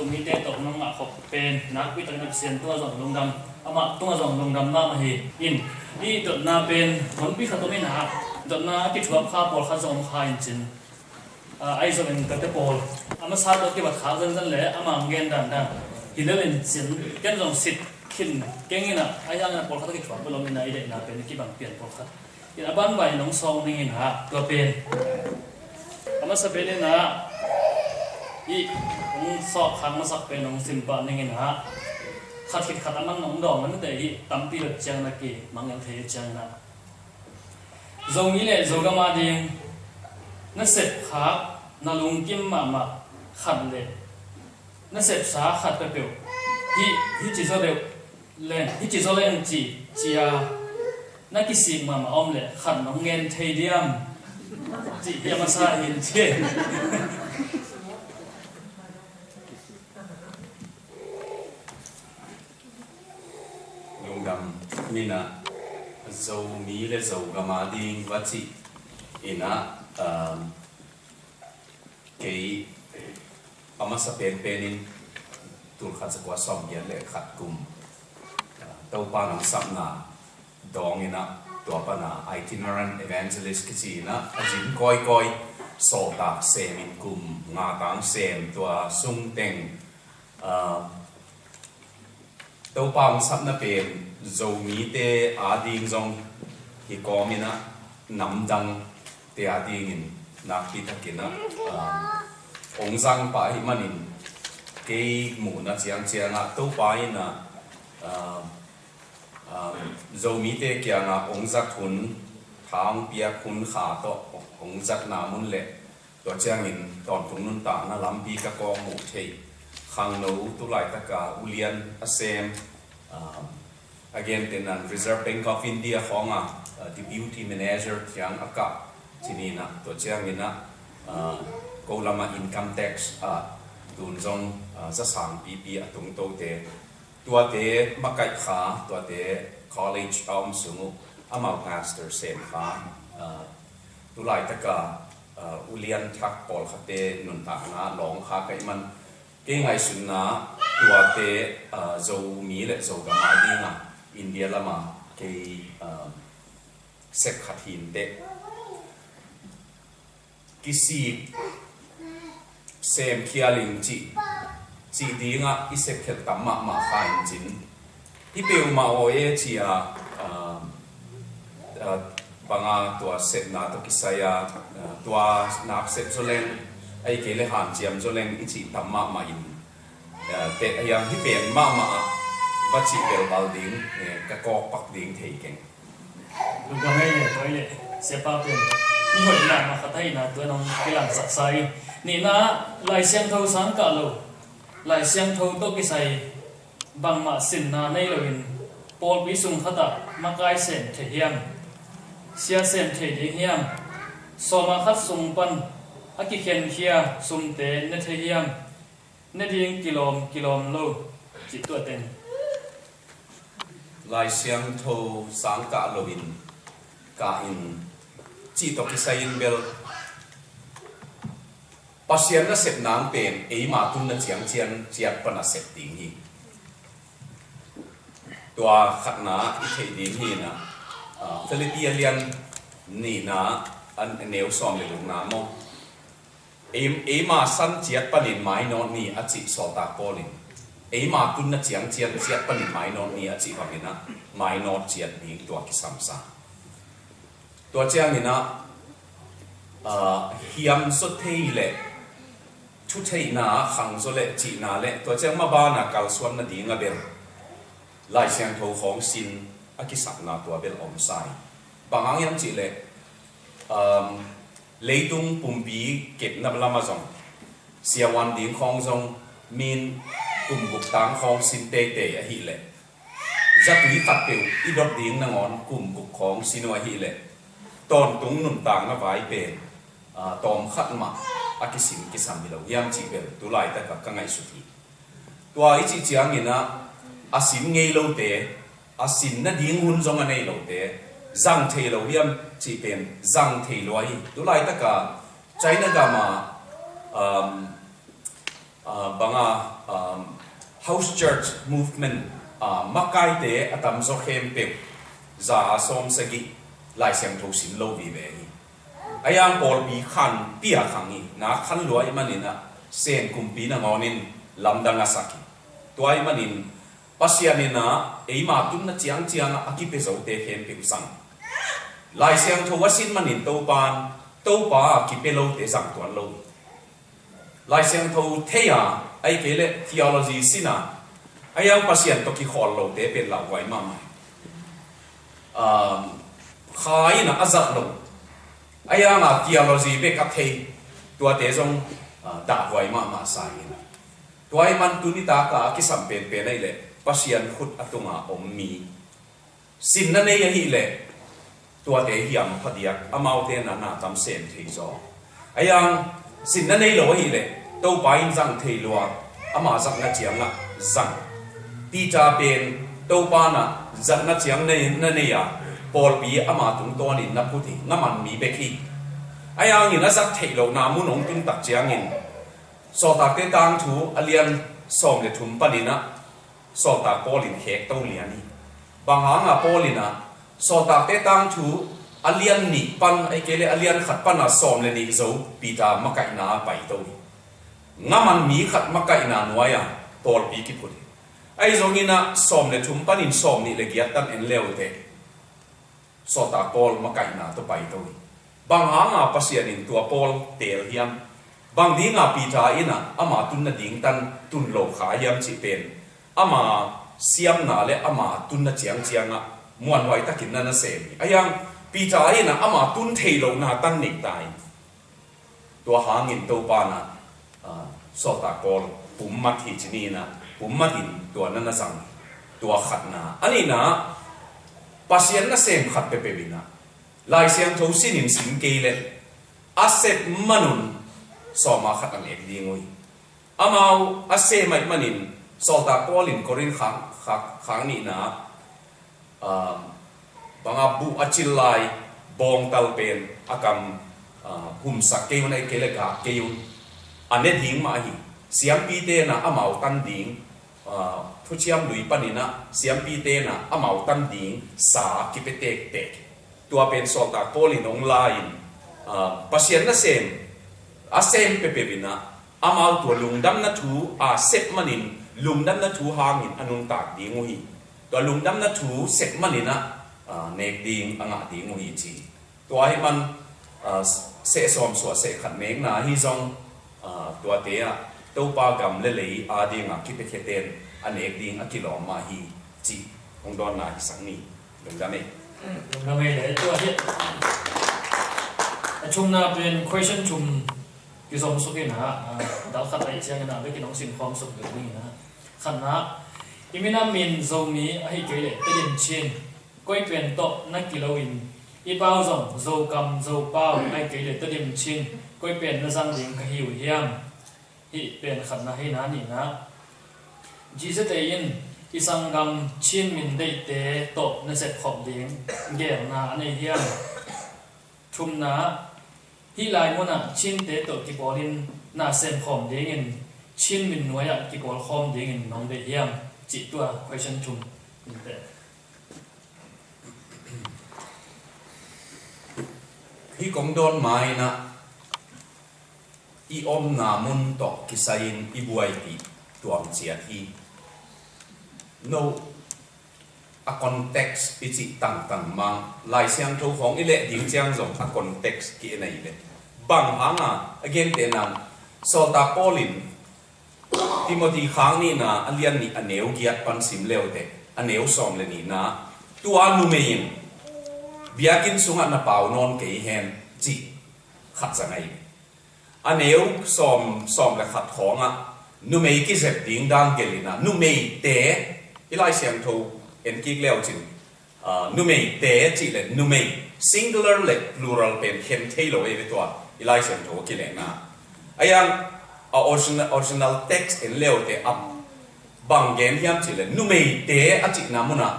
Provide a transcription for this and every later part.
zoom mi te tok nong ma khop pen nak pi tak nak sian tua zong lung dam ama tua zong lung dam na ma hi in I dot na pen mon pi khatomin ha dot na ki thuam kha pol kha zong kha in chin ai zong in ka te pol ama sa dot ki ba kha zan zan le ama ngen dan da hi le in chin ken zong sit khin kengina ai yang na pol kha ki thuam bolom in ai de na pen ki bang pian pol kha in aban bai nong song ning in ha tua pen ama sa pen na I ong sok khang ma sak pen ong simpa ning in ha khát khít khát amang nong dong man dei tampi le chang na ki mangyam the chang na zong ni le zogama ding na sep kha na lung kim ma ma khat le na sep sa khat pe pe hi chi zo le len hi chi zo len chi chia na ki si ma ma om le khat nong ngen thei diam chi ya ma sa hin che gam mina zo mi le zo gama ding wachi ina ke amasa pen penin tur khat sakwa som yan le khat kum tau pa nang sapna dong ina to pa na itinerant evangelist ki na ajin koi koi so ta semin kum nga tang sem to sung teng tau pa sap na pen zo mi te ading zong hi komina namdang te ading in nakpi thakina ong zang pa hi manin ke mu na chiang chiang a tau pa ina zo mi te kya nga ong zak thun thang pia kun kha to ong zak na mun le to chiang in ton tung nun ta na lampi ka ko mu thei khang no tu lai ta ka ulian asem again then Reserve Bank of India khonga deputy manager yang aka chinina to chiang ina kolama income tax dun zong za sang pp atung to te tua te makai kha tua te college sungu amau master sem kha tu lai ta ka ulian thak pol khate nun ta na long kha kai man ke ngai sun na tua te zo mi le zo ga ma dinga India lama ke sep khatin te kisi sem khialing chi dinga I sep khet tamma ma khain jin I peu ma oe chia banga tua sep na to kisaya tua nak sep zolen ai ke le han chiam zolen I chi tamma ma in te ayang hi pen ma bắt chị bèo bao tiếng các co bạc tiếng thấy keng lúc đóเลยsẽ bao tiền như vậy là mà thấy là tôi nông cái làm sạch say nị na lại xem thâu sáng cả lâu lại xem thâu tôi cái say bằng mà xin na này rồi Paul bị sung khát à mà cái xem thể hiện xia xem thể hiện so mà khát sung pan à cái khen kia sung tế nên thể hiện nên đi kilom lâu chỉ tuổi tiền lai siang tho sang ka lovin ka in chi to ki sain bel pasien na sep nang pen e ma tun na chiang chian chiat pa na sep ting hi tua khat na I thei din hi na Philippine ni na an neu som le lung na mo e ma san chiat pa nin mai no ni a chi so ta polin ấy mà tun na chiang chian chiat pan mai non ni a chi ka mina mai non chiat ni to ki samsa to chiang ina hiam so thei le thu thei na khang so le chi na le to chiang ma ba na kal suan na dinga bel lai siang tho khong sin a ki sak na to bel om sai bangang yam chi le leitung pumpi kep na lama zong sia wan ding khong zong min cùng gục tang khong sin te te a hi le zatui khat pe I dot ding na ngon cùng gục khong sin wa hi le ton tung nun tang na vai pe tom khat ma a ki sin ki sam lo yam chi bel tu lai ta ka ngai su thi tua I chi chiang ina a sin ngei lo te a sin na ding hun zong anei lo te zang thei lo yam chi pen zang thei lo hi tu lai ta ka China ga ma banga house church movement makai te atam zo khem pe za som sagi lai siang tho sin lo vi ve ayang pol bi khan pia khangi na khan loi manina sen kumpi na ngonin lamdanga saki toy manin pasianina eima tunna chiang chiang akipe zo te khem pe sang lai siang tho wasin manin to pa ki pe lo te sang tuan lo lai siang tho theya ai ke le theology sina ayang pasian to ki khol lo te pe la wai ma khai na azat lo ayang a theology be ka thei tua te jong da wai ma sai toy man tunita ka ki sam pen pe nei le pasian khut atunga ommi sin na nei hi le tua te hiam phadiak amau te na tam sen thei zo ayang sin na nei lo hi le to pain jang thei lo ama zak na chiang na zang pita pen to pa na zak na chiang nei na nei ya pol bi ama tung to ni na puthi ngaman mi be khi ayang ni na zak thei lo na mu nong tung tak chiang in so ta ke tang thu alian som le thum panina so ta polin hek to liani banganga polina so ta te tang thu alian ni pan ai kele alian khat pana som le ni zo pita makai na pai to ngaman mi khat makai na nuaya pol pi ki phut ai zongina som le thum panin som ni le giat tan en leu te so ta pol makai na to pai to banganga pasianin tua pol tel hiam bang dinga pita ina ama tunna ding tan tun lo kha yam chi pen ama siam na le ama tunna chiang chianga muan wai takin na se ayang pita ina ama tun thei lo na tan nik tai tua hangin to pa na so ta kol pumma thi chini na pumma hin tua na sang tua khat na ani na pasien na sem khat pe pe bina lai siang tho sinin sin ke le asset manun so ma khat an ek dingoi amau ase mai manin so ta kolin korin khang ni na banga bu achilai bong tal pen akam hum sak ke unai kele ka ke un ane ding ma hi siam pi te na amau tan ding thu chiam lui panina siam pi te na amau tan ding sa ki pe tek tek tua pen so ta kolin online pasien na sem asem pepe bina amal tua lungdam na thu a set manin lungdam na thu hangin anung tak dingu hi tua lungdam na thu set manina nek ding anga dingu hi chi tua hi man se som so se khat mek na hi zong tua te a to pa gam le le a dinga ki pe kheten anek ding a kilo ma hi chi ong don na hi sang ni lungdam e le tua hi chung na pen question chung ki som su ke na dal khat ai chiang na be ki nong sin khom su ke ni na khan na imina min zo mi a hi ke le te dim chin koi pen to na kiloin i pao zong zo kam zo pao ai ke le te dim chin koi pen na sang ding ka hiu hiam hi pen khan na hi na ni na ji se te in i sang gam chin min dei te to na set khom ding ge na anei hiam thum na hi lai mona chin te to ki polin na sem khom ding in chin min noya ki pol khom ding in nong de hiam chi tua question chum te hi kom don mai na i om na mun to ki sain i buai ti tuam chia thi no a context ichi tang mang lai siang tho khong ile ding chiang zong a context ki nei le bang hanga again te nam so ta polin Timothy khang ni na alian ni aneu giat pan sim leo te aneu som le ni na tua nu mein biakin sunga na pau non ke hen chi khat sangai aneu som le khat khonga nu mei ki zep ding dang gelina nu mei te ilai siang tho en kik leo chin nu mei te chi le nu mei singular le plural pen khem thailo e vetwa ilai siang tho ki le na ayang original text en leo te up bang gen hiam chi le nu mei te a chi na muna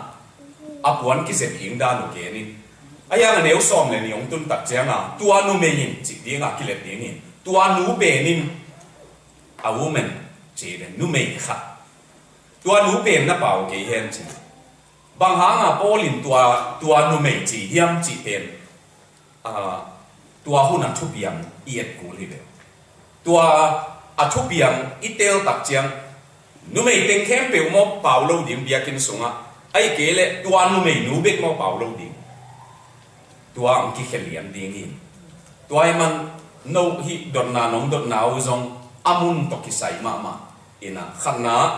apuan ki zep hing da nu ke ni ayang aneu som le ni ong tun tak chianga tua nu mei in chi dinga ki le ding in tua nu be nin a woman chỉ là nu mày khát tua nu bền na bảo cái hen chỉ bằng hàng à Paulin tua nu mày chỉ hiếm chỉ bền tua hun à thu biang iet cũ đi về tua à thu biang itel tắc chiang nu mày tiếng khem bèo mò bảo lâu điểm bia kinh sung á ai kể lệ tua nu mày nu bét mò bảo lâu điểm tua ông kia khen liam tiếng in tua em ăn nấu hi đột na nong đột nào zong amun to kisai ma ina khana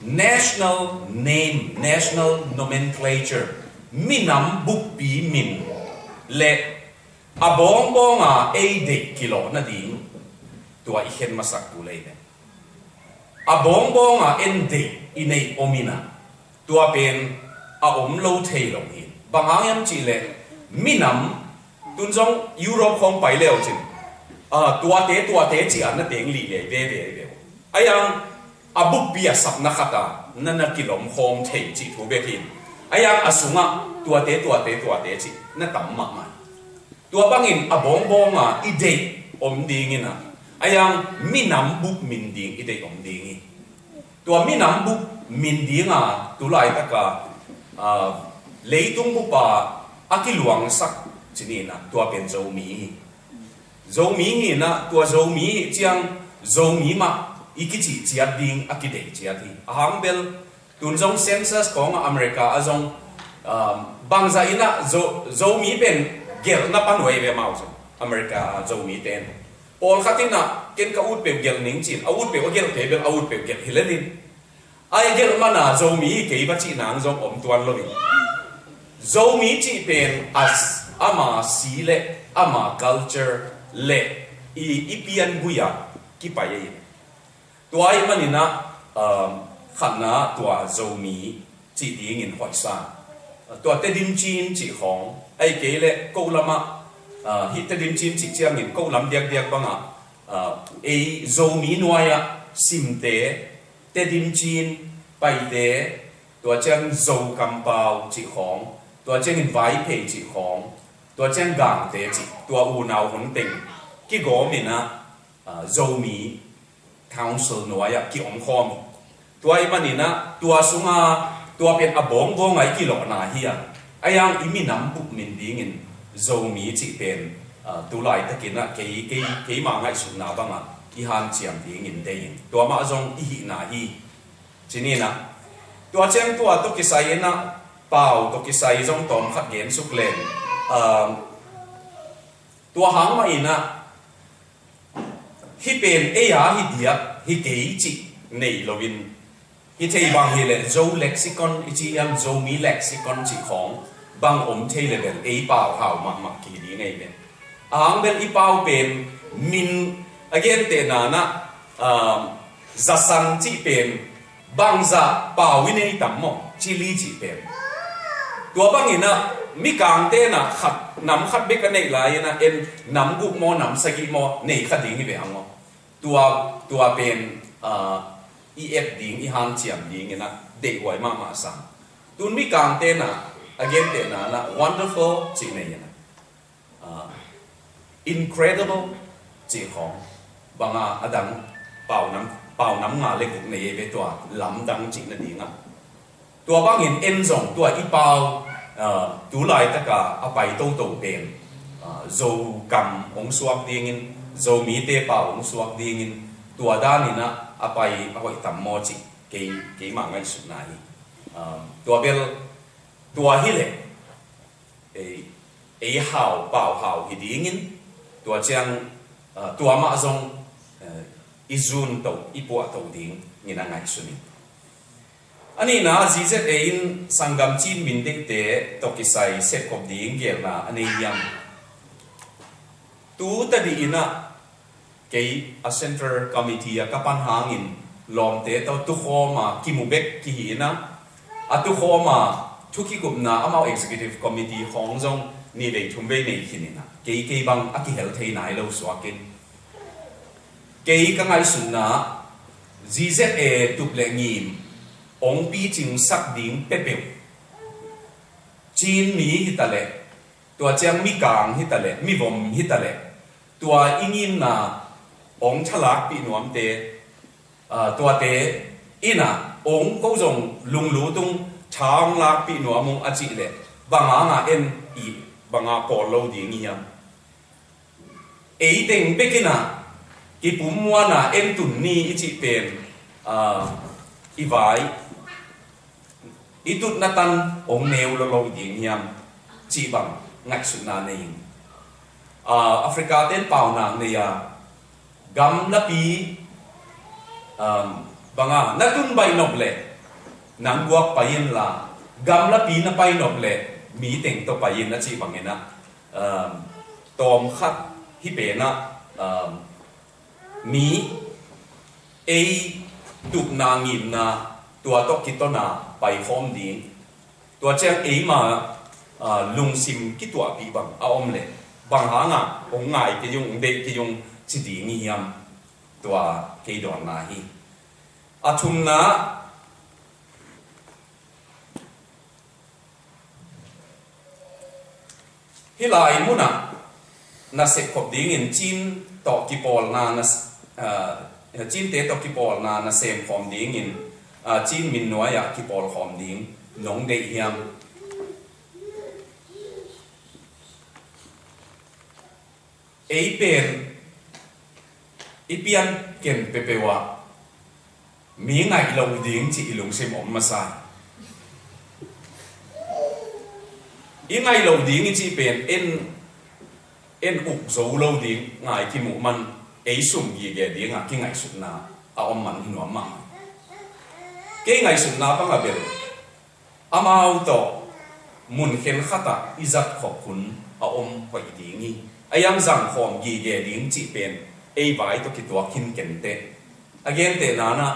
national name national nomenclature minam buk pi min le abong bonga a de kilo na ding tua ikhen masak tu le ne abong bonga en de inei omina tua pen a om lo thei lo hi bangang yam chi le minam tun jong Europe khong pai leo chin tua te chi an na teng li le ve ayang abuk bia sap na khata nana kilom khom thei chi thu be thin ayang asunga tua te chi na tam ma ma tua bangin abong bonga ide om ding ina ayang minam buk min ding ide om ding tua minam buk min dinga tulai taka leitung bu pa akiluang sak chinina tua pen zo mi hi na tua zo mi chiang zo mi ma ikichi chiat ding akide chiat hi ahang bel tun jong census kong America azong bangza ina zo mi pen gel na panwei ve mau America zo mi ten pol khatina ken ka ut pe gel ning chin out pe gel pe bel out pe gel hilenin ai gel mana zo mi ke ba chi nang jong om tuan lo ni zo mi chi pen as ama si le ama culture le ipian guya ki pa ye tua ai manina khana tua zo mi chi ding in hoi sa tua te dim chin chi hong ai ke le ko lama hi te dim chin chi chiang in ko lam diak banga e zo mi noya sim te dim chin pai te tua chang zo kam pao chi hong tua chang in vai pe chi hong tua chang gang te chi tua u nau hon ting ki go mi na zo mi council noya ki om khom tua i manina tua sunga tua pen abong bong ai ki lo na hi ayang imi nam buk min ding in zo mi chi pen tu lai takina ke ma ngai su na banga ki han chiam ding in dein tua ma zong i na hi chinina tua chang tua to ki sai na pau to ki sai zong tom khat gen suk len tua hang ma ina hi pen e ya hi dia hi ke chi nei lovin hi thei bang hi le zo lexicon chi am zo mi lexicon chi khong bang om thei le ben e pau hau ma ki di ngai ben ang ben i pau pen min again te na na za sang chi pen bang za pau wi nei tam mo chi li chi pen tua bang ina mi kang te na khat nam khat be ka nei lai na en nam gu mo nam sagi mo nei khat ding hi be ang mo tua pen ef ding i han chiam ding ina de wai ma sang tun mi kang te na again te na wonderful chi nei na incredible chi khong banga adang pau nam nga le guk nei be tua lam dang chi na ding a tua bang in en zong tua i pau tu lai taka apai to pen zo kam ong suak ding in zo mi te pau ong suak ding in tua da ni na apai ahoi tam mo chi ke ma ngai su na hi tua bel tua hi le e hao pau hao hi ding in tua chang tua ma zong izun to ipua to ding ni na ngai su ni ani na jize e in sangam chin min dek te to ki sai set kop ding gel na ani yang tu ta di ina ke a center committee a kapan hangin lom te to tu khoma kimubek ki ina atu khoma thuki gup na amao executive committee khong jong ni le thumbe nei khinina ke bang aki hel thei nai lo swakin ke ka ngai sun na jize e tuple ngim ong pi ching sak ding pepe chin mi hitale tua chang mi kang hitale mi vom hitale tua ingin na องฉลากปีหนวมเตตัวเตอินะองก็จงลุงรู้ตุงช้างลากปีหนวมงอจิเลบางงาเอ็นอีบางงาปอลโลดีงี้ยเอเต็งเบกินะกิปุ่มมัวนะเอ็นตุนนี่อิจิเป็นอีไวอีตุนนัตันองเนวโลโลดีงี้ยจีบังงักสุดนาเองแอฟริกาเต้นเป่านางเนี่ยกัมนับปีบางนักตุนใบนกเล่นางวัวไปยินละกัมนับปีนับไปนกเล่มีเต็งตัวไปยินนะจีบังเงินะตอมขัดฮิเปนะมีไอตุกนางยินนะตัวตกคิดต้นนะไปพร้อมดีตัวเจ้าไอมาลุงซิมคิดตัวปีบังเอาอมเล่บางหางองง่ายที่ยงเด็กที่ยงสิดีงี้ยมตัวเกดอนนาฮีอาทุมนะฮิลายมุนะน่าเสกขบดิ้งอินจีนตอกิปอลนาน่าจีนเตตอกิปอลนาน่าเซมขอมดิ้งอินจีนมินนัวยากิปอลขอมดิ้งน้องเดียมเอเป็นอีเปียนเก่งเปเปวะมีไงเราดิ้งที่ลุงเซมอมมาใส่อีไงเราดิ้งที่เป็นเอ็นอุกโซเราดิ้งไงที่หมู่มันไอสุ่มยีเกดิ้งอ่ะที่ไงสุดนาเอาอมมันหัวมันเก่งไงสุดนาปังกะเบลอามาเอาต่อมุนเข็นขัดอ่ะอิจัดขอบคุณเอาอมหอยดิ้งนี่ไอ้ยังสั่งของยีเกดิ้งจีเป็นไอ้ใบตัวคิดตัวขินเก่งเตะagain เตะนั้นนะ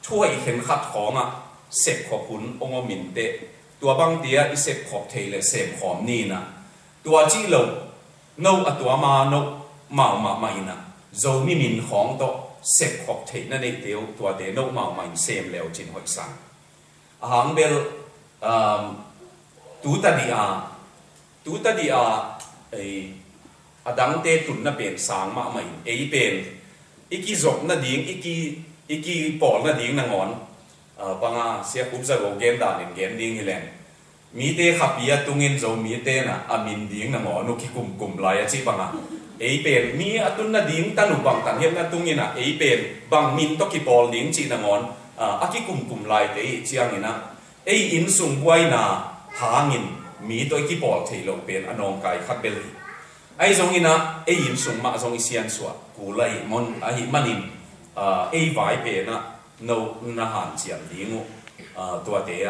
ช่วยเข็นขัดของอ่ะเสพขอบคุณองค์มินเตะตัวบางเดียอิเสพขอบเทเลเสพขอมนี่นะตัวจีโลโนอตัวมาโนมาอินะโจมีมินของตัวเสพขอบเทนั่นเองเดียวตัวเดโนมาอินเซมแล้วจินหอยสังหางเบลตูตาดีอาอดังเตตุนน่ะเป็นสางมาใหม่เอเป็นอีกีจบน่ะดิ้งอีกีปอลน่ะดิ้งน่ะงอนปังเสียคุบจะโกเกมด่านเกมดิ้งนี่แหละมีเตขับเบียตุงินโจมีเตน่ะอามินดิ้งน่ะงอนนุกิกุมลายจีปังเอเป็นมีอตุนน่ะดิ้งตันุบังตันเฮียน่ะตุงินน่ะเอเป็นบังมินตกิปอลดิ้งจีน่ะงอนอากิกุมลายเตเชียงนี่นะเออินสุงไว้น่ะหางินมีตัวกิปอลเทโลเป็นอนองไกขัดเบลไอ้ตรงนี้นะไอ้ยินส่งมาตรงนี้เสียนสวดกูเลยมันไอ้มันอินไอ้ไว้เป็นนะโน่าหันเสียงดิ้งตัวเดีย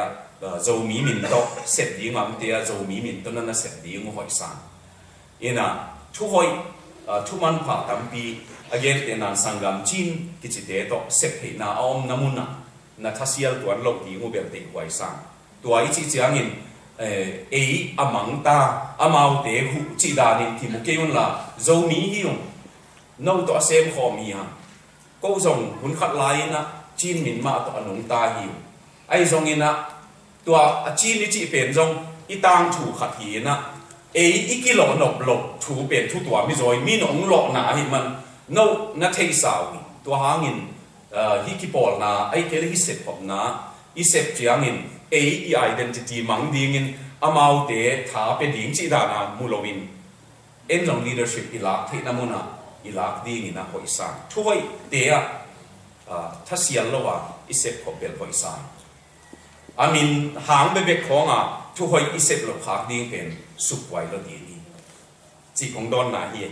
โจมีมินโตเสร็จดิ้งมันเดียโจมีมินโตนั่นน่ะเสร็จดิ้งหอยสังอินะทุกหอยทุกมันผ่าตั้มปีagain เดนันสังกัมจีนกิจเดโตเสร็จให้น่าอมน้ำมุนน่ะทัศยลตัวโลกดิ้งเบลติหอยสังตัวอีจีเจียงินอามังตาอามาเตหุจีดานิที่มุกยุนละโจมีฮิวโนตัวเซมขอมีฮะก็ส่งหุ่นขัดไลนะจีนมินมาตัวอนุตาฮิวไอ้ส่งนี่นะตัวจีนนี่จีเป็นส่งอีตังถูขัดหีนะอีกิโลหนบหลบถูเป็นทุกตัวไม่จอยมีหนองหลอกหนาหิมันโนนัทเทสาวตัวหางินฮิกิปอลนะไอ้เกลิฮิเซปผมนะอิเซปจียงินidentity มังดิ้งอามาเตะท้าเป็นดิ้งจีดานามูลวินเอ็นลง leadership อิลักที่น้ำมุนะอิลักดิ้งนะหอยสังช่วยเตะถ้าเสียแล้วว่าอิเซปขบเบลหอยสังอามินหางเบบของช่วยอิเซปหลบหักดิ้งเป็นสุขไว้แล้วดีนี่จีของดอนนาเฮีย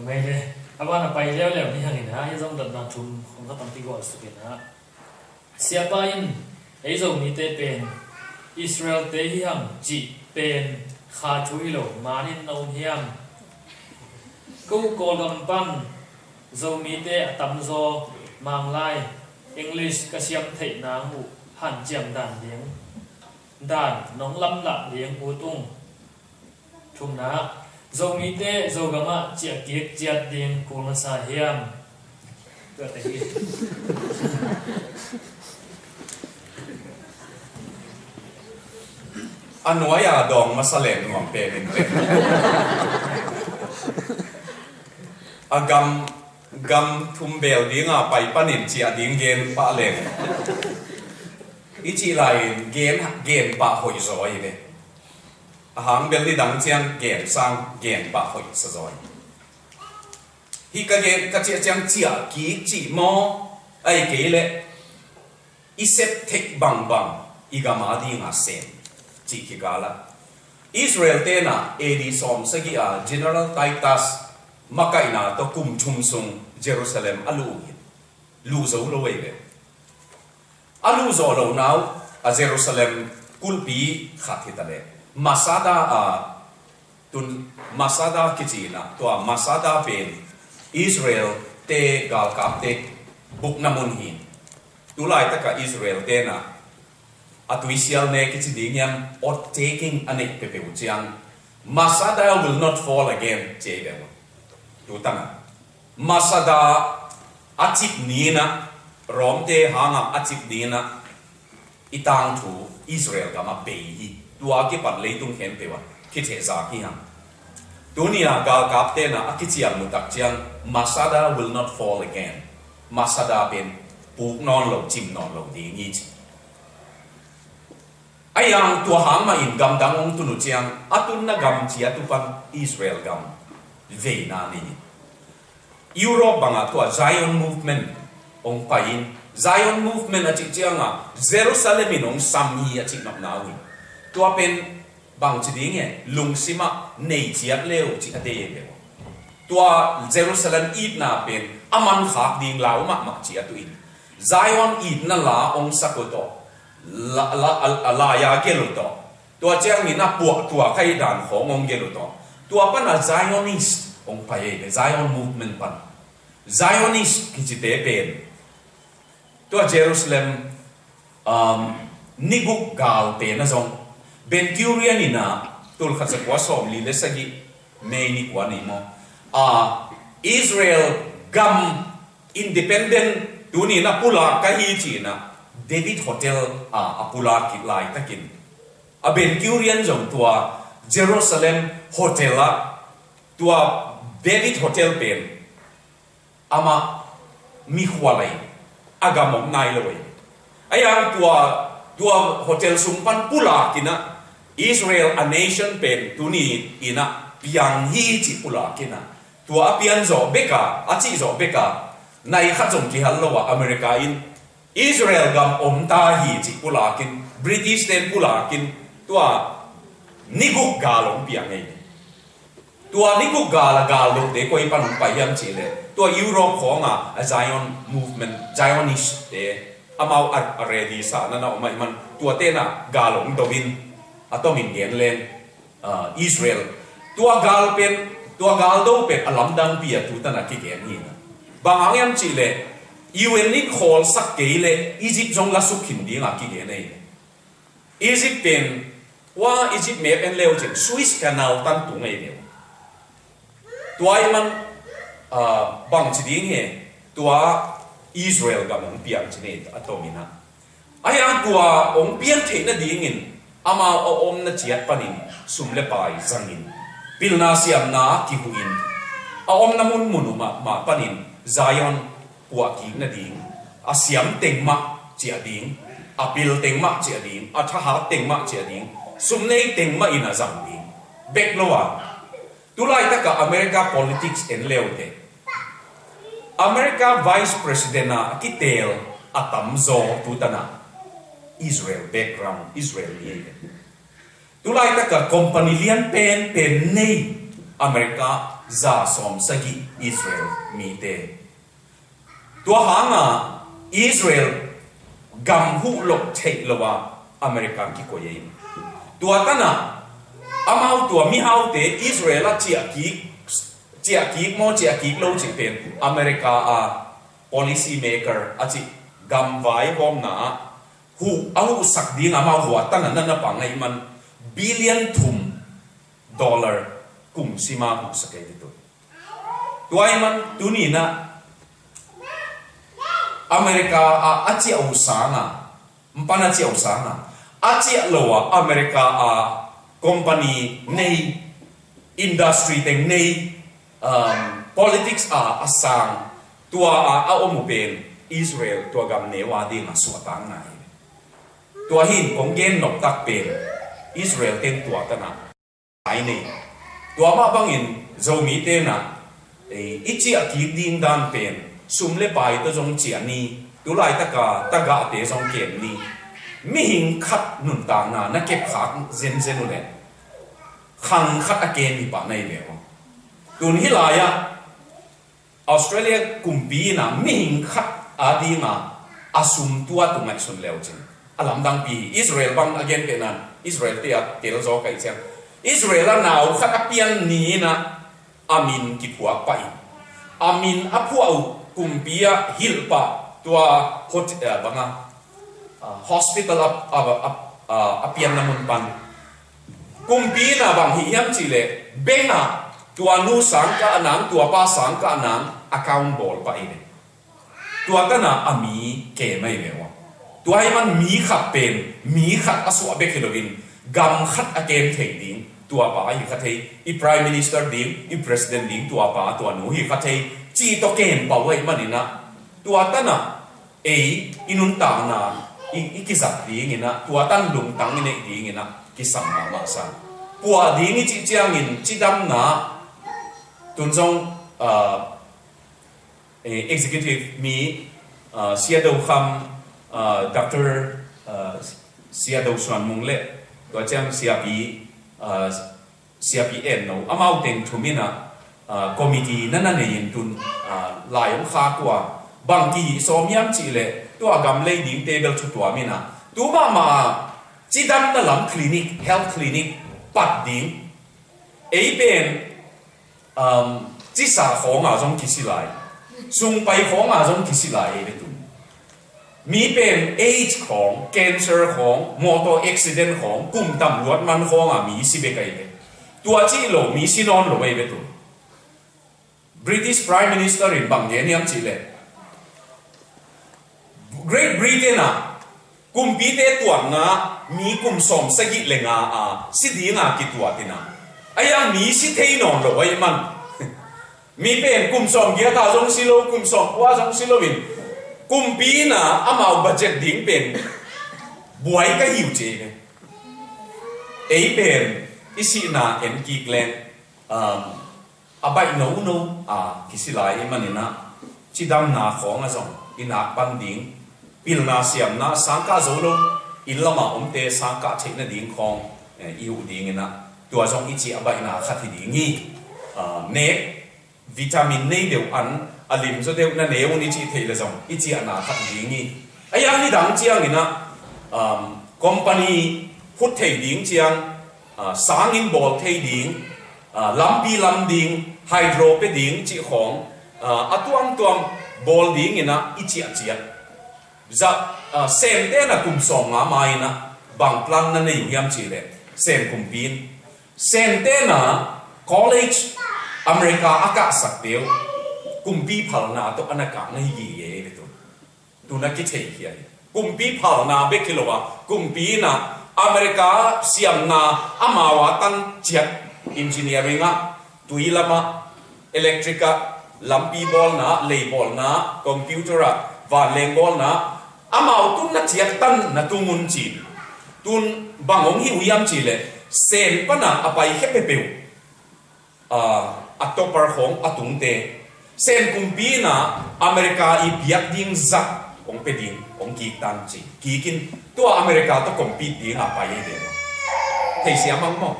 ไม่เลยอาว่าไปแล้วนี่ยังไงนะยังต้องเดินทางชุมของเขาตั้งที่ก่อนสุดนะsiapa in ezo mi te pen Israel te hiam ji pen kha chui lo manin no hiam ko ko gam pan zo mi te tam zo mang lai English ka siam thei na hu han jiam dan liang dan nong lam la liang hu tung thum na zo mi te zo gama chia kiek chiat ding ko na sa hiam to te hiอันน้อยดองมาแสลงหวังเป็น gam thum bel dinga pai panin chi ading gen pa le ichi lai gen pa hoi zoi ve hang bel ni dang chiang gen sang gen pa hoi sa zoi hi ka gen ka chi chiang chia ki chi mo ai ke le isep tek bang igama di nga sen chi ki gala Israel te na edi som sagi a General Titus makaina to kum chum sung Jerusalem lu zo lo we alu zo lo now a Jerusalem kulpi khathitale masada kichina to masada pen Israel te gal kap te buk namun hin tulai taka Israel te na atuisial ne kichidingyam or taking anek pepe uchiang Masada will not fall again chebe tutanga Masada achip nina romte hanga achip nina itang thu Israel kama behi tua ki pat leitung hen pewa kithe za ki ham dunia gal kapte na akichiam mutak chiang Masada will not fall again Masada ben puk non lo chim non lo di ngi ayang tua hang ma in gam dang ong tunu chiang atun na gam chia tu pan Israel gam ve na ni Europe banga tua Zion movement ong pain Zion movement a chi chiang a Jerusalem in ong samhi a chi nak na wi tua pen bang chi ding e lung sima nei chiat leo chi ate ye tua Jerusalem it na pen aman khak ding lau ma chi atu in Zion it na la ong sakoto la ya geluto tua chiang ni na puak tua kai dan khong ong geluto tua pan a Zionist ong paye Zion movement pan Zionist kichite pen tua Jerusalem niguk gal pe na zong Ben Gurion ina tul khatsa kwa som li lesagi me ni kwa ni mo Israel gam independent tuni na pula kahi chi na David Hotel apula ki lai takin a Ben Gurion zong tua Jerusalem Hotel tua David Hotel pen ama mi khwalai agamok nai loi ayang tua hotel sumpan pula kina Israel a nation pen tuni ina piang hi chi pula kina tua pian zo beka achi zo beka nai kha jong ki hallowa America in Israel gam omta hi chi pula kin British ten pula kin tua niguk galong piang ei tua niguk galong de koi pan payam chi le tua Europe khong a Zion movement Zionist de amau already sa na umai man tua tena galong dovin atomin gen len Israel tua gal do pen alam dang pia tu tana ki gen ni bang angyam chi le UN ni khol sak ke le Egypt jong la suk hin ding a ki gen nei Egypt pen wa Egypt map en leo chen Suez Canal tan tu ngai le tua man bang chi ding he tua Israel ga mong pian chine atomina ayang tua ong pian the na dingin ama om na chiat panin sumle pai zangin pilna siam na ki huin om na mun ma panin Zion wa ki na ding asiam tengma chia ding apil tengma chia ding atha tengma chia ding sumnei tengma ina zang ding beklowa tulai ta ka America politics en leote America Vice President na kitel atamzo tutana Israel background Israel ni tulai ta ka company lian pen nei America za som sagi Israel mi te tua hanga Israel gam hu lok thei lowa America ki ko ye tua tana amau tua mi hau te Israel a chia ki lo chi pen America a policy maker a chi gam vai hom na hu au sak ding ama huwa tan na pa ngai man billion $2 kum sima hu sakai tu tuai man tuni na America a chi au sanga mpana chi au sanga a chi lowa America a company nei industry teng nei politics asang tua omu pen Israel tua gam newa ding aswatang ngai tua hin kongen nok tak pen Israel ten tua tana ai nei tua ma bangin zomi te na ichi aki ding dan pen sumle pai to jong chi ani tu lai taka te jong ken ni mi hing khat nun ta na kep khak zen zen ule khang khat again ni pa nei le tun hilaya Australia kumpi na mi hing khat adi nga asum tua tu ngai sun leo chin alam dang pi Israel bang again pe nan Israel te at tel zo kai chang Israel now khat apian ni na amin ki phua pai amin aphuau kumpia hilpa tua hot banga hospital apian namun pan kumpi na bang hiam chile benga tua nu sangka anang tua pa sangka anang account ball pa ine tua kana ami ke mai lewa tua hi man mi khat pen mi khat aswa be khilovin gam khat again thei ding tua pa hi khathei I prime minister ding I president ding tua pa tua nu hi khathei chi to ken pa wai manina tua tana inun ta na ikizat ding ina tua tan lung tang ine ding ina kisam ma sa pua ding chi chiang in chi dam na tun jong executive mi siado kham Dr. siado swan mung le tua chang CPN no amau teng thumina committee nana ne yin tun layong kha kwa bangki somiam chi le tua gam le ding table chu tua mina tu ma chidam na lam clinic health clinic pat ding pen chi sa khong a jong kisi lai sung pai khong a jong kisi lai le tu mi pen age khong cancer khong motor accident khong kum tam luat man khong a mi si be kai le tua chi lo mi sinon lo be tu British Prime Minister in Bangeniam Chile Great Britain kumpi te tuan na mi kum som sagi lenga sidi nga ki tuatina aya mi si thei non lo wai man mi pen kum som gia ta jong silo kum som wa jong silo win kumpi na amau budget ding pen buai ka hiu che ne pen isi na en ki glen abai no kisilai manina chidam na khong a jong ina pan ding pil na siam na sangka zolo ilama umte sangka chekna ding khong iu ding ina tua jong ichi abai na khathi ding hi ne vitamin nei deu an alim zo deu na ne uni chi theila jong ichi ana khathi ding hi ayang ni dang chiang ina company hut thei ding chiang sangin bol thei ding lampi lam ding hydro pe ding chi khong atuang tuang bol ding ina ichi achia za sem te na kum som nga mai na bang plan na nei yam chi le sem kum pin sem te na college America aka sak teu kum pi phal na to anaka na hi ye le tu na ki thei hi kum pi phal na be kilowa kum pi na America siam na amawa tan chiat engineering tuilama electrica lampi bol na lei bol na computer van leng bol na amau tun na chiat tan na tumun chi tun bangong hi uyam chi le sen pana apai hepe peu atopar khong atung te sen kumpi na America I biak ding za ong pe ding ong ki tan chi ki kin to America to compete ding apai de thei siamang mo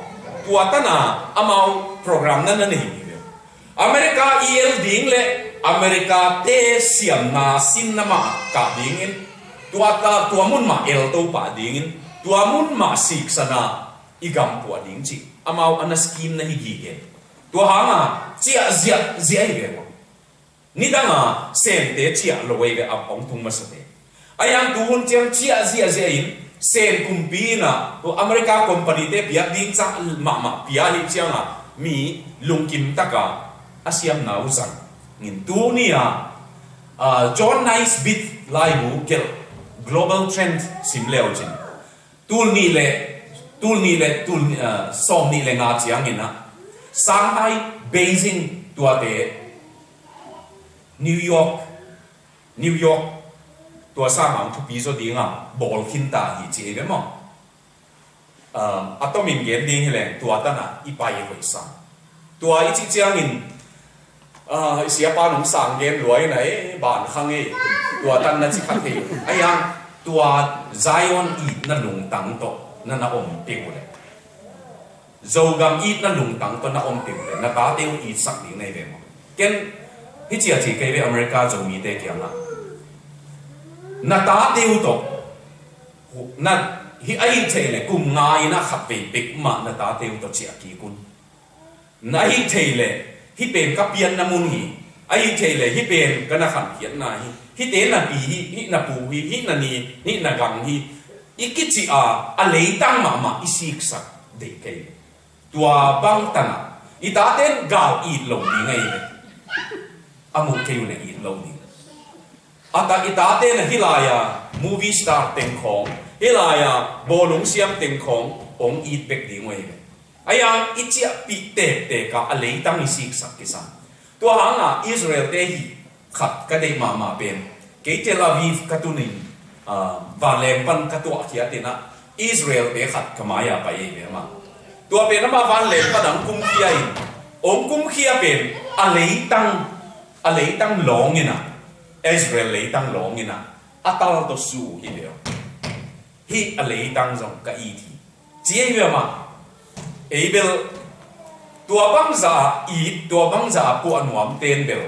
tua tana amau program na nei America el ding le America te siam na sin na ma ka ding in tua mun ma el to pa ding in tua mun ma sik sana igam pu ding chi amau ana scheme na hi gi ge tua hanga chia zia ge ni danga sem te chia lo we ge ap ong thung ma sa te ayang tu hun chiang chia zia in sen kumpi na to America company te biak ding cha ma pia hi chiang mi lungkim taka asiam na uzang ngin tu ni John Naisbitt lai bu kel global trend sim leo chin tul ni le som ni le nga chiang ina Shanghai Beijing tua te New York ตัวสร้างทุกปีสุดดีงามบอลคินตาหิจีกันมั้งตัวมินเกมดิ้งเหล่ตัวตั้งน่ะอีไปยังไงสั่งตัวอีจิเจียงินเสียปาหนุ่มสั่งเกมรวยไหนบ้านข้างนี้ตัวตั้งน่ะจิขัดเที่ยวไอ้ยังตัวไซออนอีนั่นหนุ่มตั้งโตนั่นน่ะอมเตียวเลยโจกามอีนั่นหนุ่มตั้งโตน่ะอมเตียวเลยน่ะตาเตียวอีสักดิ้งในเรื่องเกณฑ์ที่เจียจีเกย์อเมริกาโจมีเตะเกี่ยงน่ะน่ะตาเตียวโตนั่นฮิไอเทเลกุมง่ายนะขับไปปิกมาน่ะตาเตียวโตเจียกีกุนน่ะฮิเทเลฮิเป็นกับเปียนน้ำมุนฮีไอเทเลฮิเป็นก็น่ะขันเขียนน่ะฮิเตน่ะปีฮิน่ะปูฮิน่ะนี่ฮิน่ะกังฮิอีกิจิอาเลตังมาอีสิกสักเด็กเกย์ตัวบังตันอีตาเต้นกาวอีดลงดีไงเลยอามุกเกย์เนี่ยอีดลงดีอาตาอีตาเต้นฮิลายามูวี่สตาร์เต็งของฮิลายาโบลุงเซียมเต็งขององอีดเบกดีไงเลยไอ้ยังอิจิปิเตเตกาอะไรตั้งอีสิกสักกิสันตัวหางอิสราเอลเตฮีขัดก็ได้มาเป็นเกย์เทลอาวีฟกัตุนินวาเลมปันกัตัวที่อาตินะอิสราเอลเตขัดขมายาไปเองมาตัวเป็นน้ำมาวาเลมปันดังกุมเขียองกุมเขียเป็นอะไรตั้งหลงนี่นะอิสราเอลเลยตั้งหลงนี่นะอัตลาตัวสู้ฮิเดียวฮิอะไรตั้งจงกับอีทีเจียเวมาเอเบลตัวบังซาอีตัวบังซาปวดหนวมเต้นเบล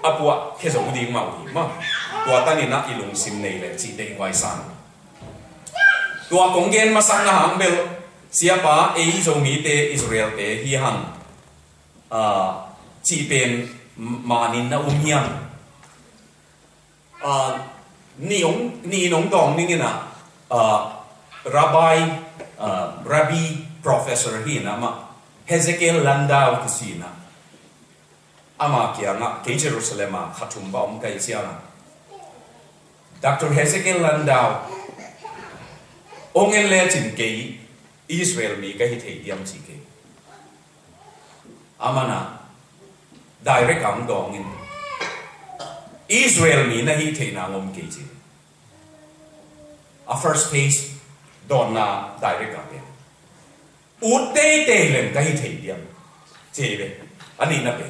อปวดแค่สองดิ้งมาอีมาตัวตั้งนี่นะอีลุงซิมในเลยจีเด้งไว้สันตัวกงเกนมาสังหางเบลเสียป้าเอโจมีเตอิสราเอลเตฮีหังจีเป็นมานินนะเฮียงนี่น้องตองนี่นะrabbi professor ฮีนะมาเฮเซเกลลันดาวที่สีนะอามาเกียงะเกย์เยรูซาเล็มขัดทุมบ้าอมไกเสียนะDr. Hezekiel Landau องค์เล่จินเกย์อิสราเอลมีก็ฮิตเทียมสิเกย์อามานะได้เรื่องดองอินอิสราเอลมีนะฮิตเทียนางอมเกย์จินfirst place ดอนนาได้เรื่องเนี่ยอุดเตเตเลนก็ฮิตเทียมเจเบอันนี้นะเป็น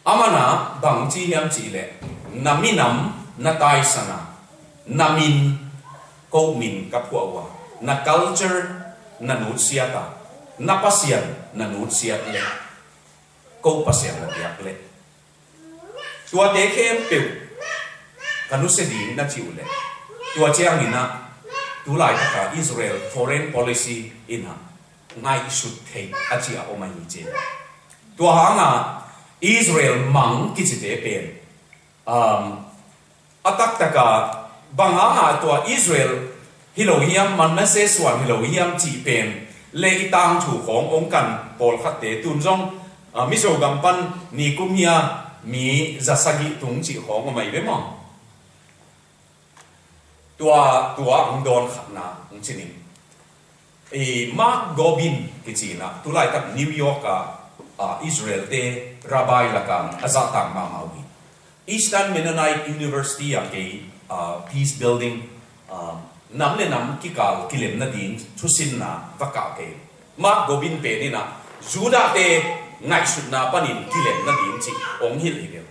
อามานะบางจียมจีเลนามินัมนาตายสนะนามินก็มินกับพวกว่านา culture นานุษยตานาภาษานานุษยเล็กก็ภาษานาเดียกเล็กตัวเด็กเข้มปิวกันุษย์ดีนาจิวเล็กตัวเจ้าหินะตัวหลายตาอิสราเอล foreign policy อินะง่ายสุดเทอาชีอาอมาฮิเจตัวหางอิสราเอลมังกิจเดเป็นอัตักตะกาบางหาตัวอิสราเอลฮิโลฮิยมมันไม่เสียส่วนฮิโลฮิยมจีเป็นเลยต่างถูกขององค์การปอลขัดเตตุนจงมิโซกัมปันนิคุมเฮียมีจัสกิตุงจีของออกมาอีกมั้งตัวองค์โดนขัดนาองค์ชินิมาร์กโกบินกิจีนะตุไลกับนิวยอร์กอิสราเอลเตราบายละกันอาจารย์ต่างมาเอาวิ Eastern Mennonite University อ่ะเกย์ peace building น้ำเลยน้ำกิกาลกิเลมนาดินทุสินนะวักกาเกย์มาร์กโกบินเป็นนี่นะจูดาเตง่ายสุดนะปนินกิเลมนาดินจีองฮิลเดียว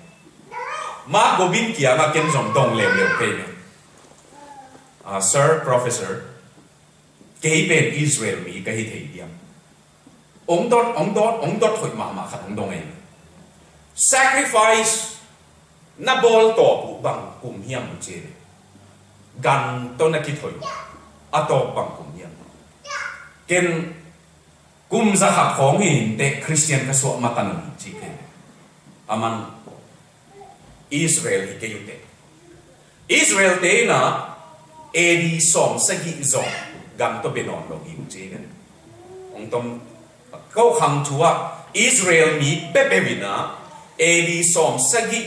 มาร์กโกบินเกี่ยงกับเกมจงดงเลวเกย์Sir Professor เกย์เป็นอิสราเอลมีก็ฮิตเดียมองดอดถอยมาขัดองดงเอง sacrifice นับบอลต่อผู้บังกุมเฮียมเจกันต้นนักกิถอยอัตบังกุมเฮียมเกณฑ์กุมสหับของหินเด็กคริสเตียนกระสวมาตันจีเกอามันอิสราเอลฮิเกยุเตอิสราเอลเตนะเอดีสอมสกิซอมกันตัวเป็นนอนลงหิวเจกันองตมเขาคำชัวอิสราเอลมีเป๊ะวินาเอดีสอมสกิ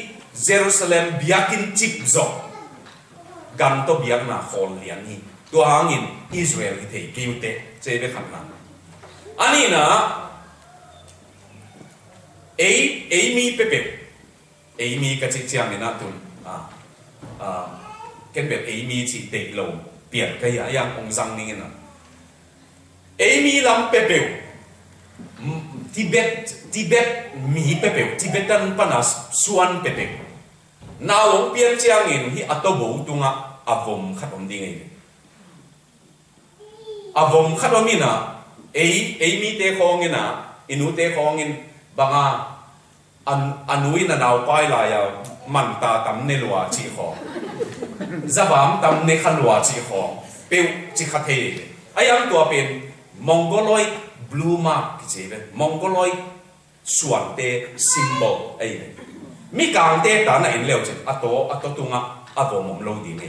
เยรูซาเล็มเบียกินจิกซอกันตัวเบียกนาฮอลเลียนฮีตัวหางินอิสราเอลที่เทกิวเตเจเบขันนั้นอันนี้นะเอมีเป๊ะ มีกระจิกเชียงนี่นะตุนกันแบบมีจีเตะลงเปลี่ยนก็อย่างองซังนี่นะมีลำเปเปวทิเบตมีเปเปวทิเบตันปนัสส่วนเปเปวนาลงเปลี่ยนเชียงนี่ที่อัตโบตุงะอาวมขัดอมดีไงอาวมขัดอมินะมีเตะของนี่นะอินุเตะของนี่บางอันนู้นน่าวไปลายมันตาตำเนลัวจีขอจะบามตำเนขันลัวจีขอเปียวจีขัดเทไอ้ยังตัวเป็นมองโกลอยบลูมาร์กจีเป็นมองโกลอยส่วนเตซิมโบลไอ้มีการเตะตาหน้าอินเลี้ยวจีอัตโตตุงะอัตโตมอมโลดีไง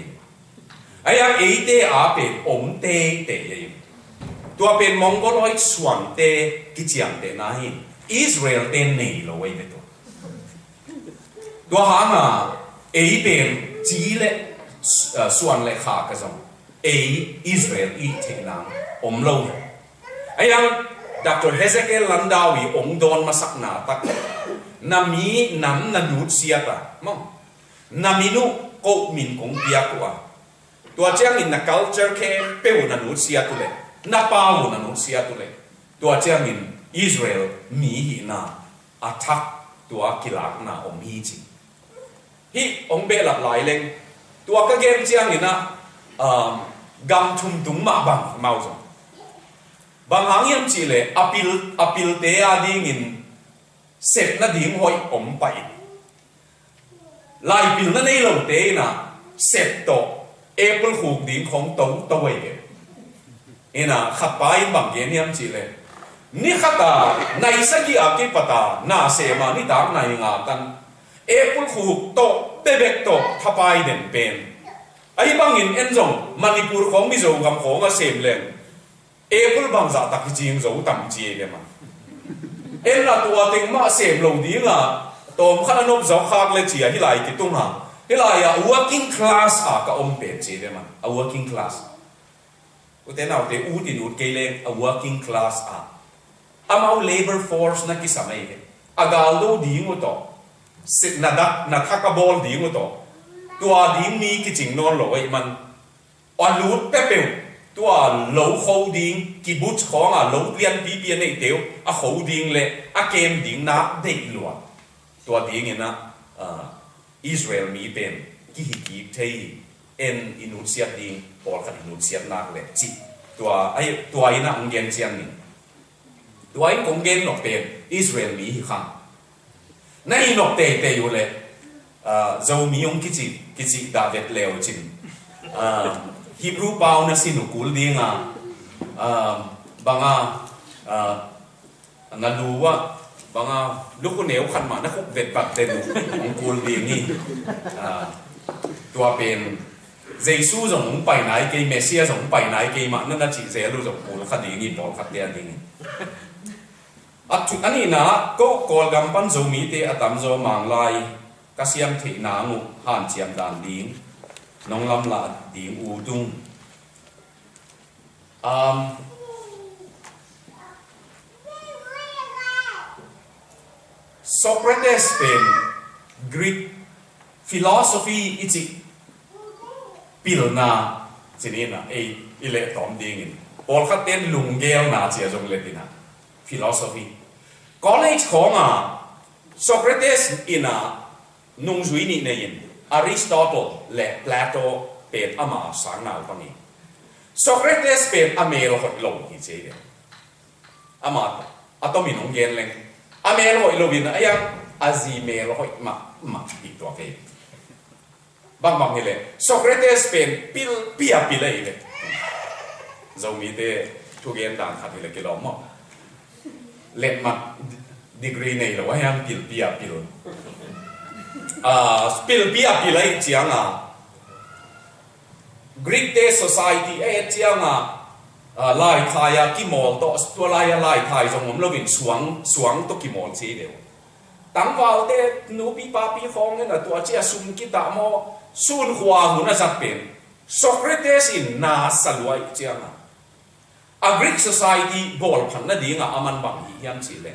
ไอ้ยังเตะอาเป็นอมเตะยังตัวเป็นมองโกลอยส่วนเตกิจยังเตน่าหินอิสราเอลเตนเนยโลไว้เป็นตัวหางเป็นจีเล่ส่วนเล็กขาก็จะอิสราเอลอีเทนังอมโลไอ้ยังดร.เฮเซเกลลันดาวีองโดนมาสักหนาตักนามีนันนันูเสียตามั้งนามินุโกมินคงเปียกัวตัวเจ้าอินนัก culture แค่เป้วนันูเสียตุเลยนับปาวนันูเสียตุเลยตัวเจ้าอินอิสราเอลมีหินาอัทักตัวกิลากนาอมฮีจิฮีองเบลับหลายเลงตัวก็เกมเจียงนี่นะกำทุมตุงมาบังเมาจงบางหางยังจีเลยอปิลเตอาดิ่งินเสร็จนะดิ่งหอยอมไปลายปิลนั่นในโลเตนะเสร็จโตเอเปิลหูดิ่งของตัวเองนะขับไปบางเกมยังจีเลยนี่ขัดตาในสักอากิปตานาเสมานี่ตามในงากันเอปุลขุกโตเบเบกโตทับไปเด่นเป็นไอ้บางอินเอ็นจงมันนิปุรของมิโซกำของเสมเลงเอปุลบางจากตักจีงโซตั้มจีเดมันเอ็นละตัวติงมาเสมลงดีงาตอมขันนบสาวขากเลจีฮิไลกิตุงหาฮิไลworking class ก็อมเป็นจีเดมัน working class อุตเตนเอาเตอูตินูดเกเลง working class amaw labor force na kisamay agaldo dingo to nathakabol dingo to tua ding mi kiching non lo ai man alut pepeu tua lo kho ding kibuts khong lo lian pi pi nei teu a kho ding le a kem ding na dei lo tua ding ina Israel mi pen ki hi thei en inusiat ding por khat inusiat nak le chi tua ina anggen chiang niตัวไอ้คงเกณฑ์นกเป็นอิสราเอลมีข้างนั่นนกเตะอยู่เลยเจ้ามีองกิจิดาเวตเลวจินฮิบรูเปล่านะสินุกุลดีงาบางนั่นดูว่าบางลูกคนเหนียวขันมานะคุกเด็ดปัดเด็ดองกุลดีนี่ตัวเป็นเจซูส่งไปไหนเกย์เมสเซียส่งไปไหนเกย์มานั่นน่ะจีเซลูส่งปูขัดดีงี้บอลขัดเดียดีอันนี้นะก็กอลกำปั้นโจมีเตอตัมโจมังไลกษัยมเทนางูหันเจียมดานดิ้งน้องลำลาดิ้งอูดุงโซเครเตสเป็นกรีกฟิโลโซฟีอิจิปิลนาสินี่นะอิเล็กตอมดิ้งพอลขัดเต้นลุงเกลนาเจียจงเลตินะphilosophy college ของโซเครเตสอินะนุ่งจุยนี่ในยินอริสโตเติลและเพลโตเป็นอามาสังนาวปังนี้โซเครเตสเป็นอเมโลหอยลงที่เจเดอามาอัตมินองเย็นเลยอเมโลหอยลงวินไอ้ยังอาซีเมโลหอยมาอีกตัวเองบางนี่เลยโซเครเตสเป็นปิเลยเลยเรามีแต่ทุกเย็นต่างขัดเลยกี่ล้อมเล่นมาดีกรีในหรือว่ายังปิลเลยเจียงGreek Day Society เจียงลายไทยกิมอลตัวลายไทยสมมติเราเป็นสวงตัวกิมอลสีเดียวตั้งว่าเต้นูปีปาปีฟองเนี่ยนะตัวเจียซุ่มกิตามอสูนหัวหุ่นจัดเป็นโซเครเตสอินนาสลวยเจียงGreek Society บอลพันนั่นดีงาอามันบังฮิยันสิเล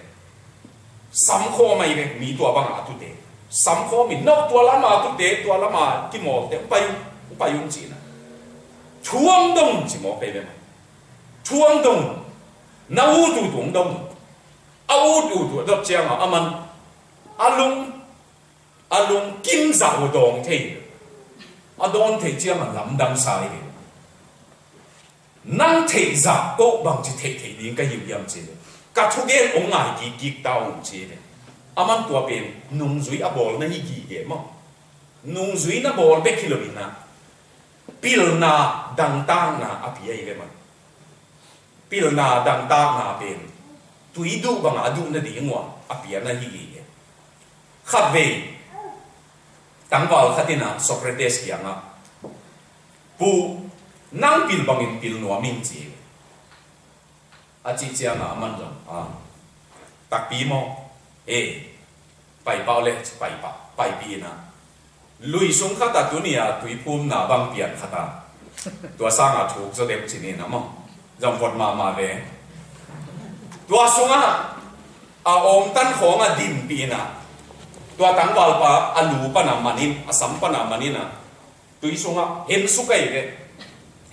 สัมโคไม่เป็นมีตัวบังอาตุเด sắm khó mình nấu tua lama tu tế tua lama cái mỏ tế bay yung chỉ na chuông đông chỉ mỏ bay về mà chuông đông nấu tu tuồng đông áo tu đập chiang à aman alung kim dạo dong thế adon thế chiang à lắm đam sai về năng thế dạo cố bằng chỉ thế liền cái hiểu yam chỉ cả thu gen ông ngài kỳ tao chỉ aman tua pen nung zui abol na hi gi ge mo nung zui na bol be kilomina pil na dang tang na api ai ve man pil na dang tang na pen tui du bang adu na di ngwa api na hi gi ge khat ve tang wal khatina Socrates ki anga pu nang pil bangin pil no min chi achi chia na man jong tak pi moไปเป้าเล็กไปปีนะลุยสงขตาตัวนี้ตุยภูมินาบางเปลี่ยนขตาตัวสร้างถูกจะเด็บจีนี่นะมั้งจำฟดมาเลยตัวสงอาอมตั้นของดินปีนะตัวตั้งวาลปะอลูปนามันินอสัมปนามันินะตุยสงเห็นสุกไอ้เลย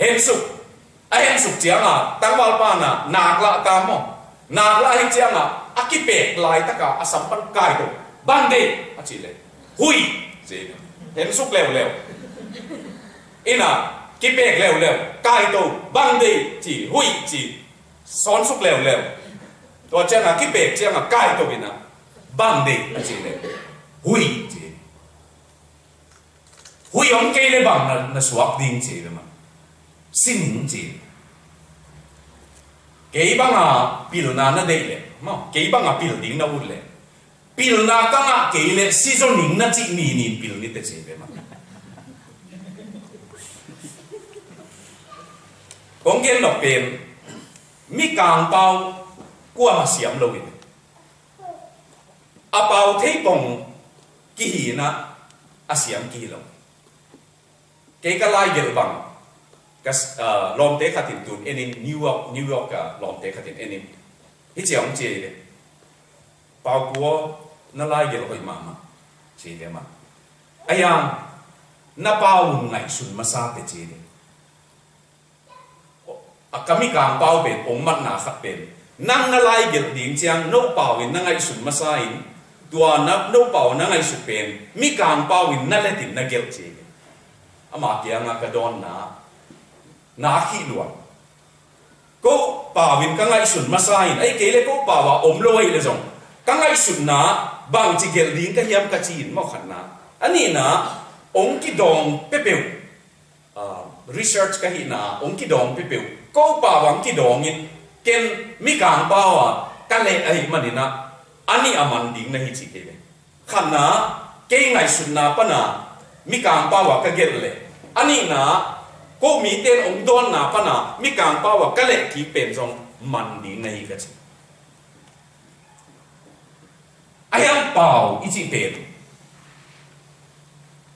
เห็นสุกเจียงตั้งวาลปะนะนักละตามมั้งนักละให้เจียงอากิเปกลายตะกาอสัมปันกายตัวบ้านเด็กอาชีเลยหุยเจีเห็นสุกเร็วอินะกิเปกเร็วกายตัวบ้านเด็กจีหุยจีสอนสุกเร็วตัวเจ้ากิเปกเจ้ากายตัวบินะบ้านเด็กอาชีเลยหุยจีหุยองเกย์เลยบ้างนะสวกดิ้งจีเลยมั้งสิ่งจีเกย์บ้างปิลนาเด็กเลยมั้งเกย์บ้างปิลดิ้งน่าอุ่นเลยปิลนากังเกย์เลยซีซันนิ่งน่าจีนี่ปิลนี่เตะเจ็บมั้งกงเกนดอกเป็นมีกางเปากลัวมาเสียมเลยอาเปาเทปงกี่หีนะอาเสียมกี่ลงเกย์ก็ไล่เยอะบังก็ลอมเตะขัดตินตุนเอ็นนิวยอร์กก็ลอมเตะขัดตินเอ็นที่เจ้าของเจเลยเปากลัวน่าไล่เยอะไปมาเจเลยมาไอ้ยังน่าเปาไงสุนมาซาเตเจเลยก็มีการเปาเป็นองค์มัดนาขัดเป็นนั่งน่าไล่เยอะดิ่งเจียงโน้เปาเป็นนั่งไงสุนมาซาอินตัวนับโน้เปานั่งไงสุดเป็นมีการเปาเป็นนั่นแหละติดนั่งเกลเจเลยอามาเกียงกระดอนนาขี้ล้วนก็ป่าวินกังไงสุนมาใส่ไอ้เกลี่ยก็ป่าว่าอมลอยเลยจงกังไงสุนนาบางจิเกลดิ้งก็ยำกระจีนมอกขันนาอันนี้นะองค์กิดองเปเปวresearch ก็เห็นนะองค์กิดองเปเปวก็ป่าวังกิดองเนี่ยเกณฑ์มีการป่าว่ากันเลยไอ้มันนี่นะอันนี้อามันดิ้งนะฮิจิเกลขันนาเกย์ไงสุนนาปนามีการป่าว่าก็เกลเลยอันนี้นะก็มีเต้นองค์ดอนนาปนามีการป่าวก็เลยที่เป็นทรงมันดีในกันสิไอ้ยังป่าวอีจีเป็น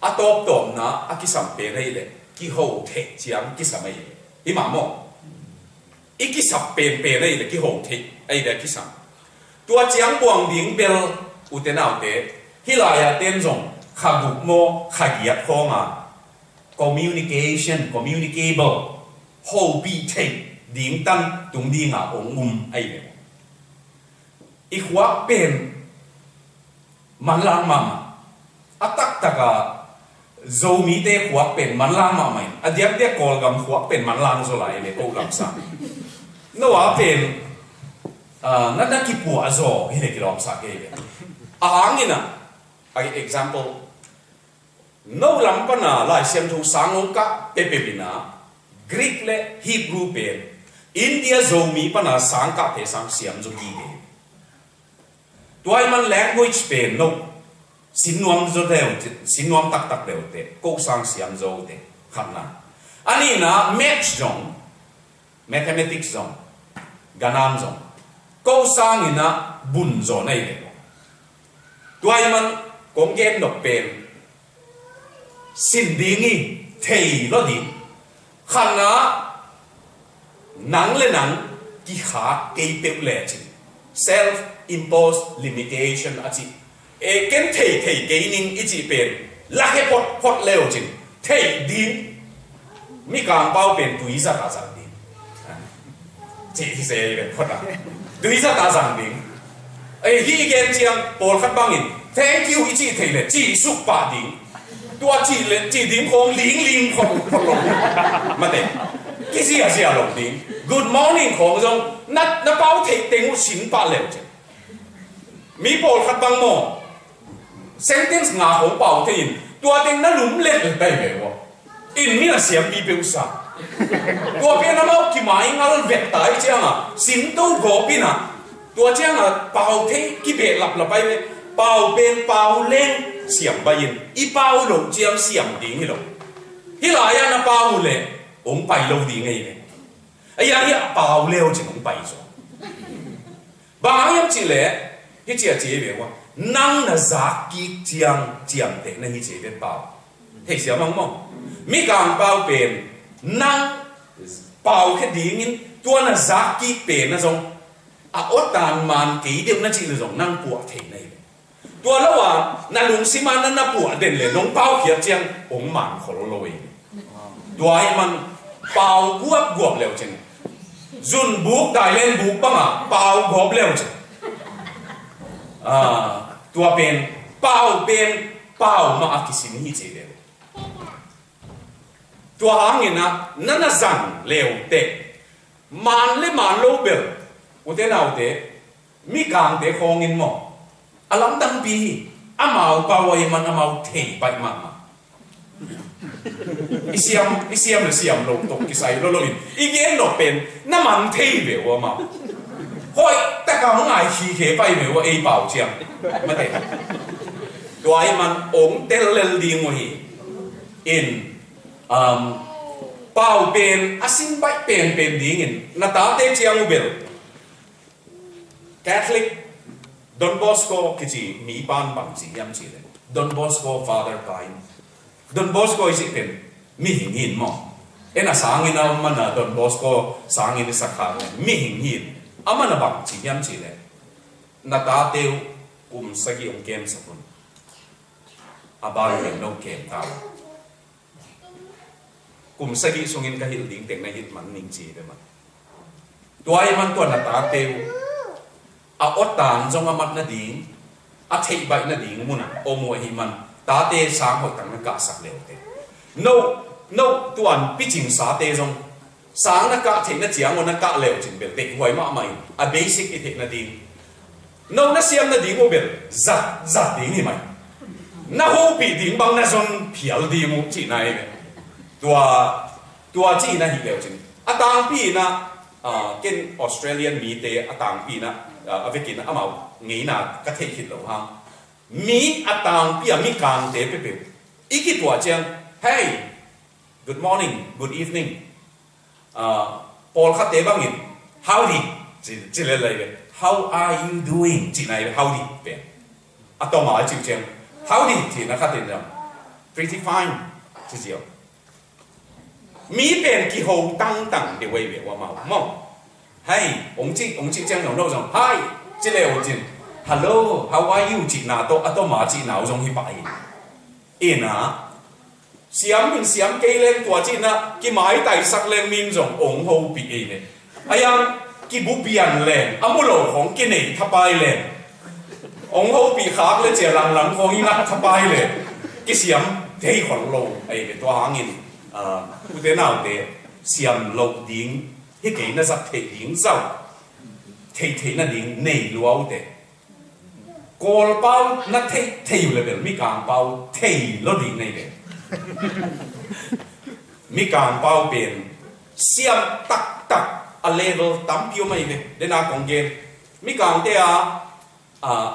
อาตบตบนะอากิสัมเป็นให้เลยกิโหเทเจียงกิสัมไม่อีหมาโมอีกิสัมเป็นให้เลยกิโหเทไอ้เด็กกิสัมตัวเจียงบวงดิ้งเบลอุเทนเอาเตที่ลายเต้นทรงขับุกโมขัดเหยียบคอมาcommunicable โฮบีเทดิ้งตั้งตรงดิ้งองไอ้เนี่ยอีกว่าเป็นมันล้างมาอัตักตะกะโจมีเตหัวเป็นมันล้างมาไหมอเดียกเดียกกอลกำหัวเป็นมันล้างโซไลเลยโกลำสักนั่นว่าเป็นนั่นนักกีปัวโจเห็นกี่ลำสักเองอ่างนี่นะไอ้ exampleโน้ลำปนาลายเสียมทูสังองกะเปเปบินากรีกและฮีบรูเป็นอินเดียโจมีปนาสังกะเทสังเสียมจุกีเกตัวมัน language เป็นโน้สินนวมโจเดวสินนวมตักเดวเตะก็สังเสียมโจเตะขันนะอันนี้นะ maths จง mathematics จงกานามจงก็สังอินะบุญจงในเด็กตัวมันกงเกนดอกเป็นสิ่งดีงี้เทย์แล้วดีขันนะหนังเลยหนังกี่ขาเกี่ยวเปล่าจริง self imposed limitation อาจิ ken thei ke ning ichi pen la he pot leo chin thei din mi kang pau pen tui za ta sang din chỉ thì sẽ về phật à tui za ta sang din ai hi gen chiang pol khat bangin thank you ichi thei le chi su pa din tua chi le chi din khong ling khong lo ma te cái gì à lộc din good morning khong jong na pau thei teng u sin pa leo chin mi pol khat bang mo sentence ngà hổ bảo thì tua tiếng nó lúm lên được đây về quá in mi là xiêm bi biểu sa tua bên nó mau kí máy ngà lên vẹt tay chứ à xin đâu gõ pin à tua chứ à bảo thế kí bể lặp bay về bảo bên bảo lên xiêm bay in y bảo lồng chiêm xiêm tiếng hi lồng hi lại à nó bảo lên ông bay lâu đi ngay về ấy à bảo leo chỉ ông bay rồi bảo em chỉ lẽ cái chuyện gì về quá năng là giá kỹ chiang thế này chỉ biết bảo thế sao mong mi càng bảo bền năng bảo cái gì nhưng tua là giá kỹ bền là giống ở tàn màn kỹ điểm nó chỉ là giống năng của thế này tua làว่านั่นลุงสิมันนั่นน่ะปวดเด่นเลยน้องเป้าเขียนเจียงองค์หมันขอลอยตัวไอ้มันเป่าบวบแล้วจังจุนบุกได้เล่นบุกบ้างอ่ะเป่าบวบแล้วจังตัวเป็นเป้ามาอากิสินฮิเจเดตัวหางเงินนะนั่นน่ะสั่งเลวเตะมันโลเบลอุเทนเอาเตะมีกลางเตะคองเงินหมออลัมดังปีอามาเอาเป่าไว้มันอามาเอาเทไปมาอิเซียมหรือเสียมลงตกกิไซโลอินอีเกนหนกเป็นน้ำมันเทเบลว่ามาฮ้ยแต่ก็ง่ายขี้เขไปเหมือนว่าไอ้เป่าเชียงไม่ได้ตัวไอ้มันองเตลเลลดีงวยอินเป่าเป็นอาซินใบเป็นดีงินนาตาเตเชียงอุเบลแคทอลิกดอนบอสโกกิจิมีบ้านบางสิ่งยำจีเลยดอนบอสโกฟาเธอร์ไกน์ดอนบอสโกอิเป็นมีหินมั้งเอ็น่ะสางินเอามันน่ะดอนบอสโกสางินสักขาเลยมีหินอามันบังจียำจีเลยนาตาเตียวกุมสกิองเกมสักุนอาบาร์เห็นโนเกมตาวกุมสกิส่งอินกับฮิลดิ้งเต็งในฮิตมันนิ่งจีเลยมันตัวไอ้มันตัวนาตาเตียวอาอดตานจงอามัดนาดิ้งอาเทใบนาดิ้งมุนะโอโมหิมันตาเตสามหดตั้งนักกาสักเลวเตno ตัวอันพิจิงสาเตจงสางนักกะเทนนักเจียงวันนักกะเลวจินเบลเด็กหวยมาใหม่a basic อีเทนนัดดิ้งno นักเสียมนัดดิ้งโอเบลจัดดิ้งนี่ไหมนักโฮปีดิ้งบางนักจนเพียลดิ้งมุจีนายตัวจีน่ะฮิเลวจินอาตางปีนะเก่งออสเตรเลียนมีเตอาตางปีนะเวกินะอามางี้นะก็เทคิดแล้วฮะมีอาตางปีมีกลางเตเปเปอีกตัวเจียง hey good morning good evening Paul khát tế băng in howdy chỉ lên lại về how are you doing chỉ này howdy về à tao mà chịu chèn howdy thì nó khát tế nào pretty fine chỉ chiều mỹ bên kỳ hậu tăng để quay về qua màu hey ông chị chèn nó đâu rồi hi chỉ là ông chị hello how are you chị nào tao mà chị nào giống như vậy in à xiêm cây lên tua chi na cái máy tay sắc lên min giống ống hô bị ấy này ai ăn cái bút biển lên ám lỗของcái này thắp bay lên ống hô bị khác lên chỉ lằngของอีนักthắp bay lên cái xiêm thấy còn lỗ ấy cái tua hàng in cái thế nào để xiêm lỗ điên cái nó rất thể điên giàu thể nó điên nảy lúa đấy cột bao nó thể là vậy mi càng bao thể nó điên này vậy mi càng bao biển xiêm tắc a level tám phiếu mày về để nào còn game mi càng thế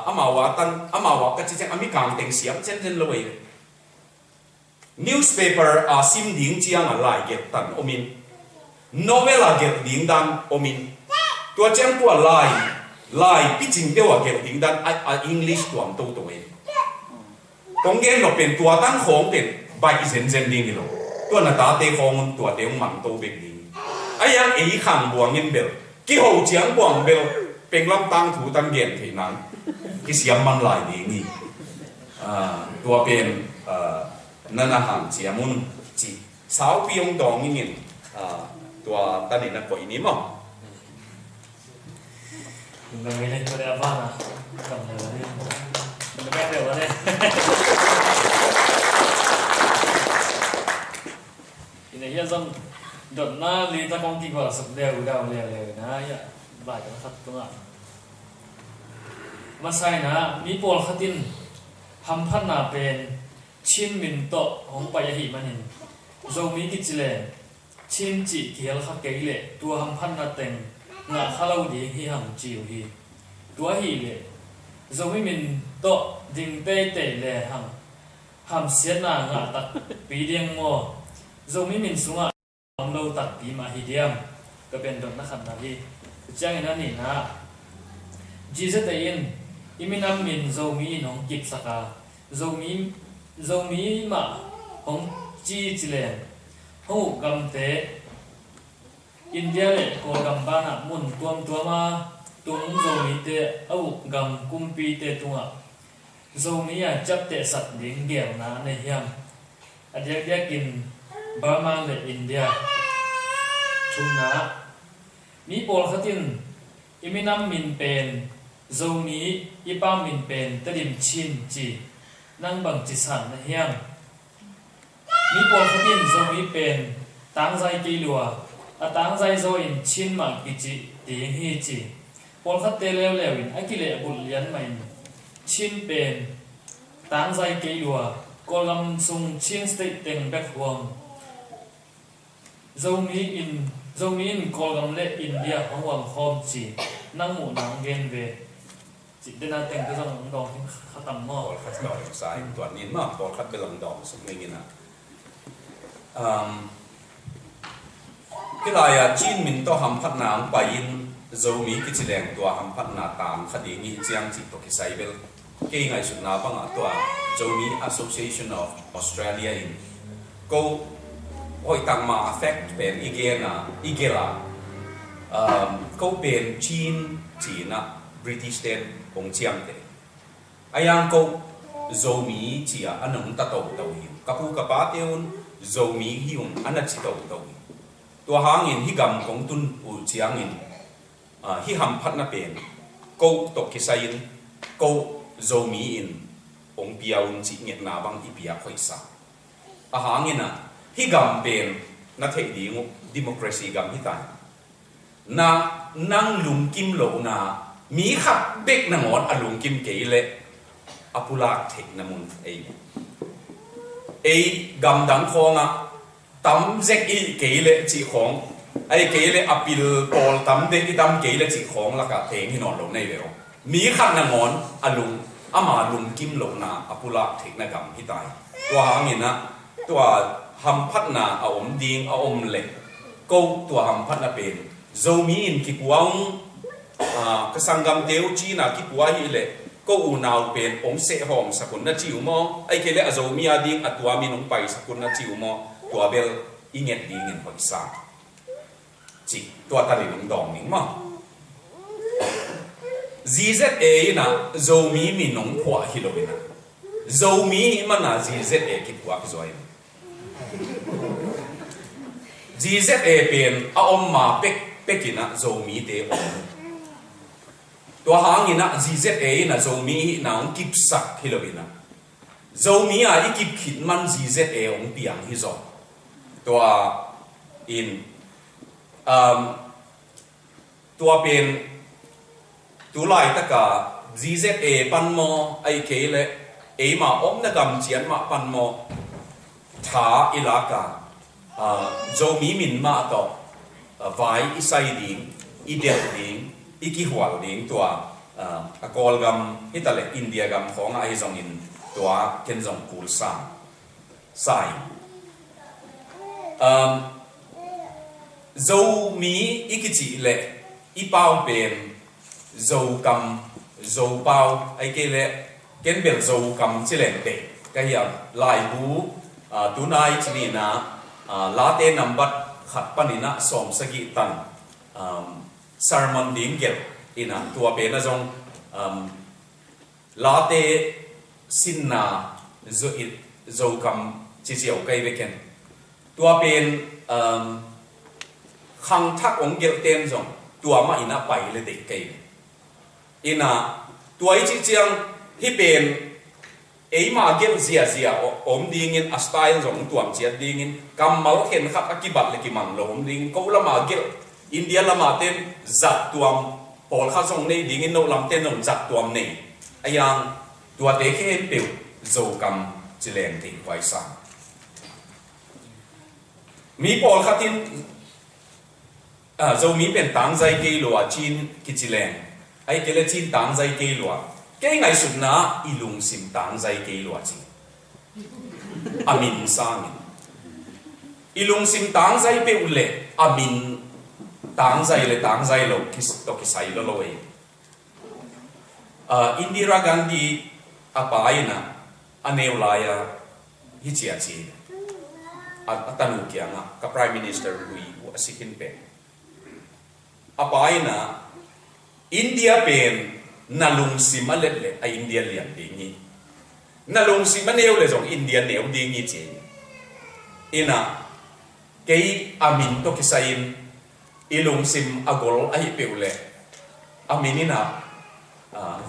amawa cái chuyện mi càng tiếng xiêm chân lôi newspaper sim điên chiang lại get tan omin novela get điên dan omin tua chiang tua lại bị chính tiêu get điên dan English tuam tô tô ấy còn game nóเป็นตัวตั้งของเป็นใบเซนดิ้งนี่หรอตัวน่ะตาเตะของตัวเตะมันโตเบกดิ้งไอ้ยังไอ้ขังบวงเงินเบลกี่หัวเจียงบวงเบลเป็นลำตังถูตังเกียนที่นั้นกี่เสียมมันหลายดิ้งนี่ ตัวเป็นนั่นอาหารเจียมุนจีสาวปีองดองนี่ตัวตอนนี้นักป่วยนี่มั้งไม่ได้ไม่ได้บ้านะทำเลยนี่ไม่ได้เดี๋ยวเลยทีนี้ยังต้องดดหน้าลีตะกองกี่กว่าสักเดียวเดียวนะอย่าบ่ายกันสักตัวมาใส่นะมีโปลขัดินทำพันนาเป็นชินมินโตของปายหิมันเห็นโจมีกิจเลชินจิเขียวขัดเกยเลตัวทำพันนาเต็งงาข้าวดีที่หังจิวฮีตัวฮีเลโจมีมินโตดิ่งเตยเตยเลหังเสียนางาตักปีเดียงโมโจมีมินสุงาเราตัดปีมาฮีเดียมก็เป็นดอกนักขันนาทีจังนั้นนี่นะจีเซตเองอิมินามมินโจมีน้องกิบสักาโจมีมาของจีจิเลนหูกำเตอินเดียเลโกกำบ้านะมุนตัวมาตุงโจมีเตเอากำกุมปีเตตุงะโจมีจับเตสัตว์เลี้ยงเกี่ยวนะในเฮียมอันเดียกินบามาเลอินเดียชุมนะมีโปลขัดินอิมินามมินเป็นโจมีอีปามินเป็นตะดิมชินจีนั่งบังจิสันนะเฮียมมีโปลขัดินโจมีเป็นตั้งใจกีลัวตั้งใจโจอินชินมากิจิตีฮีจีโปลขัดเตเลวอินอากิเลบุลยันไม่ชินเป็นตั้งใจกีลัวกอลัมซุงชินสเตตเต็งแบกหวงโจมีอินกอลัมเลอินเดียของวังคอมจีนั่งหมู่นางเกนเวจิตเดนาเต็งก็จะลงดองที่ขัดตำหม้อขัดดอกสายตัวนี้มากพอขัดไปลงดอกสักนิดนะที่ไรจีนมินต้องทำพัฒนาไปยินโจมีกิจแดงตัวทำพัฒนาตามคดีนี้เจียงจิตตัวกิไซเบลเกี่ยงไงสุดนาปังตัวโจมี Association of Australia อินก็โอ้ยตั้งมา affect เป็นอีเกลาก็เป็นจีนนะ British เต็นองเจียงเตอายังก็โจมีจีอันนั้นตัดตัวหิวกับผู้กับป้าเตียวโจมีหิวอันนั้นจิตตัวหิวตัวหางอินฮิกำของตุนอุเจียงอินฮิฮัมพัดนับเป็นก็ตกกิไซน์ก็โจมีอินองเปียวจิเงียนาบังอีเปียคอยสักอาหางอินนะฮิกำเป็นนักเทคนิคดิโมคราซีกำฮิตันนั่งลุงกิมโลนามีขับเบกนางอนอลุงกิมเกยเลอปุลาเทคนามุนไอกำดังคองตั้มเจ็กอีเกยเลจีของไอเกยเลอปิลปอลตั้มเด็กอีตั้มเกยเลจีของแล้วก็เทงที่นอนลงในเวลมีขับนางอนอลุงอามาลุงกิมโลนาอปุลาเทคนากำฮิตายตัวหางินนะตัวหำพัดนาเอาอมดิงเอาอมเล็กก็ตัวหำพัดนาเป็นโจมีอินกิปวังกสังกัมเดียวจีน่ากิปวาฮิเลก็อูนาวเป็นองเสหอมสกุลนัจิวมอไอเคเลอโจมีอาดิงอัตัวมีน้องไปสกุลนัจิวมอตัวเบลอิเงตดีเงินหอยสังจีตัวตาลิงดองนี่มั้ง ZZA นะโจมีน้องขวาฮิโลวินะโจมีมันนะ ZZA กิปวาพิจอยZZA เป็นอาอมมาเป็กกินะโจมีเตอมตัวหางินะ ZZA นะโจมีนะองกิบสักฮิโลวินะโจมีอีกิบขิดมัน ZZA องเปียงฮิโซตัวอินตัวเป็นตัวไล่ตะกา ZZA ปันโมไอเคเลมาอมนะกำเจียนมาปันโมท้าอิลากาโจมีมินมาต่อไว้อิไซดิงอิเดียดิงอิกิหัวดิงตัวกอลกัมฮิตาเลอินเดียกัมของไอซองอินตัวเคนซองคูลซาไซโจมีอิกิจิเลอีเป้าเป็นโจกัมโจเป้าไอเกเลเกนเบลโจกัมจิเลนเตก็ยังไล่บูตัวนายชนีนะลาเตนัมบัดขัดปนินะสมสกิตันซาร์มอนดิงเกลอินะตัวเป็นนะจงลาเต xin na zo kam chi chiao kai ve ken tua pen khang thak ong gel ten jong tua ma ina pai le de kai ina tua chi chiang hi pen ấy mà gel zia om ding in a style jong tuam chiat ding in kamal khen khap akibat le ki man lo om ding ko la ma gel India la ma ten zat tuam pol kha jong nei ding in no lam ten nong zat tuam nei ayang tua te khen pe zo kam chileng ti wai sa mi pol khatin zo mi pen tang zai ke lo a chin ki chileng ai ke le chin tang zai ke lo cái ngày sụp na ilung sim tang zai ke lo chi amin sang ilung sim tang zai pe ule amin tang zai lo kis to kisai lo lo Indira Gandhi apaina aneulaya hi chia chi atanu kya nga ka prime minister lui asikin pe apaina India pen nalung simalet le a India lian dingi nalung simaneu le jong India neu dingi chi ina kei amin to kisain ilung sim agol ai peule aminina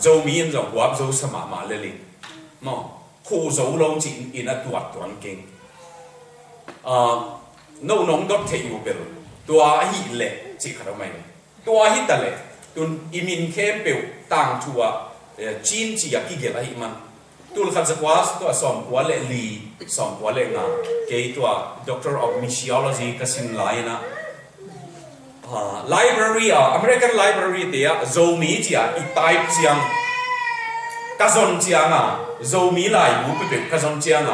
zo mi en jong wap zo sama ma le li mo khu zo long chi ina tuat tuan king no nong dot the yu bel tua hi le chi kharo mai tua hi ta le tun imin khem peu tang thua chin chi ya ki ge lai man tul khan zakwas to som kwa le li som kwa le nga ke to doctor of missiology kasin lai na library American library te ya zo mi chi ya i type chiang ka zon chiang zo mi lai bu pe ka zon chiang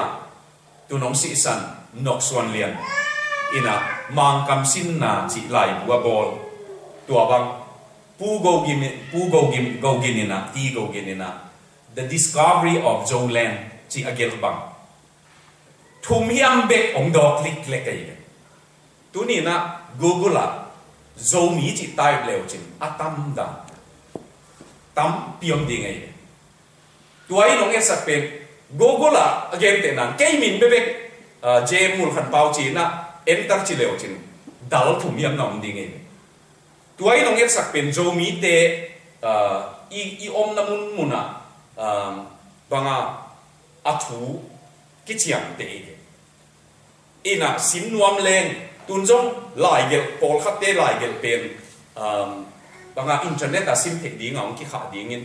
tu nong si san nok swan lian ina mang kam sin na chi lai bu bol tua bang pu go ginina the discovery of Zoland chi agel bang thum hiam be ong dok lik le kai tu ni na google zo mi chi type leo chin atam da tam piom ding ai tuai nong es sak pe google again te nan kai min be be je mul khan pau chi na enter chi leo chin dal thum hiam nong ding ai tuai nong et sak pen zo mi te i om namun muna banga athu ki chiang te ina sin nuam leng tun jong lai gel pol khat te lai gel pen banga internet a sim thek ding ang ki kha ding in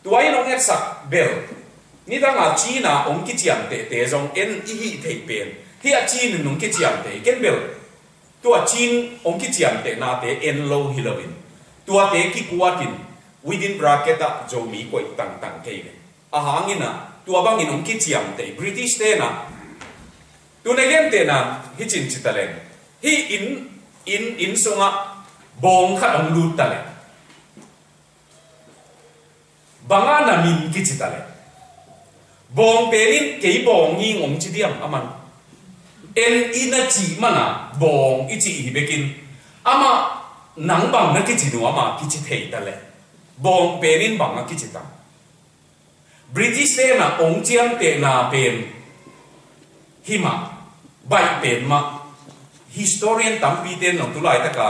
tuai nong et sak bel ni danga china ong ki chiang te jong en i hi thei pen hi a chin nong ki chiang te ken bel tua chin ong ki chiam te na te en lo hilawin tua te ki kuatin within bracket a zo mi koi tang ke a hangina tua bangin ong ki chiam te British te na tu ne gem te na hi chin chitalen hi in songa bong khat ong lut tale banga na min ki chitale bong perin ke bong nging ong chi diam aman en ina chi mana bong ichi hi bekin ama nang bang na ki chi no ama ki chi thei ta le bong penin bang a ki chi ta British te na ong chiam te na pen hima bai pen ma historian tampi ten no tulai ta ka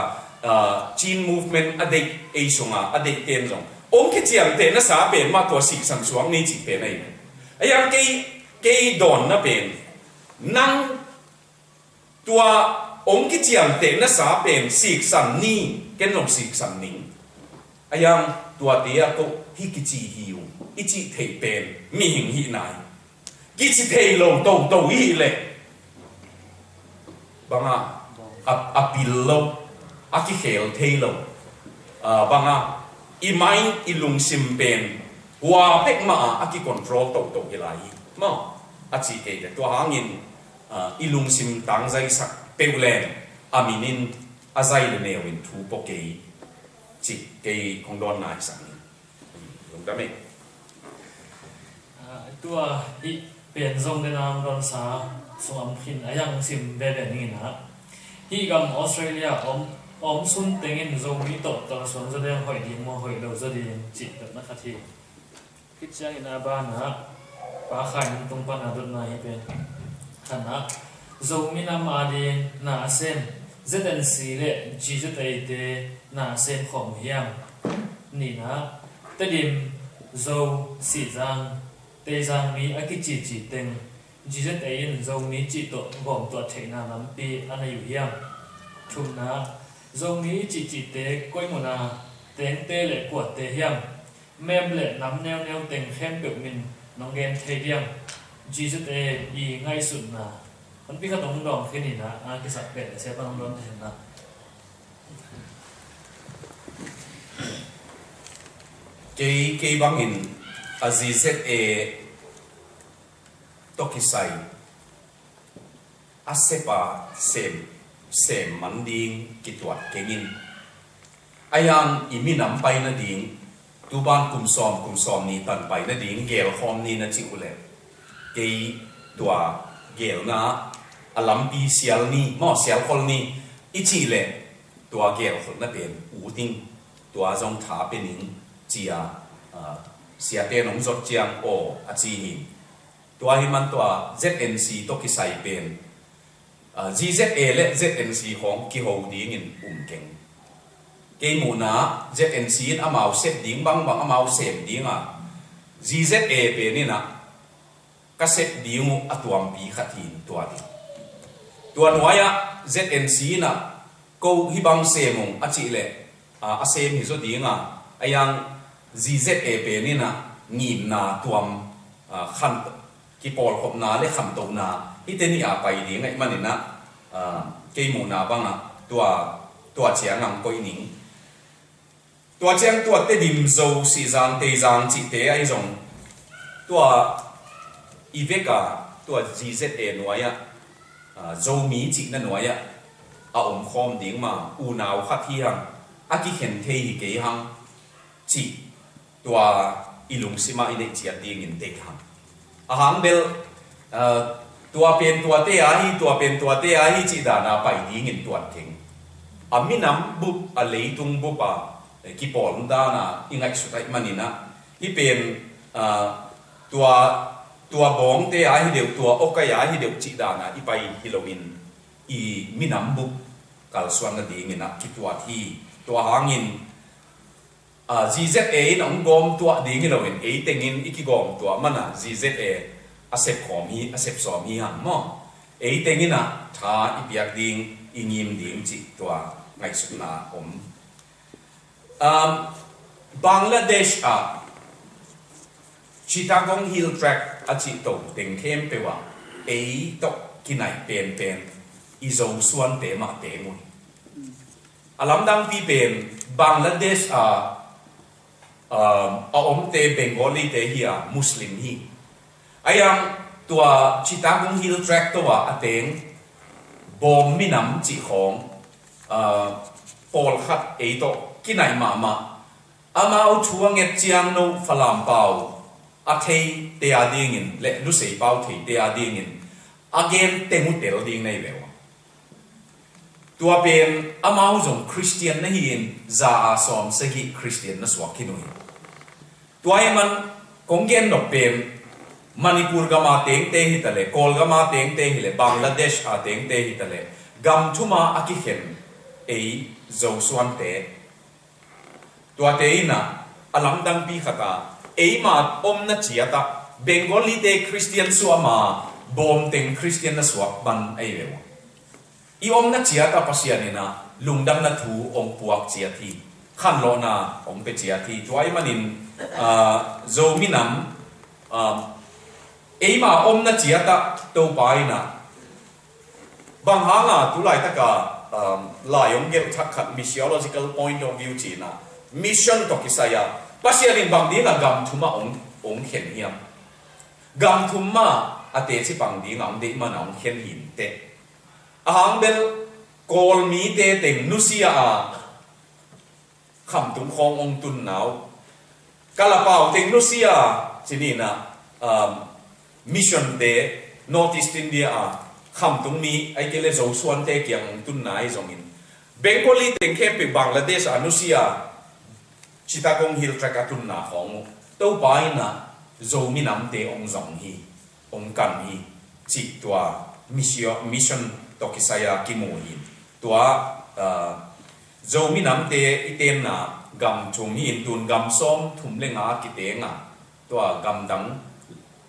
Chin movement adek ei songa adek ten jong ong ki chiam te na sa pen ma to si san suang ni chi pen ai ayang ke don na pen nang tua ong ki chiam te na sa pen sik san ni ken long sik san ning ayang tua te a ko hi ki chi hiu i chi thei pen mi hing hi nai ki chi thei lo to hi le banga a pillo a ki hel thei lo banga i mai i lung sim pen wa pek ma a ki control to hi lai mo a chi ke te tua hangin ilung sim tang zai sak peulen aminin azai le newin thu pokei chi ke kong don nai sang lung da me tua i pen zong de nam don sa som khin ayang sim be be ni na hi gam Australia om sun tengin zo mi to son za de hoi di mo hoi lo za di chi ta na kha thi ki chang ina ba na ป้าขายตรงปัญหาตัวไหนเป็นขนาดzoom in am adi na sen ZNC le jisu tai te na sen khom hiam ni na tadim zo si jang te jang mi akichi chi teng jisu tai in zo mi chi to gom to theina lam pi anayu hiam thum na zo mi chi te koi mona teng te le kwat te hiam mem le nam neo neo teng khem pe min nong gen the hiam jisu te i ngai sun naมันพี่ก็ต้องลองแค่นี้นะกิสักเป็ดเสียต้องลองเห็นนะcái bang in AZZA tokisai asepa sem manding kitwat kengin ayang iminam pai na ding tuban kumsom ni tan pai na ding gel khom ni na chikule ke tua gel na alampi sial ni mo sial khol ni ichi le tua gel khol na pen u ting tua jong tha pening chia sia te nong jot chiang o achi hi tua hi man tua ZNC to ki sai pen GZA le ZNC hong ki ho ding in keng ke mu na ZNC in amau set ding bang amau sem ding a GZA pe ni na ka set ding atuam pi khatin tua di tua noya ZNC na ko hi bang semong achi le a sem hi zo dinga ayang GZA pe ni na ngim na tuam khan ki pol khop na le kham to na iteni a pai ding ai manina ke mu na banga tua chiang ang koi ning tua chiang tua te dim zo si jang te jang chi te ai jong tua iveka tua GZA noya zo mi chi na noya a khom ding ma u naw kha thi hang a ki khen the hi ke hang chi tua ilung sima ine chi ating in te hang a hang bel tua pen tua te a hi chi da na pai ding in tuat thing a minam bu a leitung bu pa ki pol da na ingai su tai manina hi pen tua bong te a hi deu tua okaya hi deu chi da na ipai hiloin i minam bu kal suan na ding ina ki tua thi tua hangin GZA nong gom tua ding hiloin e tengin iki gom tua mana GZA asep khom hi asep som hi hang mo e tengina tha ipiak ding ingim ding chi tua ngai su na Bangladesh Chittagong Hill Track achi to teng khem pewa e to kinai pen izo suan te ma te mun alam dang pi pen Bangladesh te Bengali te hi Muslim hi ayang tua Chittagong Hill Track to wa ateng bom minam chi khong pol khat e to kinai ma amau chuanget chiang no falam pau a thei te a ding in le lu sei pau thei te a ding in again temu tel ding nei lewa tua pen amau jong Christian na hin za a som se hi Christian na swak kinoi tua man konggen no pen Manipur gama teng te hi tale kol gama teng te hi le Bangladesh a teng te hi tale gam thuma akikhen ei zo suan te tua te ina alam dang pi khata eima omna chiata Bengali te Christian suama bom teng Christian na swak ban ai lewa i omna chiata pasianina lungdam na thu ong puak chiathi khan lo na ong pe chiathi tuai manin zo minam eima omna chiata to paina bang hanga tulai taka la yong gel thakhat missiological point of view china mission to kisaya pasianin bang dinga gam thuma ong khen hiam gam thuma ate chi bang dinga ong de man ong khen hin te ahang bel kol mi te teng nusia kham tum khong ong tun naw kalapao teng nusia chinina mission te Northeast India kham tum mi ai kele zo suan te kyang tun nai zongin Bengali teng khe pe Bangladesh anusia Chittagong Hill Track atun na khong to pai na zo mi nam te ong zong hi ong kan hi chi tua mission to kisaya ki mo hi tua zo mi nam te item na gam thum hi in tun gam som thum le nga ki te nga tua gam dang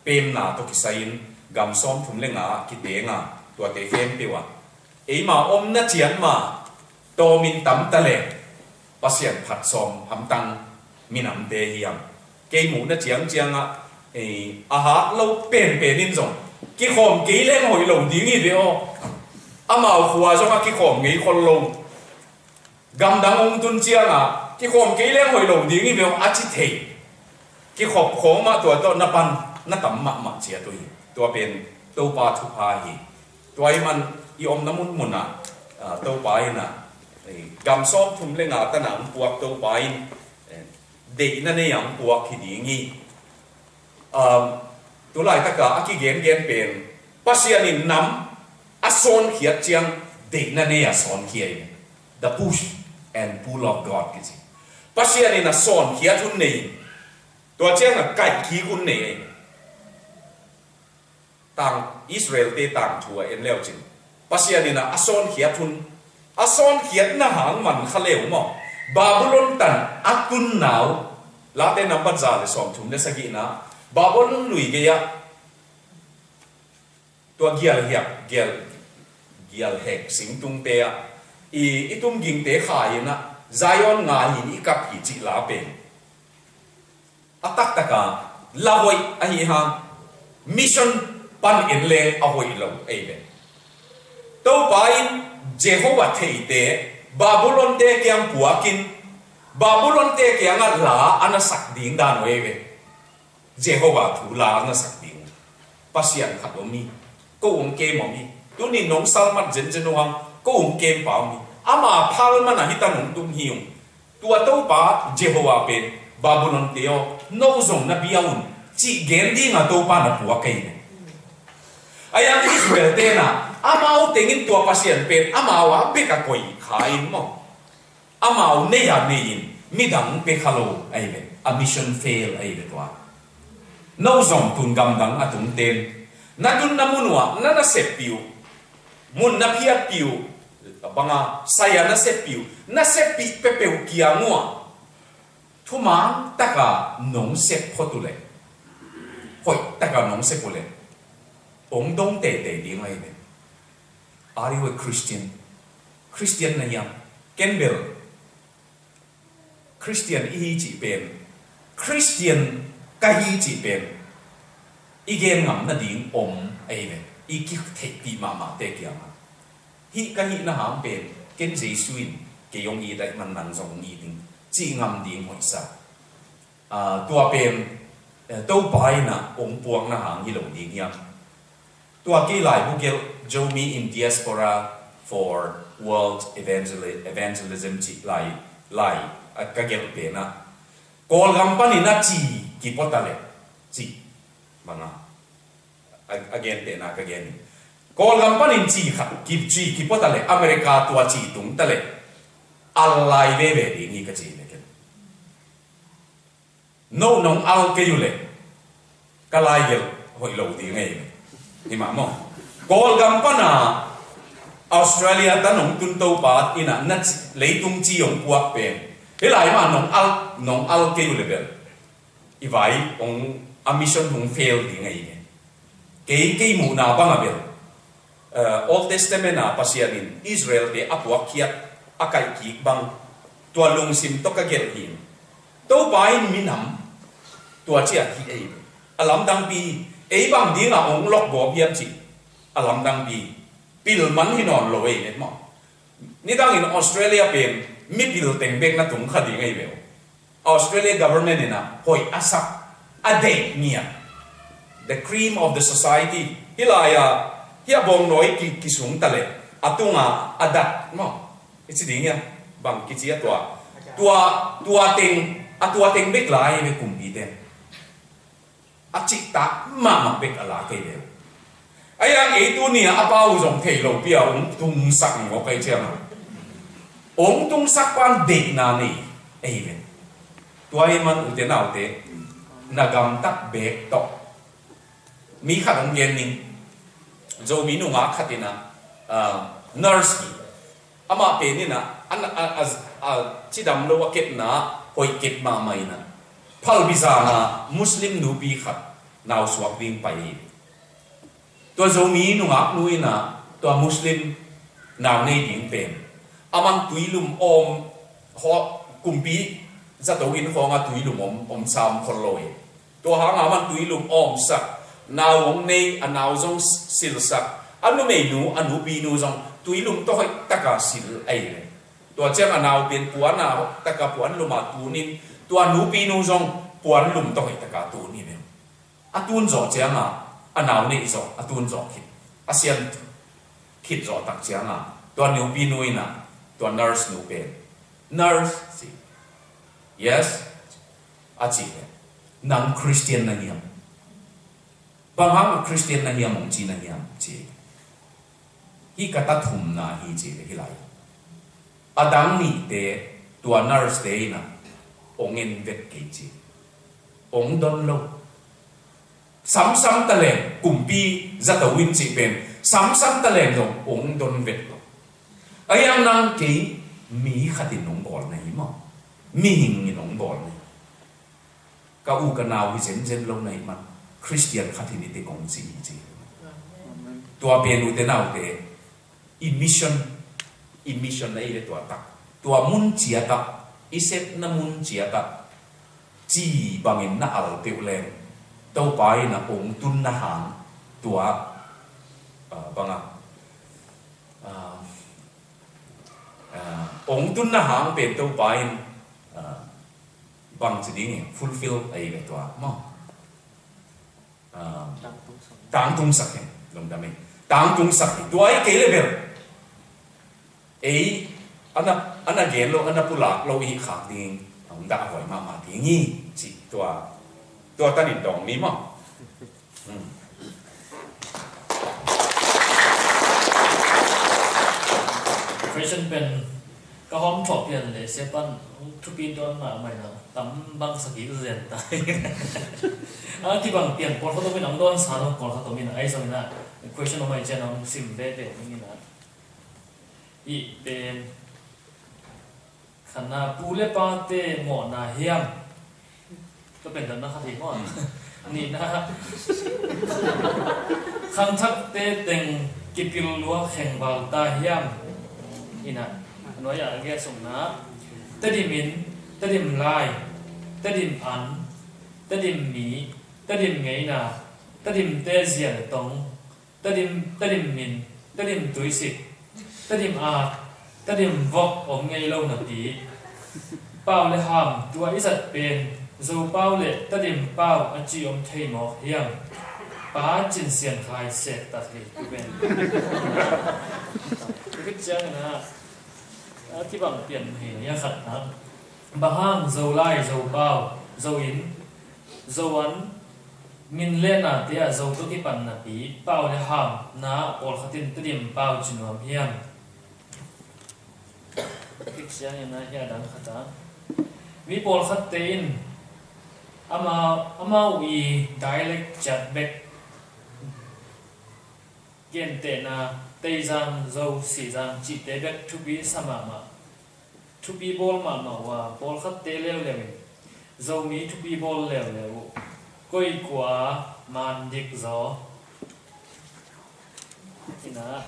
pem na to kisayin gam som thum le nga ki te nga tua te fem pe wa ei ma om na chian ma to min tam ta le pasien phat som ham tang minam te hiam ke mu na chiang chiang a ha lo pen pen in zong ki khom ki leng hoi lo ding i veo amao khua zong a ki khom ngei khol lo gam dang ong tun chiang a ki khom ki leng hoi lo ding i veo a chi thei ki khop khom ma to na pan na tam ma chia to hi to pen to pa thu pa hi toy man i om namun mun na to pa na gam som thum le nga ta nang puak to pa in de na ne yang puak hi ding hi tu lai ta ka aki gen pen pasianin nam ason khiat chiang de na ne ason khiai the push and pull of God ki chi pasianin ason khiat hun nei to chiang na kai ki hun nei tang Israel te tang thua en leo chin pasianin ason khiat hun ason khiat na hang man khaleu mo Babylon tan akun now late number za le som thum le sagi na Babylon lui ge ya to gial hek sing tung te ya itum ging te khai na Zion nga hin I kap hi chi la pe atak taka lawoi a hi hang mission pan in le a hoi lo ei be to pain Jehovah thei te Babylon te kyang puakin Babylon te kyang la ana sak ding dan we ve Jehovah thu la ana sak ding pasian khat mi ko ong ke mo mi tu ni nong salmat jen jen wang ko ong ke pa mi ama phal man a hitan ong tum hiung tua to pa Jehovah pen Babylon te o no zong na biaun chi gen di nga to pa na puak kai ne ayang Israel te na amao tengin tua pasian pen amawa be ka koi khain mo amao ne ya ne yin midang pe khalo ai be a mission fail ai be tua no zong tun gam dang atung ten na dun na munwa na sep piu mun na pia piu banga saya na sep piu na sep pi pe pe kia ngwa thuma taka nong sep photule hoi taka nong sep pole ong dong te ding ai be are you a Christian na yang Campbell Christian hi chi pen Christian ka hi chi pen igen ngam na ding om ai ve I ki thei pi ma te kya ma hi ka hi na ham pen ken jesuin ke yong I dai man zong ni ding chi ngam ding hoi sa tua pen to pai na ong puang na hang hi lo ding ya tua ki lai bu gel Jomi in diaspora for world evangelism chi lai ka gel pe na kol company na chi ki potale chi banga again te na ka gen kol company chi kha ki potale America tua chi tung tale alai ve ni ka chi ne ken no nong al ke yule ka lai gel hoi lo ti ngai ni ma mo kol company Australia ta nong tun to pa ina na leitung chi yong puak pen he lai ma nong al ke yule bel I vai ong a mission hung fail di ngai ne ke mu na ba nga bel Old Testament na pasianin Israel te apuak khiat akai ki bang tua lung sim to ka gel hin to pai minam tua chia hi ei alam dang pi ei bang ding a ong lok bo hiam chi alam dang pi pil man hi non lo ei ne mo ni dang in Australia pen mi pil teng bek na tung kha di ngai ve Australia government ina hoi asak ade mia the cream of the society hilaya hia bong noi ki sung tale atunga adat mo ichi ding ya bang ki chi tua teng bek lai be kum pi den achik ta ma bek ala ke de ayang e tu ni apau jong thei lo pia ong tung sak ngo kai chiang ong tung sak pan de na ni ei ve tua man u te nau te nagam tak bek to mi khat ong gen ning zo mi nu nga khatina nurse ki ama pe ni na an chidam lo ket na hoi ket ma mai na phal biza na muslim nu bi khat naw swak ding pai to zo mi nu nga nu ina to muslim naw nei ding pen aman tuilum om ho kumpi za to in khonga tuilum om sam kholoi to hanga man tuilum om sak naw ong nei anaw jong sil sak anu mei nu anu bi nu jong tuilum to hoi taka sil ai le to chang anaw pen puan na taka puan luma tunin to anu bi nu jong puan lum to hoi taka tu ni me atun zo chang anaw nei zo atun zo khit asian khit zo tak chang to anu bi nu ina to nurse nu pen nurse si yes achi nang Christian na niam bangam Christian na niam ong chi na niam chi hi kata thum na hi chi le hi lai adang ni te tua nurse te na ong en vet ke chi ong don lo sam ta le kumpi za ta win chi pen sam ta le no ong don vet lo ayang nang ke mi khatin nong bol na hi mo mi hing ni nong bol ni ka u ka naw hi zen lo nei man Christian khatin ni te kong chi chi tua pen u te naw te emission nei le tua tak tua mun chia tak iset na mun chia tak chi bangin na al te len to pai na ong tun na hang tua banga ong tun na hang pen to pai bang chi ding fulfill ai le tua mo tang tung sak he long da me tang tung sak tua ai ke level ai ana gen lo ana pula lo i khak ding ong da hoi ma ding ni chi tua ta ni dong ni mo question pen ka hom thop pian le se pan thu pi don ma mai na tam bang saki zen ta ti bang pian por photo min ang don sa no por photo min ai so na question of my channel sim be ni na i pen khana pule pa te mo na hiam to pen dan na kha thi mo ni na khang thak te teng kipil lua kheng bal ta hiam ina nói là nghe sủng ná tết đi miến tết đi lai tết đi ăn tết đi mì tết đi ngày nà tết đi tê diệt tông tết đi miến tết đi túi xịt tết đi tết đi vọc ống ngày lâu nè tí bao lệ hàm tua ít giật bền dù bao lệ tết đi bao anh chị ông thầy mỏ hiểm bá chín xiên khai sẹt tạt thì cứ bên cái chăng nèที่บางเปลี่ยนเหนี่ยขัดนะบางห้างโจไล่โจเป้าโจอินโจวันมินเล่นน่ะเดียโจตุกิปันน่ะปีเป้าเลยห้ามนะปอลขัดตินติมเป้าจินวมเพียงคิดเสียงยังไงเฮียดังขัดนะมีปอลขัดตินอามาวี dialect จัดเบกเกียนเตนะtây giang dâu xì giang chỉ tế bét thu bí sa mà thu bí bol mà và bol khát tế leo leo dâu mí thu bí bol leo leo coi quả màn điệp gió thì nó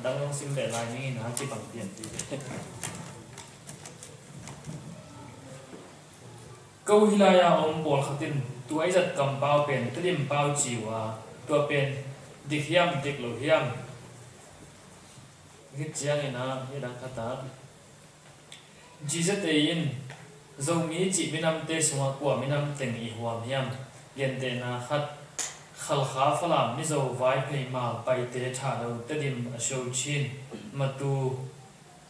đang long sim để lại như nó chỉ bằng tiền thì câu hilaya ông bol khát tin tuổi giật cầm bao bền tới điểm bao chiều tua bền điệp hiam điệp lỗ hiam cái chiang này na cái đang khát ta Jesus tein dầu mỹ chỉ bên nam tê suma của bên nam tỉnh ý hoàng hiam hiện tại na khát khal khá phá làm mi dầu vai plei mà bay tê thả đầu tê dim show chin mà tu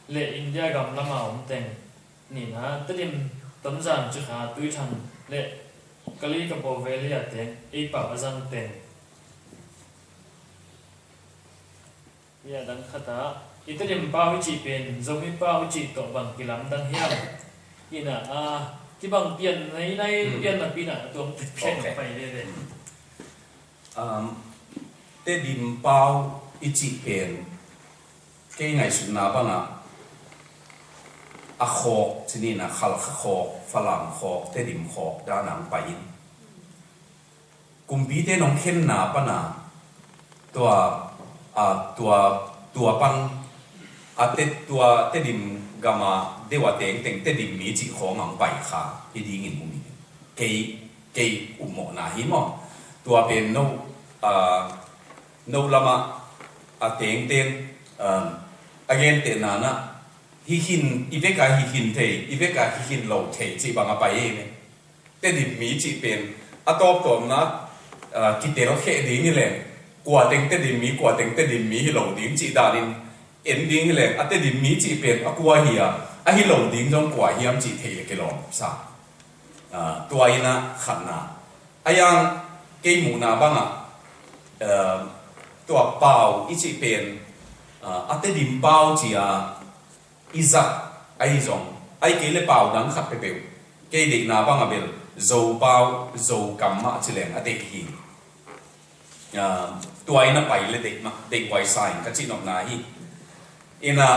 lệ India gam lama ông tỉnh nị na tê dim tấm giang chứ khá túi thằng lệ kali cái bộ về lệ tỉnh ấy bảo giang tỉnh ya đang khát ta ít điểm bao chỉ bên giống như bao chỉ tổ bằng cái lắm đang hiam ina ที่บางเปลี่ยนในเปลี่ยนละปีน่ะตัวเปลี่ยนไปเรื่อยเตดิมเปาอิจิเป็นเกี่ยงไงสุดนาบ้างอะโคกที่นี่นะขัลโคกฝรั่งโคกเตดิมโคกด้านหนังไปอินกุมพีเตน้องเข็นนาปนาตัวปังเตตัวเตดิมกามาเดวเตงเตดิมมีจิของหนังไปขาที่ดีงินมุมนี้เกยอุโมนาหิมอตัวเป็นโนลามาเตงagain เตนานะฮิคินอีเวกาฮิคินเทอีเวกาฮิคินโลเทจิบางไปเองเตดิมมีจิเป็นตอบตัวนะกิเตโรเคดิ้งนี่แหละกว่าเต็งเตดิมมีกว่าเต็งเตดิมมีฮิโลดิ้งจิดานินเอ็นดิ้งนี่แหละเตดิมมีจิเป็นกว่าเฮียฮิโลดิ้งจงกว่าเฮียมจิเทกิโลซาตัวอินะขันนายังเกยมูนาบ้างตัวเปล่าอีจิเป็นเตดิมเปล่าจีอิซักไอจงไอเกยเลเปล่าดังขับไปเปล่าเกยเด็กนาบ้างเบลโจเปล่าโจกัมมาจิเลงเด็กฮีตัวอินะไปเลยเด็กมาเด็กไวไซน์ก็จีนออกนาฮีอินะ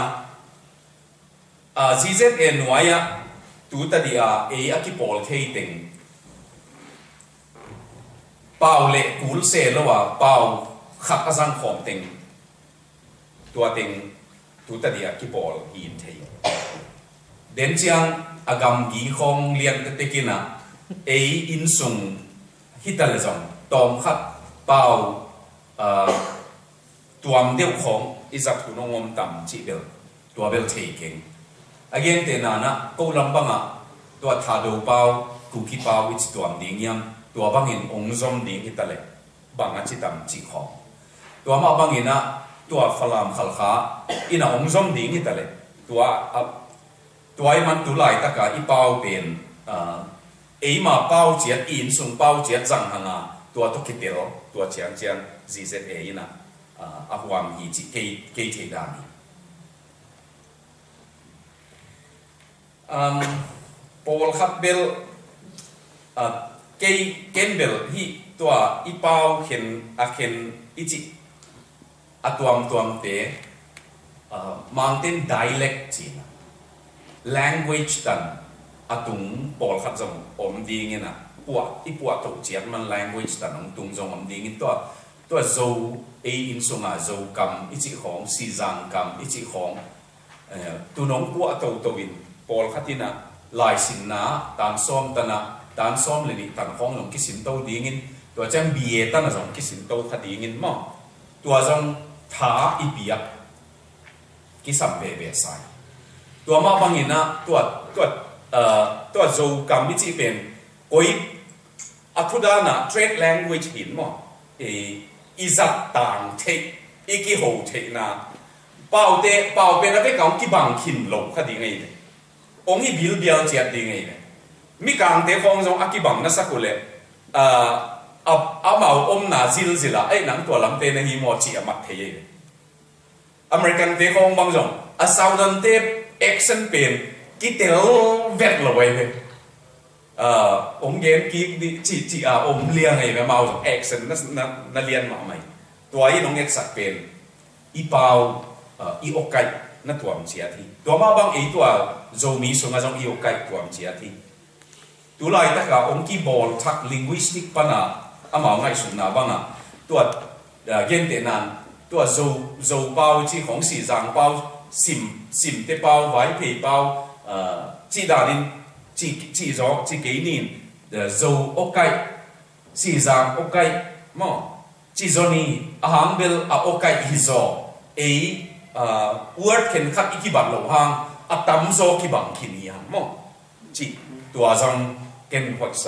ZZN ไว้ตัวตัดดีกิปอลเทติงเปล่าเล็กกูลเซลแล้วว่าเปล่าขัดอาซังของติงตัวติงตัวตัดดีกิปอลหินเทยเดนเจียงอากำกีของเลียนตะกินะอินซุงฮิตาเลซองตอมขัดเปล่าตัวมเดียวของอิสักตุนงอมต่ำจีเบลตัวเบลเทกิงagain เตนานะกูลำบังตัวทาดูเปล่ากูคิดเปล่าวิจิตัวมดิ้งยังตัวบังอินองซอมดิ้งฮิตาเลบังจิตต่ำจีของตัวมาบังอินะตัวฝรั่งขลขาอินะองซอมดิ้งฮิตาเลตัวไอ้มันตัวไหลตะกาอีเปล่าเป็นมาเปล่าเจียดอินส่งเปล่าเจียดจังหังตัวทุกคิดเดียวตัวเจียงZZAนะหวามฮีจิเกยเทดานีโปลขับเบลเกนเบลที่ตัวอีเปาเข็นอิจิตัวมเตmountain dialect จีน language ตันตุงโปลขับจงดีเงี้ยนะปวดถูกเจียนมัน language ตันตุงจงดีเงี้ยตัวโจอินสุงโจกำอิจิของซีซังกำอิจิของตัวน้องปวดตัววินปอลขัดนะลายสินนะตานซ้อมตันนะตานซ้อมเลยนี่ตันห้องหลงกิสินโตดีงินตัวจังบีเอตันนะจงกิสินโตขัดดีงินมั่งตัวจงท้าอีเปียกิสัมเบเบสายตัวมาบังอินนะตัวโจกำมิจิเป็นก้อยอัทุดานะ trade language หินมั่งอิจัดต่างเทอีกิโหเทนะเป่าเป็นอะไรก็กิบังขินหลงขัดดีไงองค์ที่บิลเบียลเจียดดีไงเนี่ยมีการเตะฟองจงอากิบังนั่นสักคนเลยเอาเมานาซิลสิละไอ้หนังตัวลำเตนฮีโมจิอามัดเทยอเมริกันเตะฟองบางจงซาวดันเตะเอ็กเซนเป็นกิเตลเวทเลยเว้ยองค์เย็นกีจีองค์เลี้ยงไงแบบเมาเอ็กเซนนั่นเลี้ยงมาไหมตัวไอ้น้องเอ็กซ์เป็นอีเปาอีโอไกนั่นตัวมันเสียทีตัวมาบางตัวโจมีส่งมาจงอีโอไกตัวมันเสียทีตัวไรแต่ก็องค์กีบอลทัก linguistic ปนะอามาไงสุนาบ้างตัวเย็นเตนันตัวโจเปาที่ของสีจางเปาสิมเตเปาไว้เพเปาจีดานินจีโจจีเกนินโจโอไกสีจางโอไกมั่งจีโจนี่อาหารเบลโอไกฮิโซword เข็นขัดอีกบัตรหลงหางตั้มโซกิบังขินีฮังมั่งจีตัวจังเก่งหัวใจ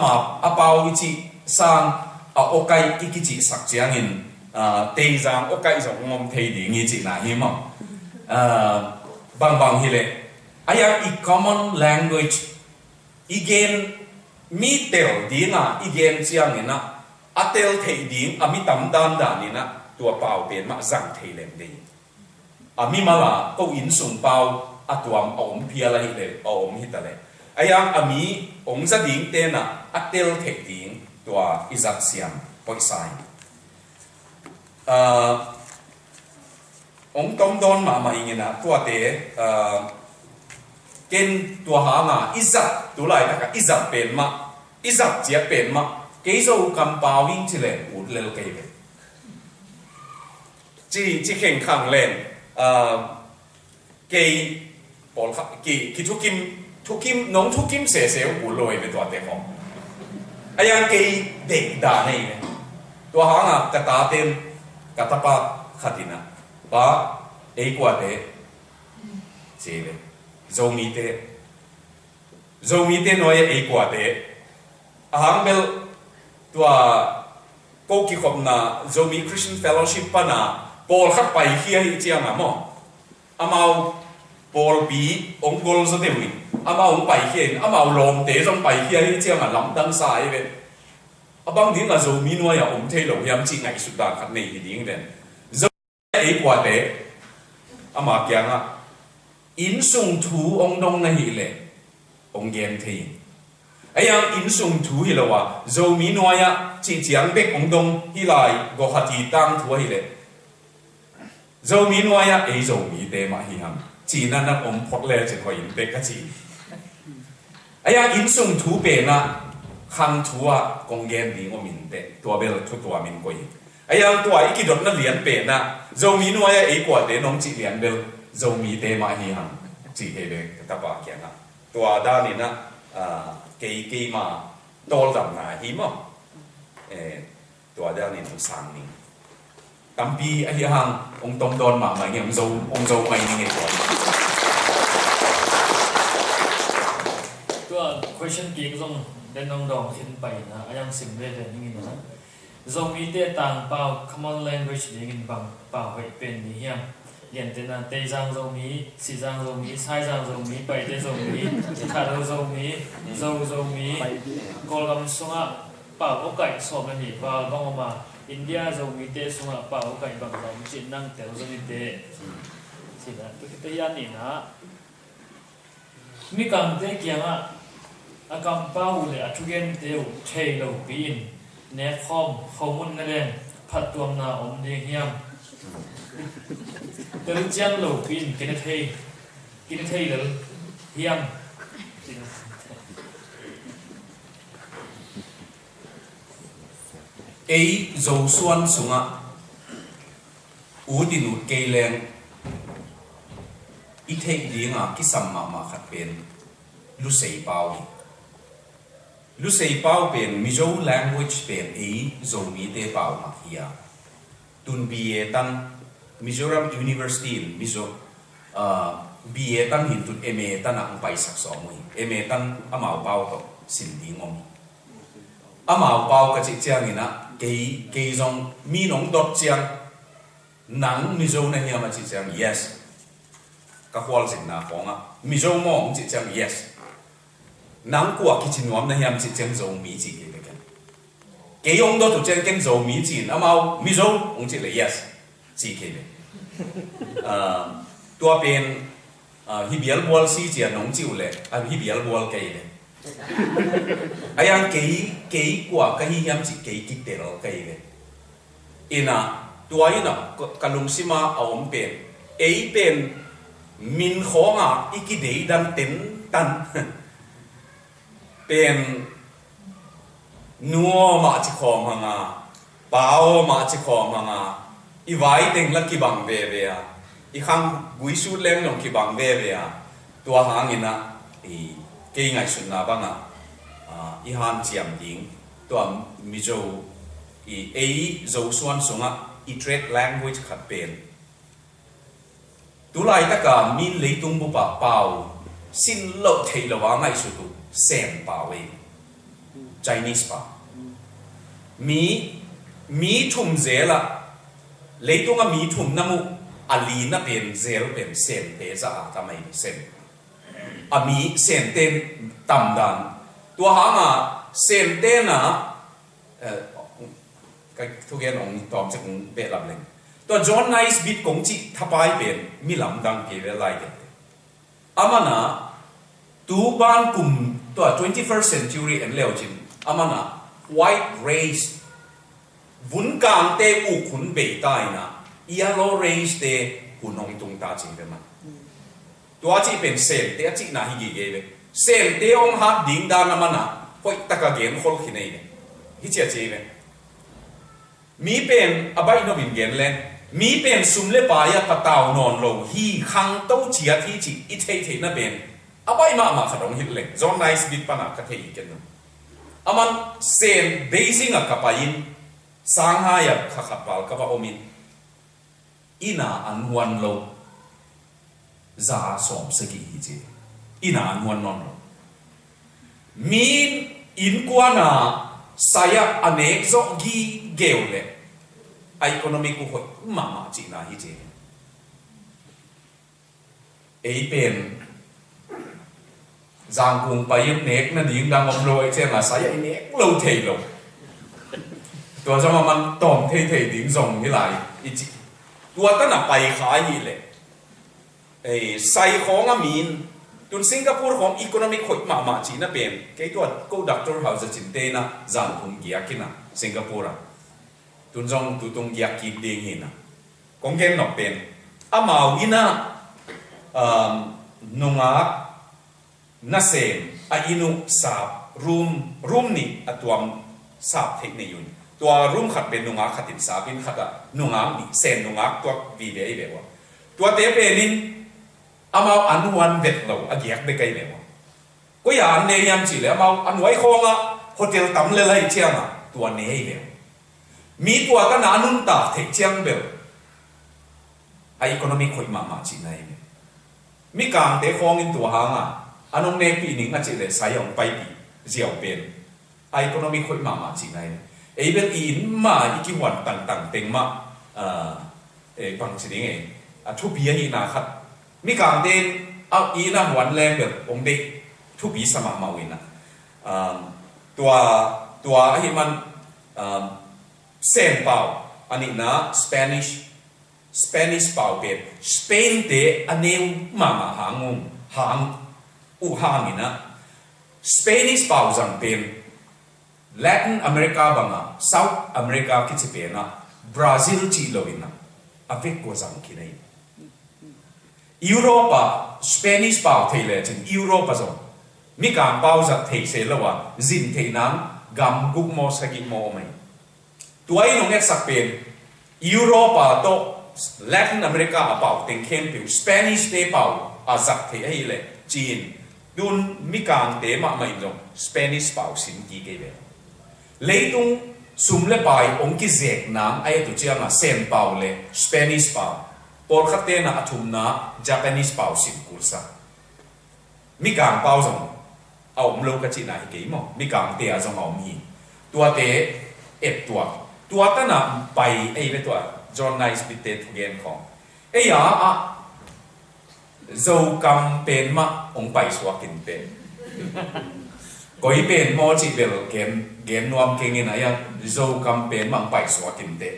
มาเปาวิจิสังโอไกอีกจีสักเจียงินเตยจังโอไกจงงอมเทดีงี้จีน่าหิมั่งบางฮิเลยังอีก common language อีเกนมีเตลดีนะอีเกนเจียงินนะเตลเทดีมีตั้มดานดานินะตัวเปาเป็นมาจังเทเลงดีมีมาละก็อินส่งเปาตัวอมเพียอะไรเลยอมฮิตอะไร ayang ami ong za ding te na atel thek ding tua izak siam poisai ong tom don ma mai ngina tua te ken tua ha nga izak tu lai ta ka izak pen ma izak chia pen ma ke zo kam pa wing chile u lel ke ve chi khen khang len ke pol ki thu kim nong thu kim se u loi ve tua te ho ayang ke de da nei tua ha nga ka ta tem ka ta pa khatina ba ei kwa te che ve zo mi te noi ei kwa te ahang bel tua ko ki khom na zo mi Christian Fellowship pa na Paul khắc pai khia hi chiang amo amau Paul bi ong gol zo dewi amau pai khien amau lom te zong pai khia hi chiang a lam dang sai ve abang ding la zo mi noi ya om thei lo yam chi ngai su da khat nei hi ding den zo ei kwa te ama kyang a in sung thu ong dong na hi le ong gen thei ayang in sung thu hi lo wa zo mi noi ya chi chiang bek ong dong hi lai go hati tang thu hi le zo mi noi ya ei zo mi te ma hi ham chi na na om phot le che hoi in bek ka chi ayang in sung thu pe na khang thu a kong gen ding o min te tua bel thu tua min koi ayang tua iki dot na lian pe na zo mi noi ya ei kwa te nong chi lian bel zo mi te ma hi ham chi he le ta pa kya na tua da ni na cây mà to rằng là hiếm không? Tua đeo nên ông sáng ni. Tâm pi ai hàng ông tom don mà mày nghe ông dâu mày nghe tua. Tua question kia cũng đến ông đồng hiện bảy na ayang sim về để những người đó. Dòng ý tế tàng bao common language để những bằng bảo vệ bên ní hiểm. Hiện tên là tây giang dâu mí, xì giang dâu mí, sai giang dâu mí, bảy tê dâu mí, thả đâu dâu mí, dâu mí, cô gầm xuống ạ, bảo ốc cảnh sổ mà hỉ vào vong mà India dâu mí tê xuống ạ, bảo ốc cảnh bằng dòng chị năng téo dâu mí tê. Chỉ là tôi cái tây ăn nỉ ná. Mi cầm tê kiềng ạ, à cầm bao lệ à chú ghen téo, thầy lâu bí in, nét khom, khâu môn nè lên, phạt tuồng nà ổn đi hiểm. Từ chân lầu pin cái này thay là hiểm ấy dầu xuân xuống ạ ú đi nụt cây lên ít thấy đi ngà cái sầm mà khát bên lu sei bao bên Mizo language bên ấy dầu mi tê bao mà kia tun bie tan Mizoram University Mizo bie tan hin tut MA tan ang pai sak so moi MA tan amau pau to sin di ngom amau pau ka chi chiang ina ke zong mi nong dot chiang nang Mizo na hiam chi chiang yes ka hwal sin na khonga Mizo mo chi chiang yes nang kwa ki chin wam na hiam chi chiang zo mi chi ke cái ông đó tụi trên dầu mỹ chỉ âm ao mỹ dầu ông chỉ là yes chỉ cái này tua bên hi bial bol si chỉ nông chịu lệ hi bial bol cái này ai ăn cái quả cái hi hiam chỉ cái kịch tệ rồi cái này ina tua ina kalung sima ông bên ấy bên min khó ngà iki đấy đang tính tan bên nuo ma chi khom hanga pao ma chi khom hanga i vai teng la ki bang ve ve a i khang gui su leng long ki bang ve ve a tua hangina i ke ngai sun na banga i han chiam ding tua Mizo i ei zo suan sunga i trade language khat pen tu lai ta ka min leitung bu pa pao sin lo thei lo wa ngai su tu sem pa we Chinese pa mi thum zela leitunga mi thum namu ali na pen zel pen sen te za ta mai sen ami sen ten tam dan tua hanga sen te na cái thu gen ong tom se kong be lam leng tua John Nice bit kong chi thapai pen mi lam dang ke ve lai ke amana tu ban kum to 21st century and leo chin amana white race vun kang te u khun be tai na yellow race te hunong tung ta ching be ma tua chi pen sen te chi na hi gi ge be sen te ong hat ding da na mana poi taka gen khol khinei be hi chia chi be mi pen abai no bin gen len mi pen sum le pa ya pataw non lo hi khang to chia thi chi i thei thei na ben abai ma khadong hit leng zon nice bit pa na ka thei ken no aman sen beijing a kapain shanghai a khapal ka ba omin ina anwan lo za som saki hi chi ina anwan non lo min in kwana saya anek zo gi geule economic ko mama chi na hi chi ei pen giang cùng bayam nek na ding dang om loi che nga saya nek lo thei lo tua cho man tom thei thei ding zong ni lai i chi tua ta na pai kha hi le ei sai khong a min tun singapore khong economic khoi ma chi na pen ke tua ko doctor house chin te na giang cùng gia kina singapore tun zong tu tung gia ki ding hi na kong gen no pen amao ina nunga na sen a inu sap room ni atuam sap thek ne yun tua room khat ben nunga khatin sapin khata nunga ni sen nunga tua vi be ai be wa tua te pe nin amao anwan vet lo agiak be kai be wa ko ya an ne yam chi le amao anwai khonga hotel tam le lai chianga tua ne ai be mi tua ka na nun ta thek chiang be a economic khoi ma chi nai be mi kang te khong in tua hanga anong ne pi ning a chi le sayong pai pi ziaw pen economic khoi ma chi nai ei ben in ma iki wan tang teng ma pang chi ding a thu pi hi na khat mi kang den a i na wan lem be ong de thu pi sama ma wina tua hi man sen pau ani na Spanish pau pen Spain te aneu mama hang u hangina Spanish pau zang pen Latin America banga South America kichipena Brazil chi lovina avek ko zang kinai Europa Spanish pau theile chen Europa zo mi kam pau za thei se lawa zin thei nang gam guk mo sagi mo mai tuai nong ek sak pen Europa to Latin America pau teng khem pi Spanish te pau azak thei ai le chin dun mi kang te ma mai long Spanish pau sin ki ke be leitung sum le pai ong ki zek nam ai tu chiang a sen pau le Spanish pau por khate na athum na Japanese pau sin kursa mi kang pau zong au mlo ka chi na ke mo mi kang te a zong au mi tua te ep tua ta na pai ai be tua John Nice bit te gen khong ai ya a dâu cầm pen ma ông bảy xóa kinh pen coi pen mo chỉ bel gen nuam kinh in ayang dâu cầm pen ma bảy xóa kinh te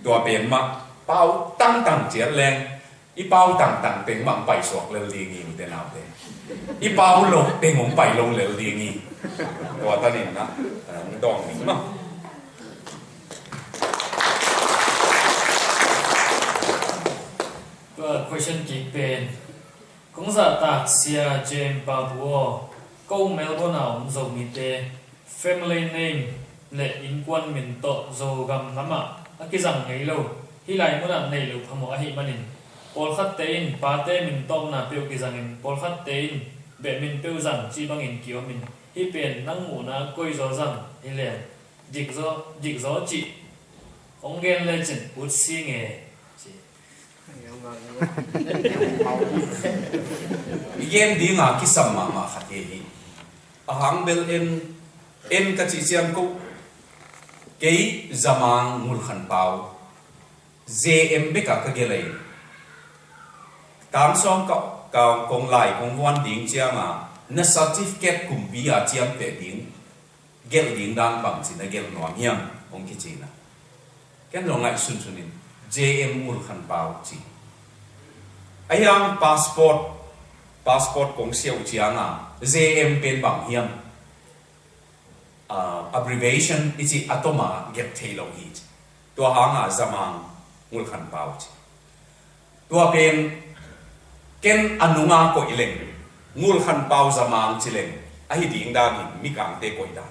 tua pen ma bao tăng chiết lên i bao tăng pen ma bảy xóa lên liền nghi te nào te i bao lông pen ông bảy lông lên liền nghi tua ta nên na dong ni ma question kỹ pen cũng giả tạc xia James Babua câu Melbourne nào dầu mi tê family name lệ in quan mình to dầu gam lắm à cái rằng ngày lâu hi lại muốn làm này lâu phàm một hi manin Paul khát tên ba tên mình tom na biểu cái rằng mình Paul khát tên bệ mình biểu rằng chỉ bằng in kiểu mình hi pen năng ngủ na coi gió rằng hi lệ dịch gió chị ông gen lên chừng bút xi nghề igen di nga kisam ma khate hi ahang bel en ka chi chiam ko kei zamang mul khan pau jm be ka gelai tam som ka kong lai kong wan ding chiama na certificate kum bi a chiam te ding gel ding dang bang sin na gel no hiam ong ki china ken lo ngai sunin jm mul khan pau chi ayang passport passport kong siêu chianga JM pen bang hiam abbreviation ichi atoma get thailo hi tua hanga zamang ngul khan pau tua pen ken anunga ko ileng ngul khan pau zamang chileng ahi ding da mi kang te ko ida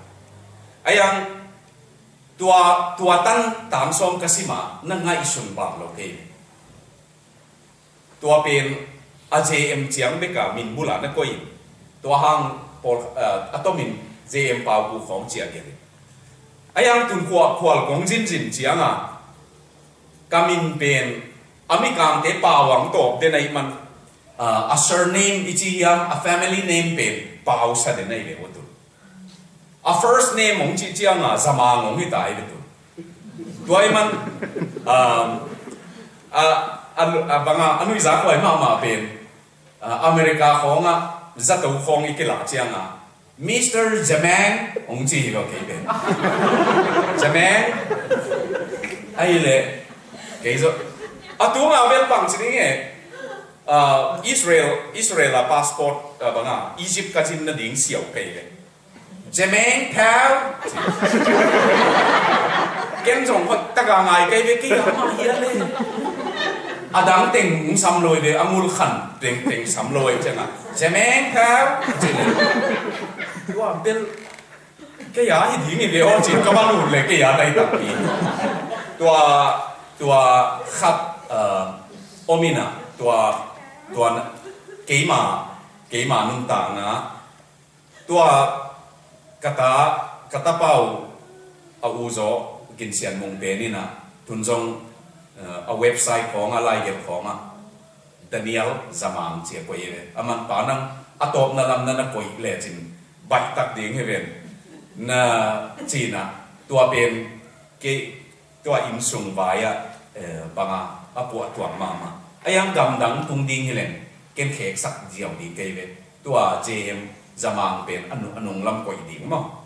ayang tua tan tam som kasima na ngai sun ba lo ke tua pen AJM chiang beka min bula na koi tua hang por atomin JM pau ku khom chia ke ayang tun khwal kong jin chianga kamin pen ami kang te pawang to de nai man a surname ichi yam a family name pen pau sa de nai le wotu a first name ong chi chianga zamang ong hi tai betu tuai man banga anui za khoi ma pen America khonga zato khong ikela chianga Mr. Jamang ong chi lo ke ben Jamang ai le ke zo atunga bel pang chi nge Israel la passport banga Egypt ka chin na ding siao ke le Jamang thao ken jong ko taga ngai ke be ki ma hi le adang teng sam loi be amul khan teng sam loi changa Jamang thao tua bel cái giá thì thiệt nhiều điều chỉ có bao nhiêu cái giá đây đặc biệt tua khát omina tua cái mà nung tang na tua kata pau a uzo kinh sian mong pe ni na thun jong a website ko nga lai get ko nga Daniel Zamang chia ko ye aman pa nang atop na lam na ko le chin bạch tắc tiếng hay vậy na chỉ na tua bên cái tua im sung vai à bằng à bộ tua mama ayang gam dang tung ding hilen ken khek sak diao di cái vậy tua JM Zamang bên anung lam koi ding mo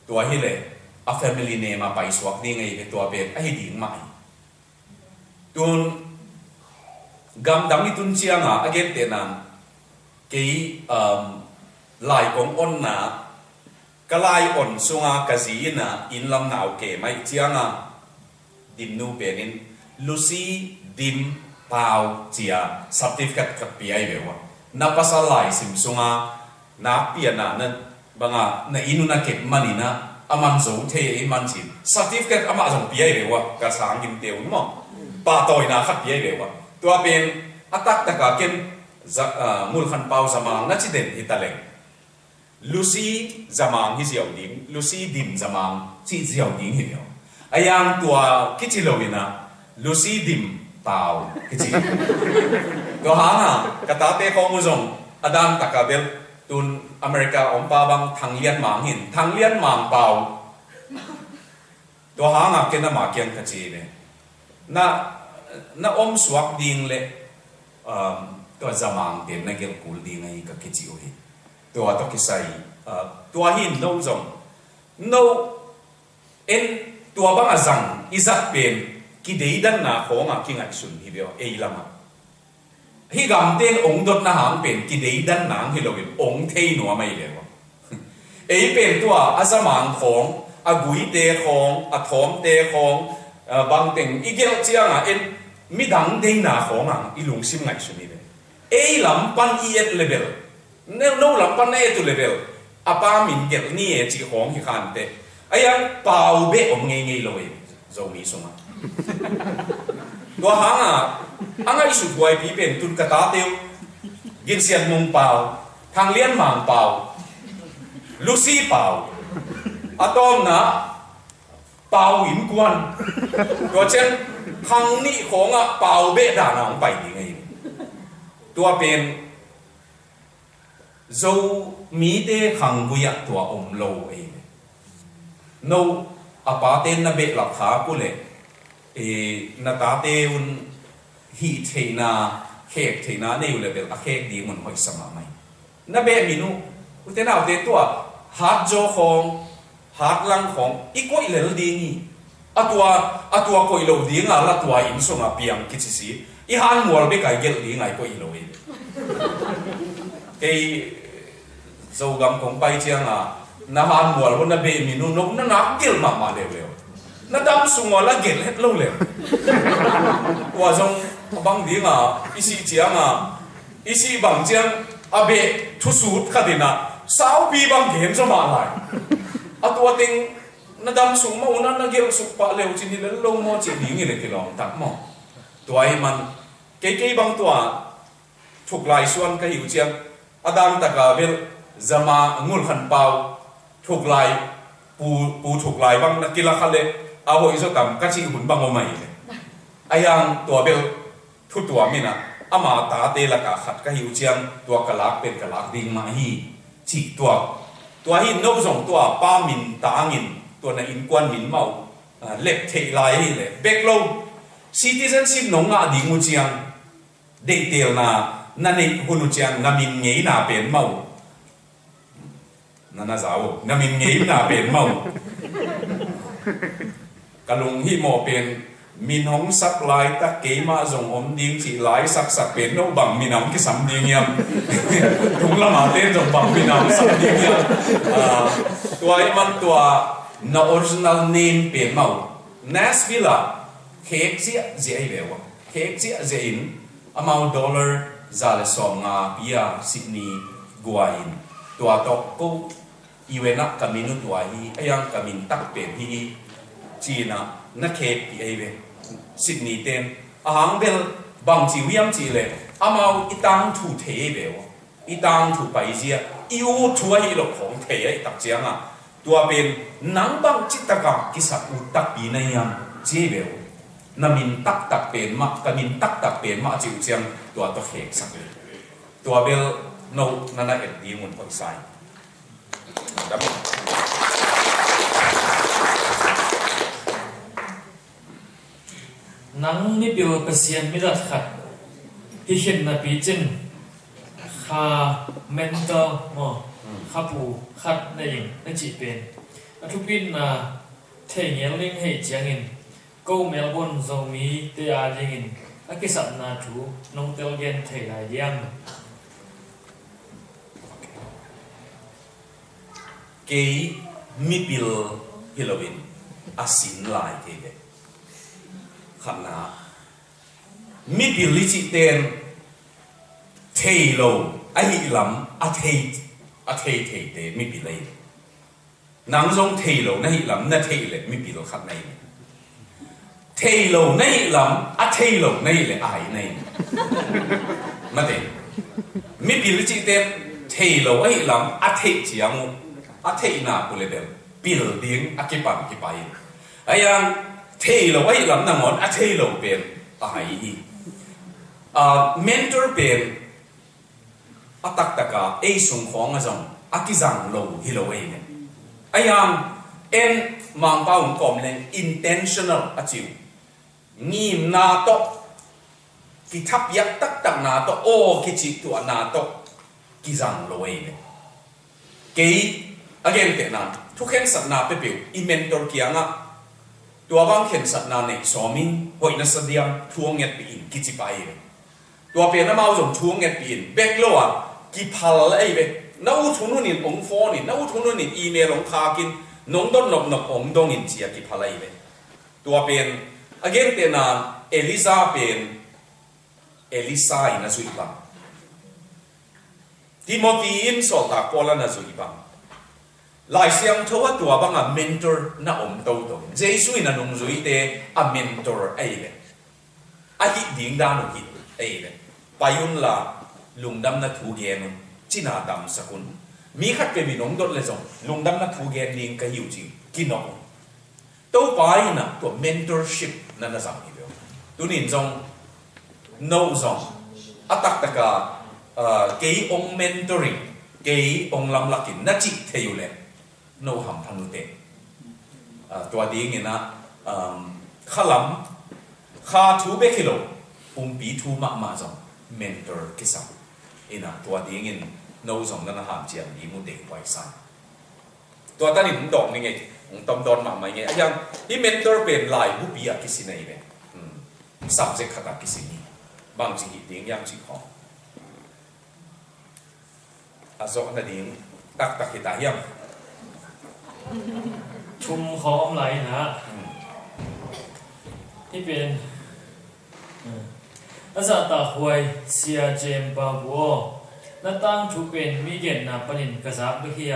tua hile a family name a pai swak ding ai tua bên ai ding mai tun gam dang ni tun chiang a again te nan cái lai kong on na kalai on sunga kazina in lam nau ke mai chianga dim nu penin Lucy dim pau chia certificate ka pi ai bewa na pasalai sim sunga na piana na banga na inuna ke manina aman zo the man chin certificate ama zo pi ai bewa ka sang dim teu mo pa toy na khat pi ai bewa tua pen atak taka ken mul khan pau samang na chi den hitaleng Lucy Zamang hi diao ding Lucy dim Zamang chi diao ding hi diao ayang tua kichilowina Lucy dim pau kichi to hanga kata te ko muzong adam takabel tun America ompa bang thanglian mang pau to hanga kena ma kyang kachi ne na om swak ding le to Zamang tem na gel kul ding ai ka kichi hi tua to kisai tua hin no zong no en tua bang azang izak pen ki deidan na khonga ki ngai sun hi beo ei lama hi gam ten ong dot na hang pen ki deidan nang hi lovin ong thei no mai lewa ei pen tua azamang khong agui te khong a thom te khong bang teng igel chianga en midang dei na khonga ilung sim ngai sun hi be ei lam pan iet level no lam pan e tu level apa min get ni e chi khong hi khan te ayang pau be om nge nge loi zo mi suma do hanga anga isu buai pi pen tun kata teu gin sian mong pau thang lian mang pau Lucy pau atom na pau in quan do chen khang ni khonga pau be da nang pai ni ngai tua pen zo mi te khang buya tua om lo e no apa ten na be la kha ku le e na ta te un hi theina khek theina ne u le bel a khek di mun hoi sama mai na be minu u te na te tua hat jo khong hat lang khong i koi le di ni atua koi lo di nga la tua in so nga piang kichisi i han mual be kai gel di ngai koi lo e cái dầu gầm cũng bay chiang à na han mùa là na bê mi nu nốc na nát kiểu mà đều đều na đâm sung là gel hết lâu liền qua trong băng đi à isi chiang à isi bằng chiang à bê thu sút khá đi na sáu pi băng gel cho mà lại à tua ting na đâm sung mà una na gel sụp pa leo chỉ đi lên lâu mo chỉ đi nghe cái lòng tắc mo tua ai man cái băng tua thuộc lại xuân cái hiểu chiang Adam taka bel zama ngul khan pau thuộc lại pu thuộc lại bang nakila khale a hoi zo kam kachi hun bang omai ayang tua bel thu tua mina ama ta te la ka khat ka hiu chiang tua kalak pen kalak ding ma hi chi tua hi no zong tua pa min ta ngin tua na in kwan min mau lep thei lai hi le bek lo citizenship no nga ding mu chiang detail na nani hunu chiang namin ngei na pen mau nana zao namin ngei na pen mau kalung hi mo pen min hong sak lai ta ke ma zong om ding chi lai sak pen no bang min am ki sam ding yam thung la ma ten zong bang min am sam ding yam tua man tua na original name pen mau Nashville khek sia zai lewa khek sia zain amount dollar zale som nga pia Sydney guain tua to ko iwena kaminu tua hi ayang kamin tak pe hi china na khe pi aiwe Sydney ten ahang bel bang chi wiam chi le amau itang thu the be wa itang thu pai zia iu thu hi lo khong the ai tak chiang a tua pen nang bang chitaka kisa u tak pi na yam chi be namin tak pen ma kamin tak pen ma chiu chiang tua to khek sak tua bel no nana et di mun poi sai nang mi bio pasien mi rat khat hi hin na pi chin kha mentor mo kha pu khat na yin na chi pen thu pin na thei ngel ling hei chiang in câu Melbourne dầu mì tê à đi nghìn cái sập na chú nông tiêu gen thể lại diam cái mi bil Halloween asin lại cái đấy khát na mi bil lý chỉ tên thầy lâu ai lắm thầy thế mi bil này nắng giống thầy lâu này lắm na thầy lệ mi bil khát này thầy lâu này lắm thầy lâu này là ai này mà thế mi bil chỉ tên thầy lâu ấy lắm thầy chiang thầy na cô lấy bil tiếng cái bàn cái bài ai yang thầy lâu ấy lắm nằm on thầy lâu bên ai mentor bên tak taka ai sung khong a jong ki jang lâu hi lâu ấy này ai yang en mang bao kom lên intentional chiu ngim na to ki thap yak tak na to o ki chi tu na to ki jang loi ne ke again te na thu khen sat na pe pe I mentor kianga tua bang khen sat na ne somin hoi na sadiam thuang nget pi in ki chi pai tua pe na mau jong thuang nget pi in back lo a ki phal ai be na u thunu nin ong phone ni na u thunu nin email ong kha kin nong don nok ong dong in chia ki phalai be tua pen again te na Elisa ina zui bang Timothy in so ta Paul na zui bang lai siang thowa tua bang a mentor na om to Jesus ina nong zui te a mentor ai le a hi ding da no hi ai le payun la lungdam na thu gen china dam sakun mi khat pe mi nong dot le zong lungdam na thu gen ning ka hiu chi kinok to pai na to mentorship na na zam hi tunin zong no zong atak taka ke ong mentoring ke ong lam lakin na chi theu le no ham thanu te tua ding ina khalam kha thu be kilo pi thu ma zong mentor kisam ina tua ding in no zong na ham chiam ni mu de wai san tua ta ni mun dok ni nge ong tom don ma mai nge ayang I mentor pen lai bu pi a kisinai be subject khata kisini bang chi ding yang chi kho azok na ding tak kita hiam ชุมขออมไหลนะที่เป็นอาจารย์ตาหวยเสียเจมบาบัวนัตั้งทุเป็นมีเกณฑ์นาปนินกระซับกะเฮีย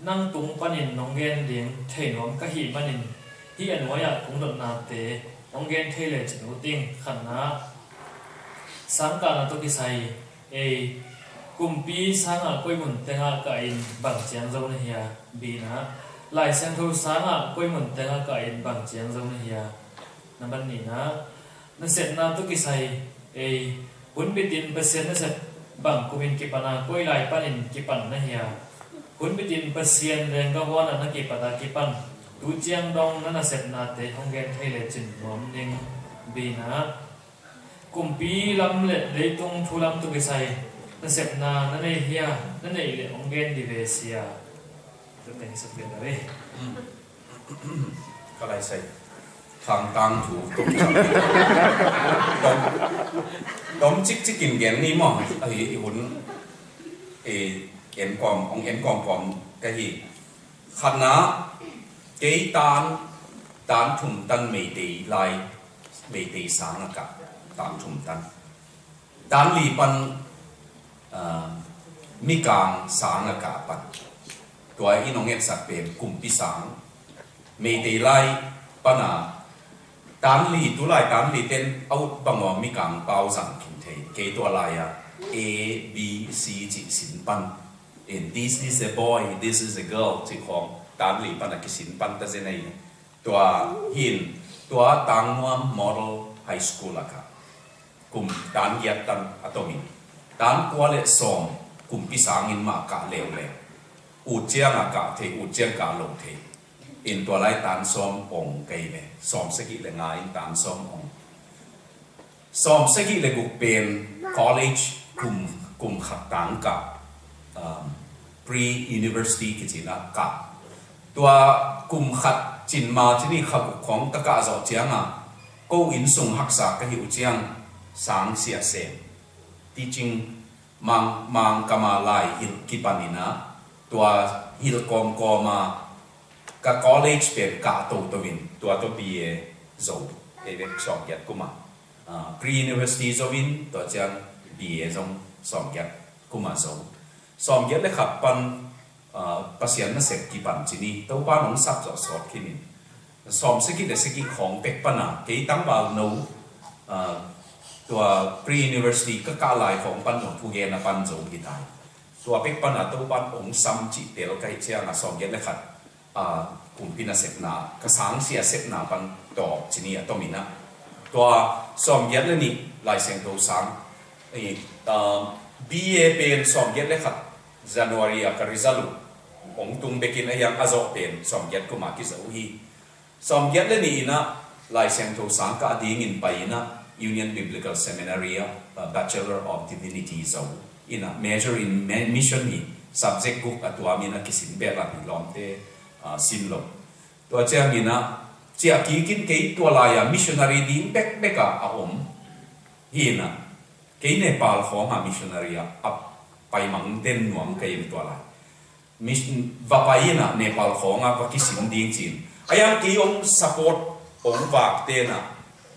นั่งตุงปนินน้องเกณฑ์เลี้ยงเทนอมกะหีปนินที่อันวายคงดนาเตน้องเกณฑ์เทเลจนุติงขันนะสังการนาตุกิไซกุมปีสังก้อยมุนเตงกะอินบังเจียงเจ้าเฮียบีนะหลายเส้นทุสังก้อยมุนเตงกะอินบังเจียงเจ้าเฮียนั่นบันนี้นะนั่นเสร็จนาตุกิไซบุญปิดินเปอร์เซ็นต์นั่นเสร็จบังกุมินกิปนาก้อยหลายปันกิปันนะเฮียบุญปิดินเปอร์เซ็นต์แรงกว่านั่นกิปตากิปันดูเจียงดองนั่นเสร็จนาเตฮงเกนเทเลจินหอมนิงบีนะกุมปีลำเล็ดเลยตรงทุลำตุกิไซนั่นเสร็จนานั่นเฮียนั่นเละฮงเกนดิเวเซียตัวเป็นสุดเด็ดเลยก็ไรใส่ทางตังถูกดมจิกกินแกนนี่มั้งไอ้หุ่นเอ็นกอมองเอ็นกอมกอมกะฮีขณะเกยตานถุมตันไม่ดีลายไม่ดีสางอากาศตานถุมตันลีปันมีกลางสางอากาศปันตัวอีน้องเอ็นสักเป็นกลุ่มที่สางไม่ดีลายปัญหาตานลีตัวลายตานลีเต้นเอาบางว่ามีกลางเปล่าสั่งกินเทเกยตัวลายA B C จิสินปัน and this is a boy this is a girl ที่ของตานลีปันกิสินปันแต่เจนไอตัวหินตัวตังวม model high school ละครับกลุ่มตานเกียรตันอัตมินตานกัวเลสอมกลุ่มพิสางินมากะเลวเลยอุเจียงอากาศเทอุเจียงกาลงเทอินตัวไรตานซ้อมองไกเลยซ้อมสกิเลยงายตานซ้อมองซ้อมสกิเลยกุเป็น college กลุ่มขัดต่างกับpre university กิจนะกับตัวกลุ่มขัดจินมาที่นี่ขัดของตะกาจอเจียงก็อินส่งหักษากะหิวเจียงสังเสียเสมที่จริงมังกามาลายฮิลกิปานินะตัวฮิลกอมกอมากับ college เป็นกาโตตัววินตัวบีเอโซเอเวกสองยัดกุมาpre university โซวินตัวเจียงบีเอซงสองยัดกุมาโซสองยัดเลยขับปันภาษาหน้าเสกกี่ปันจีนี่ตัวบ้านของซับจอดสอดขึ้นนี่สอมสกิดสกิของเป็กปันเกี่ยตั้งบาลโนตัว pre university ก็กาลายของปันของผู้เกณฑ์ปันโจกี่ได้ตัวเป็กปันตัวบ้านองซัมจิเตลก็เชียงสองยัดเลยขัดกลุ่มพินาเสกนากระสังเสียเสกนาปันต่อจีนี่ตัวมินะตัวสองยัดเลยนี่ลายเสียงตัวสังBA เป็นสองยัดเลยขัดJanuary กับ result องตุงเบกินยังอาจจะเป็นสองยัดก็มาคิดเอาฮีสองยัดเลยนี่นะลายเสียงตัวสังก็ดีงินไปนะ Union Biblical Seminary Bachelor of Divinity เจ้าอินะ major in mission นี่ subject กุกตัวมีนะคิดสินเบลาบิลอมเตสินลมตัวเจ้ามีนะเจ้ากินเกยตัวลาย missionary ดิ้งเบกะอาอมฮีนะเกยเนปาลของหา missionary ไปมังเต้นหน่วงเกยตัวลายมิชว่าไปนะเนปาลของว่าคิดสินดิ้งจีนไอ้ยังเกยอง support องวากเตนะ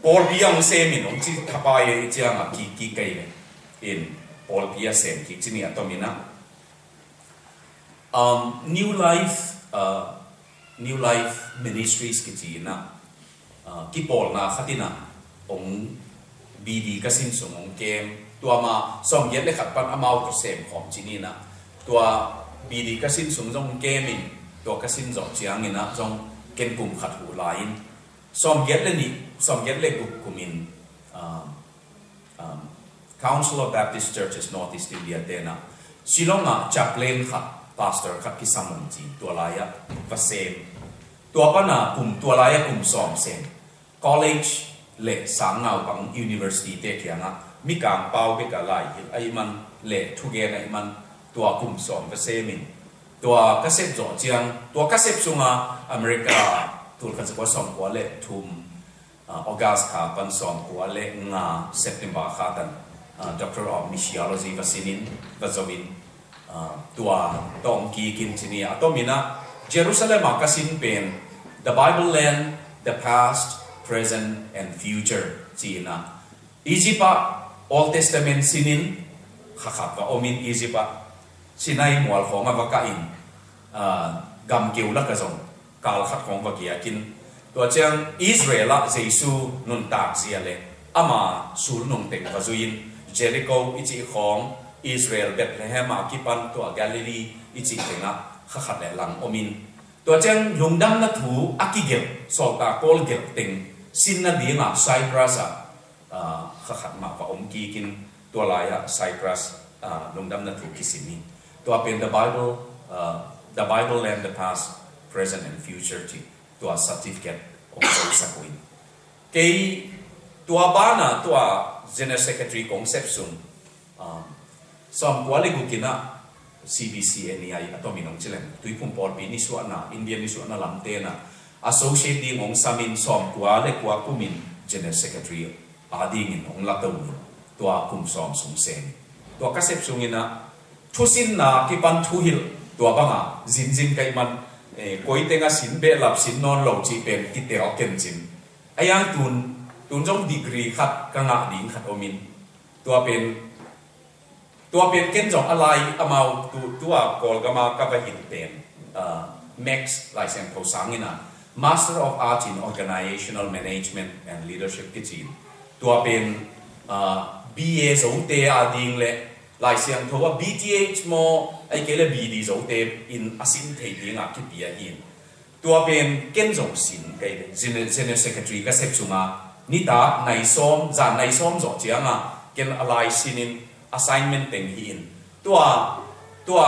ปอลเบียงเซมินองที่ทับไปเจ้ากีเกยเลยอินปอลเบียเซมกีจีนี่ตัวมีนะNew Life Ministries กิจีนะกิปอลนะขัดินะองบีดีก็สิ้นส่งองเกมตัวมาสองเย็ดเลยขัดปันอมาวตัวเซมของจีนี่นะตัวบีดีก็สิ้นส่งจงเกมินตัวก็สิ้นจบเจียงนี่นะจงเกมกลุ่มขัดหูลายสองเย็ดเลยนี่สองเย็ดเลยกลุ่มอินCouncil of Baptist Churches Northeast India เตนะชิลองอ่ะจับเลนขัดpastor ขัดกิสัมมันจีตัวลายก็เซมตัวปนะกลุ่มตัวลายกลุ่มสองเซม college เละสังเงาบัง university เตะเขียงมีการเป่าไปกับลายไอ้มันเละทุกอย่างไอ้มันตัวกลุ่มสองก็เซมินตัวก็เซฟจ่อเจียงตัวก็เซฟซุงอเมริกาตัวกันจะว่าสองหัวเละทุ่มออกัสขาปันสองหัวเละงาเซปเทมเบอร์ขาตันDoctor of Missiology วัสินินวัจวิน ตัวต้องกีกินที่นี่ตัวมินะเยรูซาเล็มก็สินเป็น the Bible land the past present and future จีนะอียิปต์ Old Testament สินินขับว่าอมินอียิปต์สินัยหมวลของอวกาศกำเกี่ยวลักกระจงกาลขัดของวกียกินตัวเจ้าอิสราเอลเจสูนุนตากเสียเลยอามาสูลนงเต็งวาจุยินเจริโกอิจิของอิสราเอลเบธเลเฮมอากิปันตัวกาลิลีอิจิเต็งะขัดแหลหลังอมินตัวเจ้าลุงดำนัทูอากิเกลสอบตาโกลเกลเต็งสินนาดีงะไซปรัสขัดมาว่าอมกีกินตัวลายไซปรัสลุงดำนัทูกิสินีตัวเป็น the Bible and the past present and future ที่ตัว certificate ของตัวสักวินเกี่ยตัวบ้านตัว General Secretary ของเซฟซุนสมควรเลยกูกินนะ CBC นี่ไอ้ตัวมีน้องเจริญตุยพุ่มปอลปีนิสวนะอินเดียนิสวนะลำเตนะ Associate ดีของสามินสมควรเลยกูกุมิน General Secretary อาดีงินของลักตัวมินตัวคุมสมสงเซนตัวก็เซฟซุนนะทุสินนะที่ปันทุหิลตัวบ้างจินไกมันก๋วยเตี๋ยวสินเบลับสินนอนเหลาจีเป็นกิเตอเกนจินไอ้ยังตุนจงดีกรีขัดกังอาดิงขัดอมินตัวเป็นเกนจงอะไรอามาตัวกอลกามากับหินเป็นMax ลายเส้นเขาสังเงินะ Master of Art in Organizational Management and Leadership กิจินตัวเป็น BA สงเตอดิงเลยลายเสียงเขาว่า BTH โมไอ้เกล BD โจเตอินอาสินเทียงอ่ะคิดปีอินตัวเป็นเกณฑ์จงสินเกล General Secretary ก็เซฟซุงอ่ะนี่ตาในซ้อมจานในซ้อมจบเจียงอ่ะเกณฑ์อะไรสินิน assignment เต็งหินตัว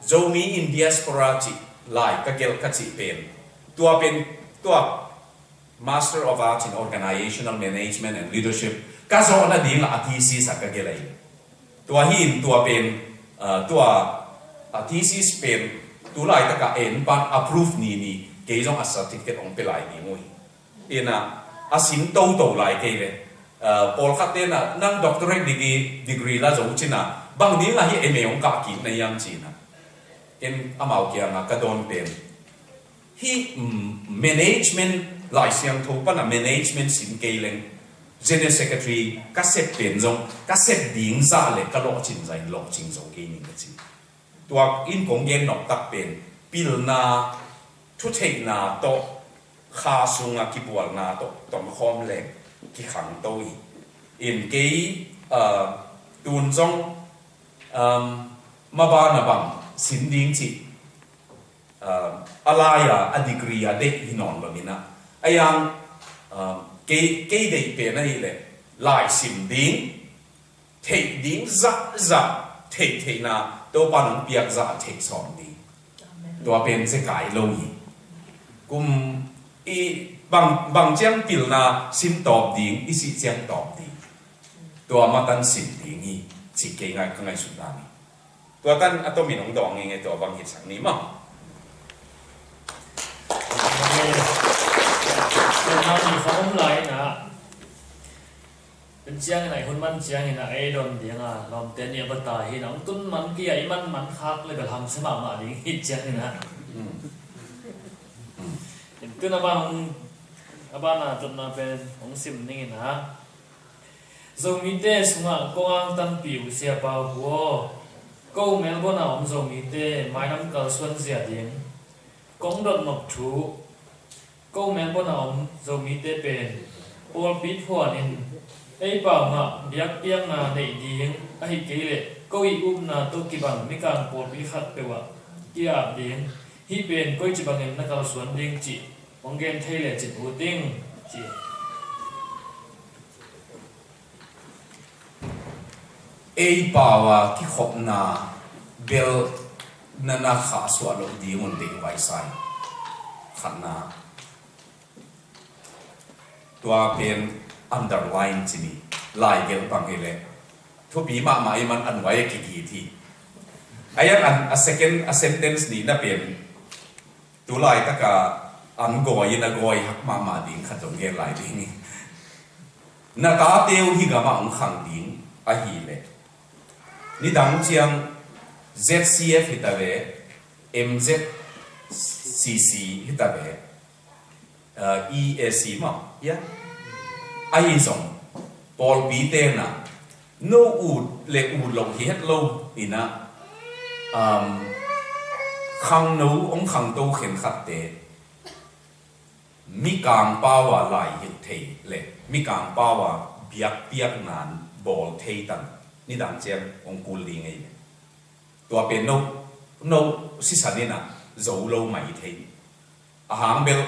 โจมีอินเดียสปราจิลายก็เกลกัจจิเป็นตัว Master of Art in Organizational Management and Leadership ก็สอนดีงอ่ะที่ซีสักก็เกลตัวหินตัวเป็นตัวที่ซีสเป็นตัวลายตะกะเอ็นปัน approve นี่เกี่ยงอัศติเกตองเป็นลายนี่มวยเอ็นะอาสินโตลายเกี่ยเลยพอลคัดเอ็นะนั่ง doctorate degree ละจงจินะบางนี้ละที่เอ็มเอองกะกินในยังจีนะเอ็นอามาเกี่ยงกระโดนเป็นที่ management ลายเสียงทุกปัน management สินเกี่ยงGeneral Secretary ก็เสร็จเป็นจงก็เสร็จดิ้งซาเลยก็หลอกจริงใจหลอกจริงจงกี่นี่ก็จริงตัวอินของเย็นหนอกตักเป็นปิลนาทุเทนาโตคาซุงอากิบวลนาโตตอมคอมเล็กที่ขังโตอีอินกี่ตูนจงมาบ้านบังสินดิ้งจีอะไรอะดีกรีอะเด็กหินอนแบบนี้นะไอ้ยังเกย์เด็กเป็นอะไรเลยลายสิมดิ้งเทดิ้งจะเทน่ะตัวปนเปียกจะเทสอนดิ้งตัวเป็นเสกายโลยีกุมอีบางเจ้าปิลนาสิมตอบดิ้งอีสิเจ้าตอบดิ้งตัวมาตันสิมดิ้งอีสิเกย์ง่ายก็ง่ายสุดท้ายตัวตันอัตมีน้องดองยังไงตัวบางเหตุสังนี้มั้งเป็นทางที่เขาไม่ไหลนะเป็นเชียงไหนคนมันเชียงไหนไอ้โดนเดียงอ่ะลำเต้นเนี่ยบัตตาหินน้องตุ้นมันเกี่ยมันคักเลยก็ทำสมัครมาดิ้งฮิตเชียงนะเห็นตุ้นอาบ้านน่ะจนมาเป็นของซิมนี่นะทรงมีเตสงะกวางตันปิวเสียเปล่าหัวก็เมลก็น่ะผมทรงมีเตไม้น้ำกระส่วนเสียดิ้งกงดดหนกถูก็แม้พวกเราจะมีแต่เป็นโอลปิดหัวนินไอ้เปล่าน่ะเบียกเปียงน่ะในดีงไอ้เกลี่ยก็อีอุ้มน่ะตัวกี่บังมีการโอลปิดขัดไปว่ากี่อาบดิ้งที่เป็นก็จีบังเงินนักการสวนดิ้งจีองเกนเทเลจิตหูดิ้งจีไอ้เปล่าที่ขบน่ะเบลนั่นขาสวดลงดีมันเด็กไว้ใส่ขันน่ะตัวเป็น underline ที่นี่ลายเกี่ยวกับอะไรทุกปีมาไม่มันอันไว้กี่ทีไอ้ยังอัน second sentence นี่น่ะเป็นตัวลายตะกะอันกอยนะกอยหักมาดิ้งขัดตรงเกลลายดิ้งนักอาเตียวที่กำลังขังดิ้งไอ้ฮีเลยนี่ดังเชียง ZCF hita ve MZCC hita ve EAC ma ya ai zong Paul Peter na no ud le ud lo hi het lo ina khang no ong khang to khen khat te mi kang pa wa lai hit thei le mi kang pa wa biak piak nan bol thei tan ni dang chem ong kul li ngai tua pen no si sanina zo lo mai thei a hang bel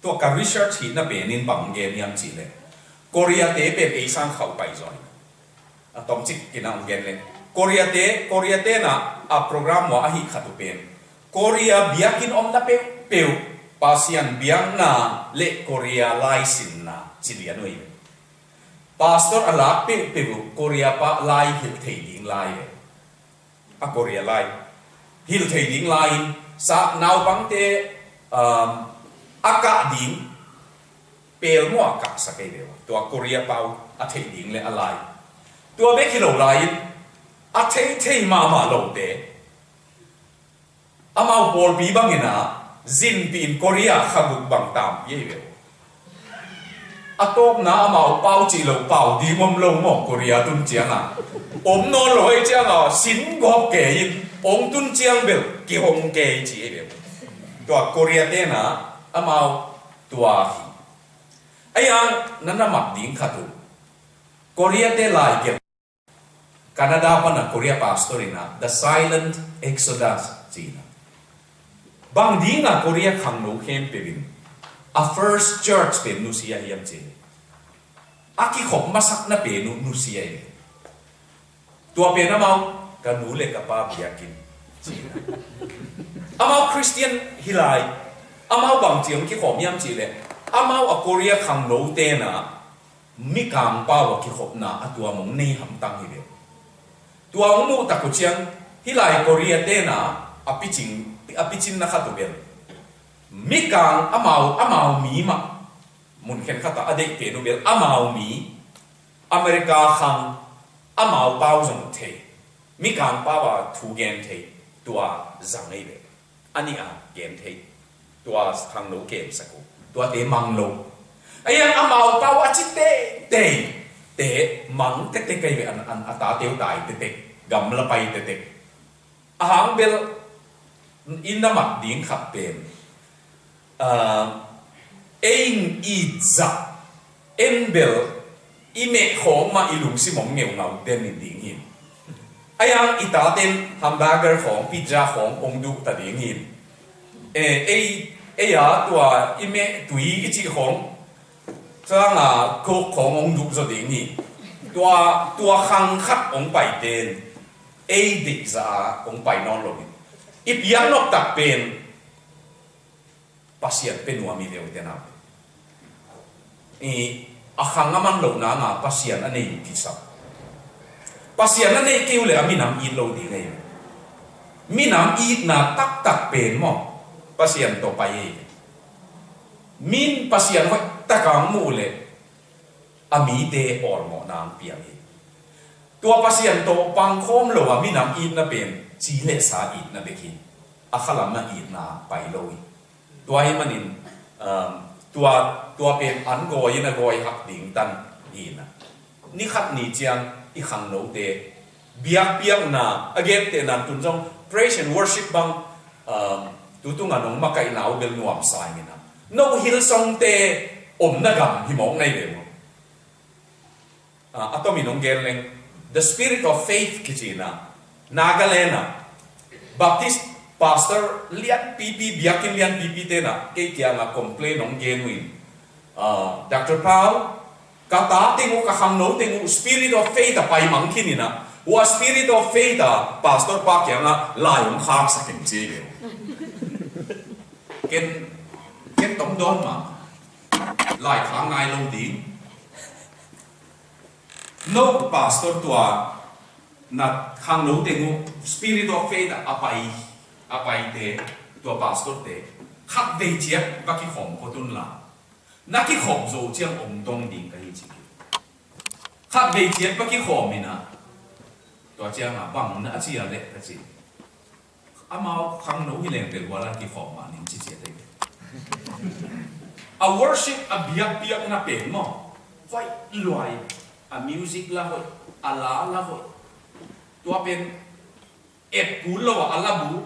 to ka research hi na penin bang ge niam chi le Korea te pen e sang khau pai zoi a tom chik kina ong gen le Korea te na a program wa a hi khatu pen Korea biakin om na peu pasian biang na le Korea lai sin na chi lian noi pastor ala pe Korea pa lai hil thei ding lai a Korea lai hil thei ding lai sa nau bang te aka ding pel mo aka sa kai de tua Korea pau a thei ding le alai tua be kilo lai a thei ma lo de amau bol bi bang ina zin pin Korea khabuk bang tam ye ve atop na amau pau chi lo pau di mom lo mo Korea tun chiang a om no loi chiang a sin gop ke yin om tun chiang bel ki hong ke chi ve tua Korea te na amau tua hi ayang nana mak ding khatu Korea te lai ke Canada pa na Korea pastorina the silent exodus china bang ding na Korea khang no khem pevin a first church pe nusia hiam che aki khop masak na pe nusia e tua pe na mau ka nu le ka pa biakin china amau Christian hilai amau bang chiang ki khom yam chi le amau a Korea khang no te na mi kang pa wa ki khop na atua mong nei ham tang hi le tua mu ta ko chiang hilai Korea te na apichin na khatu bel mi kang amau mi ma mun khen khata ade te no bel amau mi America khang amau pau jong the mi kang pa wa thu gen the tua zang ei be ani a gen the tua khang no kem saku tua te mang lo ayang amau pau a chi te mang te kai be an ata teu tai te gam la pai te ahang bel in na mak ding khap pen ein i za en bel i me khom ma ilung si mong ngeu ngau den ni ding hin ayang ita ten hamburger khom pizza khom ong du ta ding hin ya tua i me tui i chi khom sang a ko khom ong du zo ding hin tua khang khat ong pai ten dik za ong pai non lo ipiang nok tak pen pasien penua mi leo tena akhang aman lo na nga pasien anei kisa pasien anei kiu le aminam i lo di ngai minam i na tak pen mo pasien to pai min pasien ho takang mu le ami te or mo nam piang tua pasien to pang khom lo aminam i na pen chi le sa i na beki akhalam na i na pai loi tua hi manin tua pen an goi na goi hak ding tan i na ni khat ni chiang i khang no te biak piak na again te nan tun jong praise and worship bang tu nga nong makai nau bel nuam sai ni na no hil song te om na gam hi mong nai le mo atomi nong gen leng the spirit of faith kichina Nagalena Baptist pastor lian pipi biakin lian pipi te na ke kia nga complain ong genuine Dr. Paul kata tingu ka khang no tingu spirit of faith pai mang khin na wa spirit of faith pastor pa kia nga lai ong khang sa kin chi le ken tom don ma lai khang ngai lo ding no pastor tua na khang no tengu spirit of faith apai te tua pastor te khap ve chia ba ki khom ko tun la na ki khom zo chiang om dong ding ka hi chi khap ve chia ba ki khom ina ตัวเจ้าหน้าบังน่าเชื่อเลยก็จริงอามาครั้งนู้นเรื่องเด็กว่าเรากี่ขอมานี่จีเจได้a worship a biak na pen mo vai luai a music la hoi ala la hoi tua pen et pulo ala bu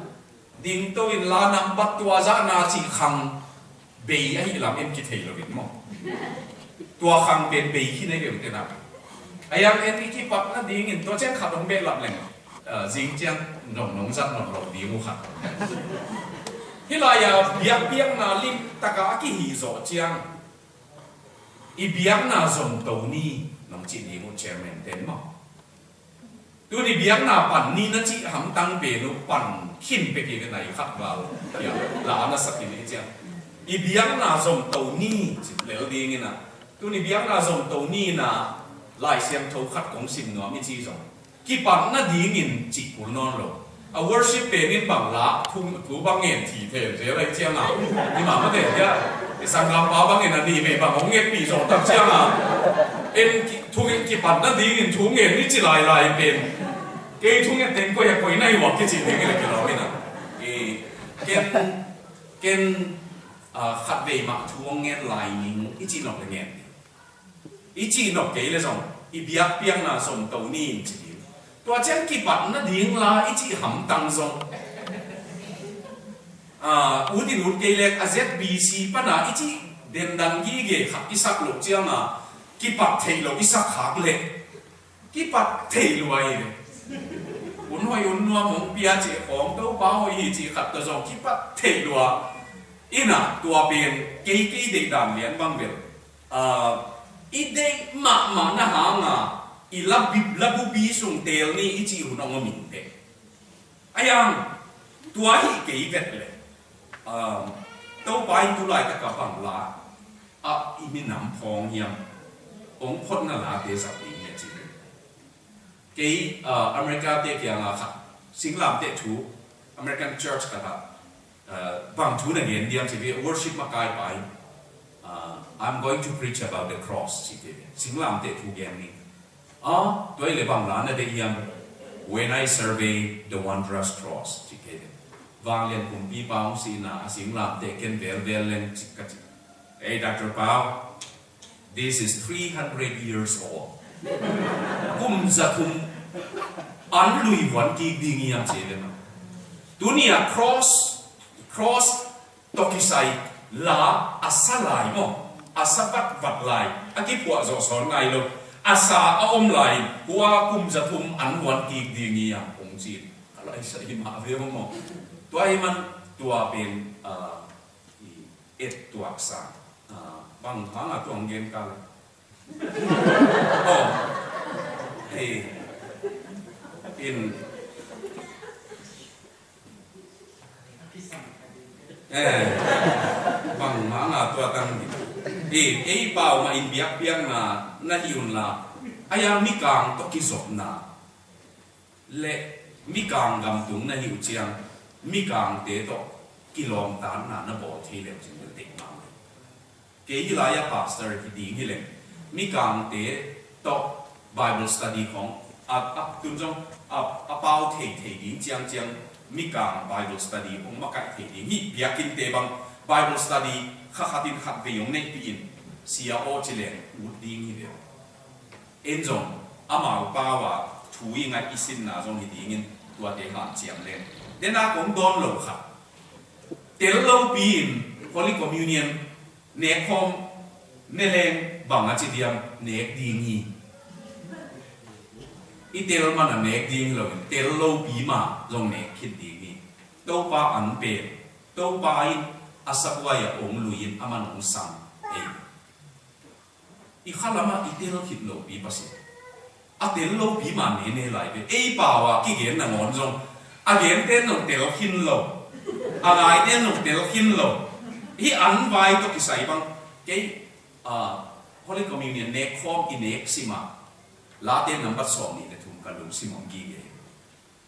ding to in la nam bat tua za na chi khang be ai lam em ki thei lo ven mo tua khang pen be khi nei ven te na ayang en ki pat na ding in to chen khat dong be lap leng jing chiang nong zat nong lo di mu khat hilaya biak na lim taka ki hi zo chiang i biak na zom to ni nong chi ni mu chairman ten mo tu ni biak na pan ni na chi ham tang pe nu pan khin pe ki cái này khat vào ya la na sak ni chiang i biak na zom to ni chi le di ngi na tu ni biak na zom to ni na lai siam tho khat kong sim no mi chi zo ki pan na di ngin chi pul non lo a worship pe nin bang la thu bang ngen thi the je lai chiang na ni ma ma de ya sang lam ba bang ngen na ni me bang ong ngen pi zo tak chiang na em thu ngen ki pan na di ngin thu ngen ni chi lai pen ke thu ngen ten ko ya ko nai wa ki chi ngen ke lo na ken khat ve ma thu ngen lai ning i chi nok ngen i chi nok ke le zong i biak piang na som to ni chiตัวเจ้ากี่ปัดนั่นดิ้งลาอีจีหำตังซงอุดินุดเกล็กอาเซตบีซีปนะอีจีเดินดันยี่เกขับอิสักหลกเจ้ามากี่ปัดเทลอิสักหักเล็กกี่ปัดเทลไว้อุ่นหอยอุ่นนัวมงเปียเจ้าของเต้าบ้าหอยจีขับตัวซงกี่ปัดเทลวะอีน่ะตัวเป็นเกย์เด็กดันเลี้ยนบางเบลอีเด็กมาหน้าหางอีลับบุบีส่งเตลนี่อีจีหุ่นองมินเตยังตัวฮีเกย์เวทเลยเต้าไปตุลายตะกับบังลาอีมีน้ำพองยังองค์พจนาลาเตสับอีเนี่ยจีเกย์อเมริกาเตะยังครับสิงคโปร์เตะทูอเมริกันเชิร์ชครับบางทูนั่นเองเดียมจีวี worship มากายไป I'm going to preach about the cross จีวีสิงคโปร์เตะทูเกมนี้ตัวเล็บบางร้านนั่นเอง when I survey the wondrous cross จิกเกดวางเรียนกลุ่มพี่เปาสีนาสิงหลับเด็กเกินเวลเลนจิกกัดDr. Pao this is 300 years old กุมจะคุมอันลุยวันกีดีงี้ยังเจ๋งมั้ยตัวนี้ cross ตกิไซลาอัสลายมั้งอัสบัดวัดลายอันที่พวกเราสอนไงลูกอาสาอมไหลหัวกุมจะทุ่มอันวันกีดีงี้อย่างองจีนอะไรใส่มาเรื่องมั้งตัวไอ้มันตัวเป็นตัวอักษรบางครั้งตัวเงินกันเป็นบางครั้งตัวตั้งเป่ามาอินเบียเบียงน่าหิวน่ะไอ้ยังมีกางตกิศพน่ะเละมีกางกำตุงน่าหิวเชียงมีกางเตะตกิโลมตันน่ะบ่ที่เลี้ยงจึงเด็กมาเกี่ยลายพาสเตอร์ที่ดีนี่เลยมีกางเตะต Bible study ของคุณจงเป่าเทดีเจียงมีกาง Bible study ของมาไก่เทดีนี่เบียกินเตบัง Bible study ข้าขัดขัดไปยงในปีนเสียโอจิเลนอุดดีนี่เดียวเอ็นจงอามาป้าว่าถูยังไงอีสินน่ะจงที่ดีนี่ตัวเด็กหันเจียงเลยเดี๋ยวน่าคงโดนหลอกค่ะเดี๋ยวเราปีน Holy Communion เนคคอมเนเลงบางอาจิเดียมเนคดีนี่อีเตลมันเนคดีเลยเตลเราปีมาจงเนคคิดดีนี่ตัวป้าอันเป็นตัวป้าอาศักวายองลุยนอามันองสังอีข้าละมาอีเตลคิดโลปีภาษาอาเตลโลปีมาเนไหลไปป่าวะกี่เห็นน่ะงอนจงอาเห็นเต้นหนุ่มเตลคินโลอะไรเต้นหนุ่มเตลคินโลที่อันไว้ตกิใส่บังเกี่ยHoly Communion เนคคอมอินเนคซิมาลาเต้นนับบัดสองนี่เลยทุ่มกันลุงซิมองกีเกะ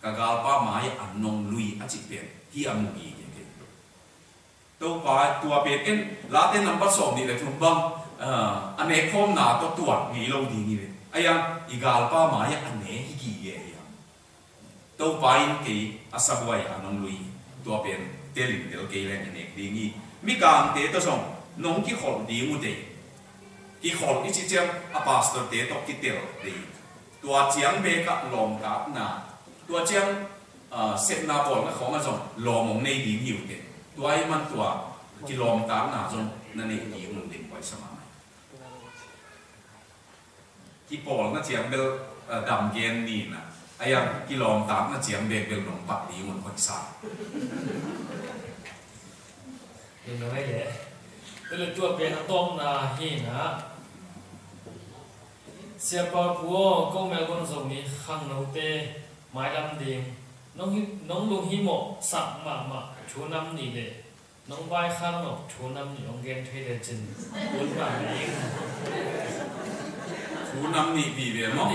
กากาลป้าหมายอันนงลุยอาจิเป็นที่อันมุกีเกะตัวป้าตัวเป็นลาเต้นนับบัดสองนี่เลยทุ่มบังอันเนคคอมหนาตัวงี้เราดีนี่เลยไอ้ยังอีกาลป้าหมายอันเนฮิกีเกะ tàu vai cái asabway anong lui tua pen telin del cái lên này đi nghi mi càng thế tôi xong nông cái khổ đi mu đấy cái khổ cái chỉ pastor thế to cái tel đi tua chiang bê cả lom cả na tua chiang xếp na bol nó khó mà xong lom mong này đi nhiều thế tua ai man tua cái lom cả na xong nên này đi mong định quay sao mà cái bol nó chiang bê đầm gen đi na ai yang cái lom cả nó chiang bê bê lom bạc đi mong quay sao đừng nói vậy đây là chùa biển nó tôm là hi nè xe pa pua câu mèo con rồng ní khăng nấu tê mái lâm điềm nông lùng hi mộ sặc mà chú năm nỉ lệ nông vai khang ngọc chú năm nỉ ông ghen thuê để trình bốn bà này chú năm nỉ vì về mỏ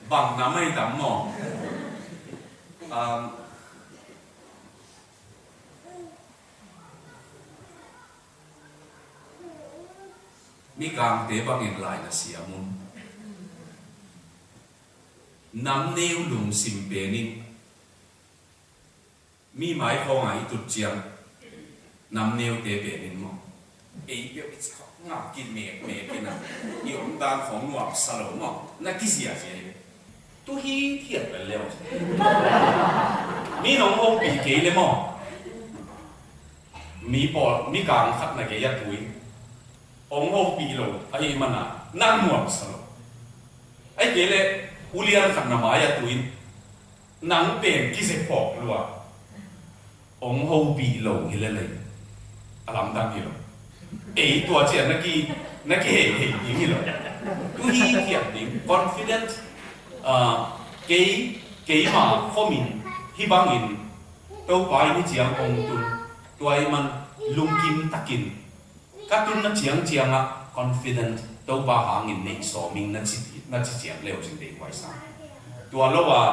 bằng năm ấy tắm mỏ mi càng tế bằng in lại là xia mun nắm nêu lùng sim benin mi mai không ai tụt chiang nắm nêu tế benin mong ấy biểu ngọc kinh mẹ cái nào yêu đànของหนวกสลม那几时啊这都hi thiệt là leo mi nông ông bị kế lên mong mi bỏ mi càng khắc là cái túi ông hô bị lộ ai mà na năng muộn sao ai kể lệ ulian khăn nằm ai tuổi nắng bền kí sẽ bỏ luôn ông hô bị lộ như thế này làm đam hiểu ấy tuổi trẻ nó kể như rồi tôi hi thiệt định confident cái mà khó mình hy vọng in đâu phải như chiang ông tôi mình lung kim tắc kim các tuần nó chiang à confident đâu ba hàng in này so mình nó chỉ chiang leo trên đây quay sang tua lo à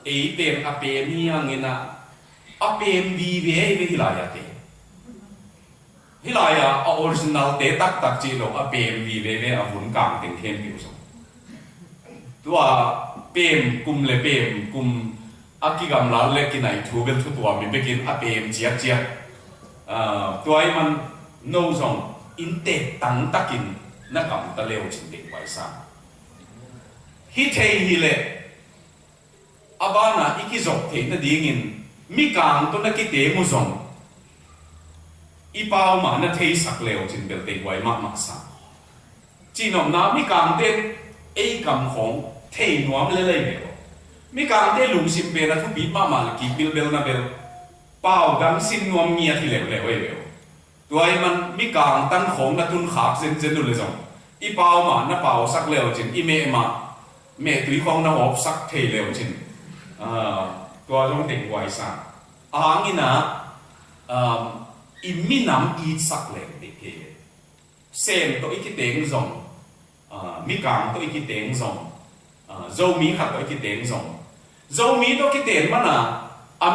ấy bem à bem hi hàng in à bem vi về hi lại à thế hi lại à original te tak chỉ lo à bem vi về à vốn càng tiếng thêm biểu xong tua bem kum le bem kum à cái gam lá le cái này thu bên thu tua mình begin à bem chia tua ai man nâu xong in tệ tăng takin na cầm ta leo trên đỉnh quay sang hi thầy hi lệ abana iki dọc thầy na điên mi càng to na cái tế mu zong i bao mà na thầy sắc leo trên bel đỉnh quay mắc sang chỉ nằm na mi càng tên ai cầm khong thầy nuam lê lê leo mi càng tên lùng sim bel na thu bị mà kỳ bel na bel bao gam sim nuam nia thì leo leoตัวมันมีการตั้งของนักทุนขาบเซนดูเลยจ้ะอีเปล่ามาน้าเปล่าสักเร็วจริงอีเมย์มาเมย์ตุยของน้าอบสักเทเร็วจริงตัวต้องติดไว้ซะงี้นะอีมีน้ำอีสักเร็วเด็กเซนตัวอีกเต็งส่งมีการตัวอีกเต็งส่งโจมีขัดตัวอีกเต็งส่งโจมีตัวอีกเต็งมัน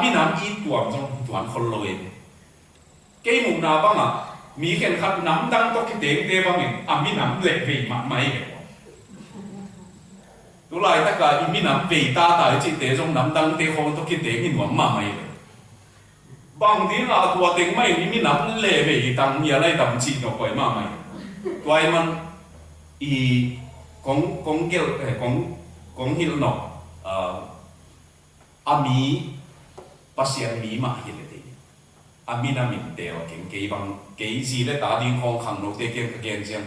มีน้ำอีตัวส่งตัวคนรวยcái mục nào băng à mỹ khen khát nắm đăng to cái tiếng tê băng à mỹ nắm lệ vì mặt máy cái tôi lại tất cả mỹ nắm vì ta tại chỉ tế trong nắm đăng tê không to cái tiếng hình mà máy bằng tiếng là tua tiếng mày mỹ nắm lệ vì tăng nhà này tầm chỉ nó quậy mà mày tôi man y con kiểu con hiểu nó mỹ pasien mỹ mà hiểu amina min teo cái bằng cái gì đấy ta đi khong khang nô tê cái chăng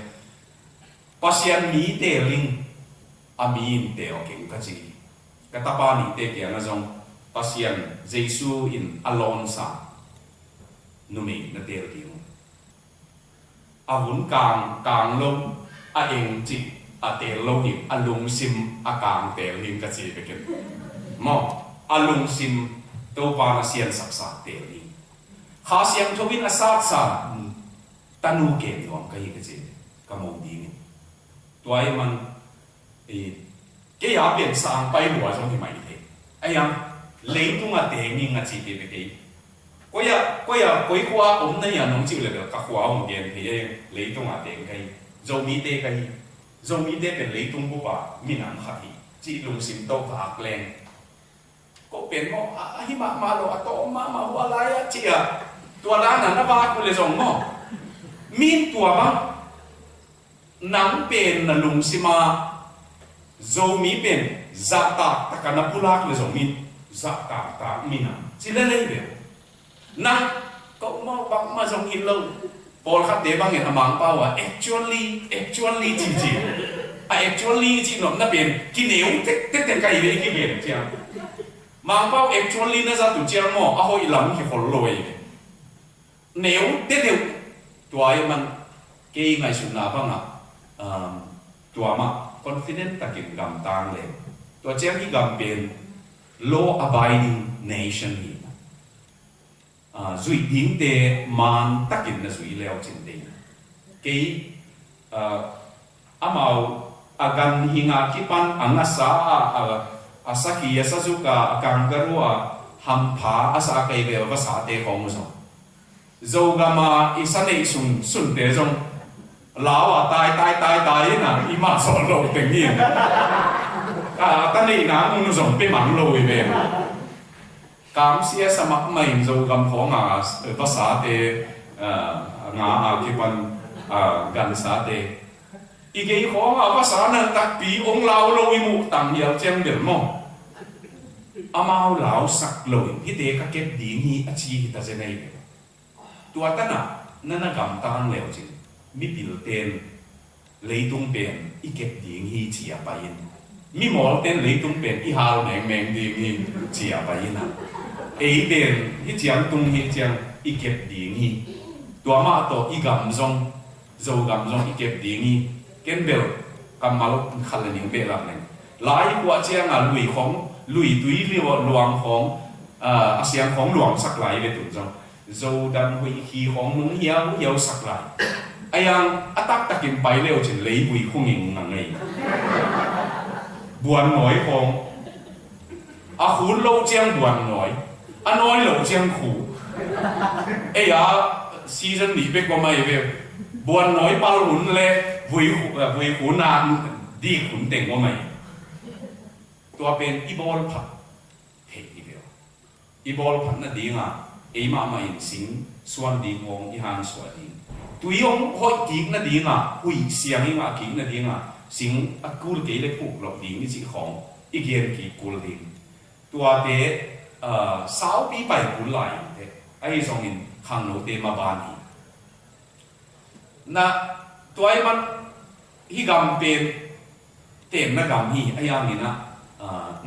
pasian mi tê linh amin teo cái gì cái ta ba ni tê cái nó giống pasian Jesus in alone sa numi na teo đi vốn càng lâu em chỉ tê lâu đi lung sim càng teo linh cái gì cái mò lung sim đâu ba na sian sắp sắp teo đi khá xem cho biết là sát sa tanu kém lòng cái gì cái mồm đi tôi mình cái nhà biển sang bay lúa trong thì mày thế ai em lấy tung à tiền nhưng à chỉ để cái quay qua ông này nhà nông chịu là các khoa ông tiền thì lấy tung à tiền cái dầu mi tê bên lấy tung của bà mi nắm khát chỉ lùng sim đâu phạt lên ก็เป็นโมหิมะมาโลอโตมาหัวอะไรอะเจียตัวด้านนั้นนะบ้ากูเลยส่งโมมีตัวบ้างหนังเป็นนลุงสิมาโจมีเป็นจัตตาตะกันนับพุลักเลยส่งมีจัตตาตามีนะสิเล่นเลยเดียวนะก็มาส่งหินเราพอขัดเดี๋ยวบางอย่างมังเป้าว่า actually จริงๆactually จริงหนอนั่นเป็นกินเหนียวเต็มไก่เลยกินเหนียวเจียงมังเป้า actually นั่นจะตัวเจียงมั่วเอาอีหลังที่คนรวยเหนียวเดียวตัวมันเกี่ยงไงสุดหนาบ้างอ่ะตัวมา confident ตะกินกำตังเลยตัวเจียงที่กำเป็น law abiding nation นี่zuy ding de man takin na zuy leo chin ding ke amau agan hinga kipan angasa asaki yasazuka akangarua hampha asa kai ve va sa te khong so zogama isane sun te jong lawa tai na ima so lo te ni tani na mu jong pe mang lo ve cảm xia sa mak mai zo gam kho nga va sa te nga a ki pan gan sa te i ge kho nga va sa na tak pi ong lao lo i mu tang yal chen del mo amao lao sak lo hi te ka ket ding hi a chi hi ta je nei tua ta na gam tang leo chin mi pil ten leitung pen i ket ding hi chi a pa yin mi mol ten leitung pen i hal meng ding hi chi a pa yin na ấy bên hít chiang tung hít chiang ít kẹp điên hi tua ma to ít gam zong dầu gam zong ít kẹp điên hi ken bel cầm máu khăn là những bề làm này lái qua chiang lùi túi luang khóng xiang khóng luang sắc lại về tụi zong dầu đan hui khi khóng muốn hiếu sắc lại ai ang attack ta kim bay leo trên lấy hui không nhìn ngang này buồn nói khóng khuôn lâu chiang buồn nói nói lâu chiang khủ ấy season này biết có mấy về buồn nói bao hùn lệ vui hùn nàn đi hùn tiền có mấyตัวเป็นอีบอลผัดเฮ้ยอีบอลผัดนั่นดีง่ะไอ้มาอินสิงส่วนดีงงอีฮันส่วนดีตัวยงหอยกิ่งนั่นดีง่ะอุ้ยเสียงอีง่ะกิ่งนั่นดีง่ะสิงกูลเกยเลยผูกหลอกดีนี่สิของอีเกียนกี่กูลดีตัวเดสาวปีไปกูไหลไอ้สองอินขังโนเตมาบานีนะตัวไอ้มันฮิกำเป็นเต็มนะกำฮีไอ้ยังนี่นะ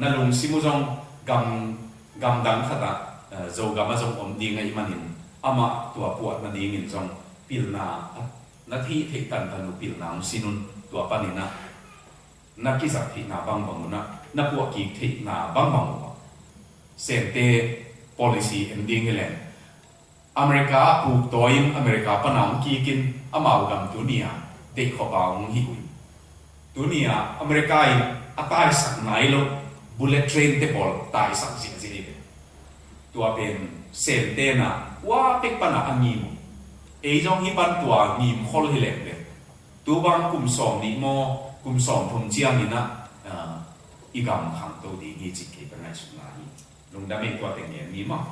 นั่นลงซิมุจงกำดังขนาดโจกำมาจงอมดีไงมันหินอามาตัวปวดมันดีงินจงปิลนานาทีเทตันพนุปิลนามสินุนตัวปานินะนักกิจที่นาบังบังนะนักปวดกีที่นาบังบังเซนเต policy ending เลยอเมริกาปลูกตัวอินอเมริกาปนามกีกินอามาวกำตัวเนียเด็กขบาวหิวตัวเนียอเมริกาตายสักไหนลูก bullet train เตปอลตายสักสิ่งสิ่งตัวเป็นเซนเตนะว่าเป็นปัญหาอันนี้ไอ้จงฮิบันตัวมีมข้อที่เล็กเลยตัวบางกลุ่มสองนี่มอกลุ่มสองทุ่มเจียงนี่นะอีกำขังตัวดีนี่จิตเก็บเป็นไงสุดท้ายลงดำเองตัวแต่งเงี้ยมีมั้ง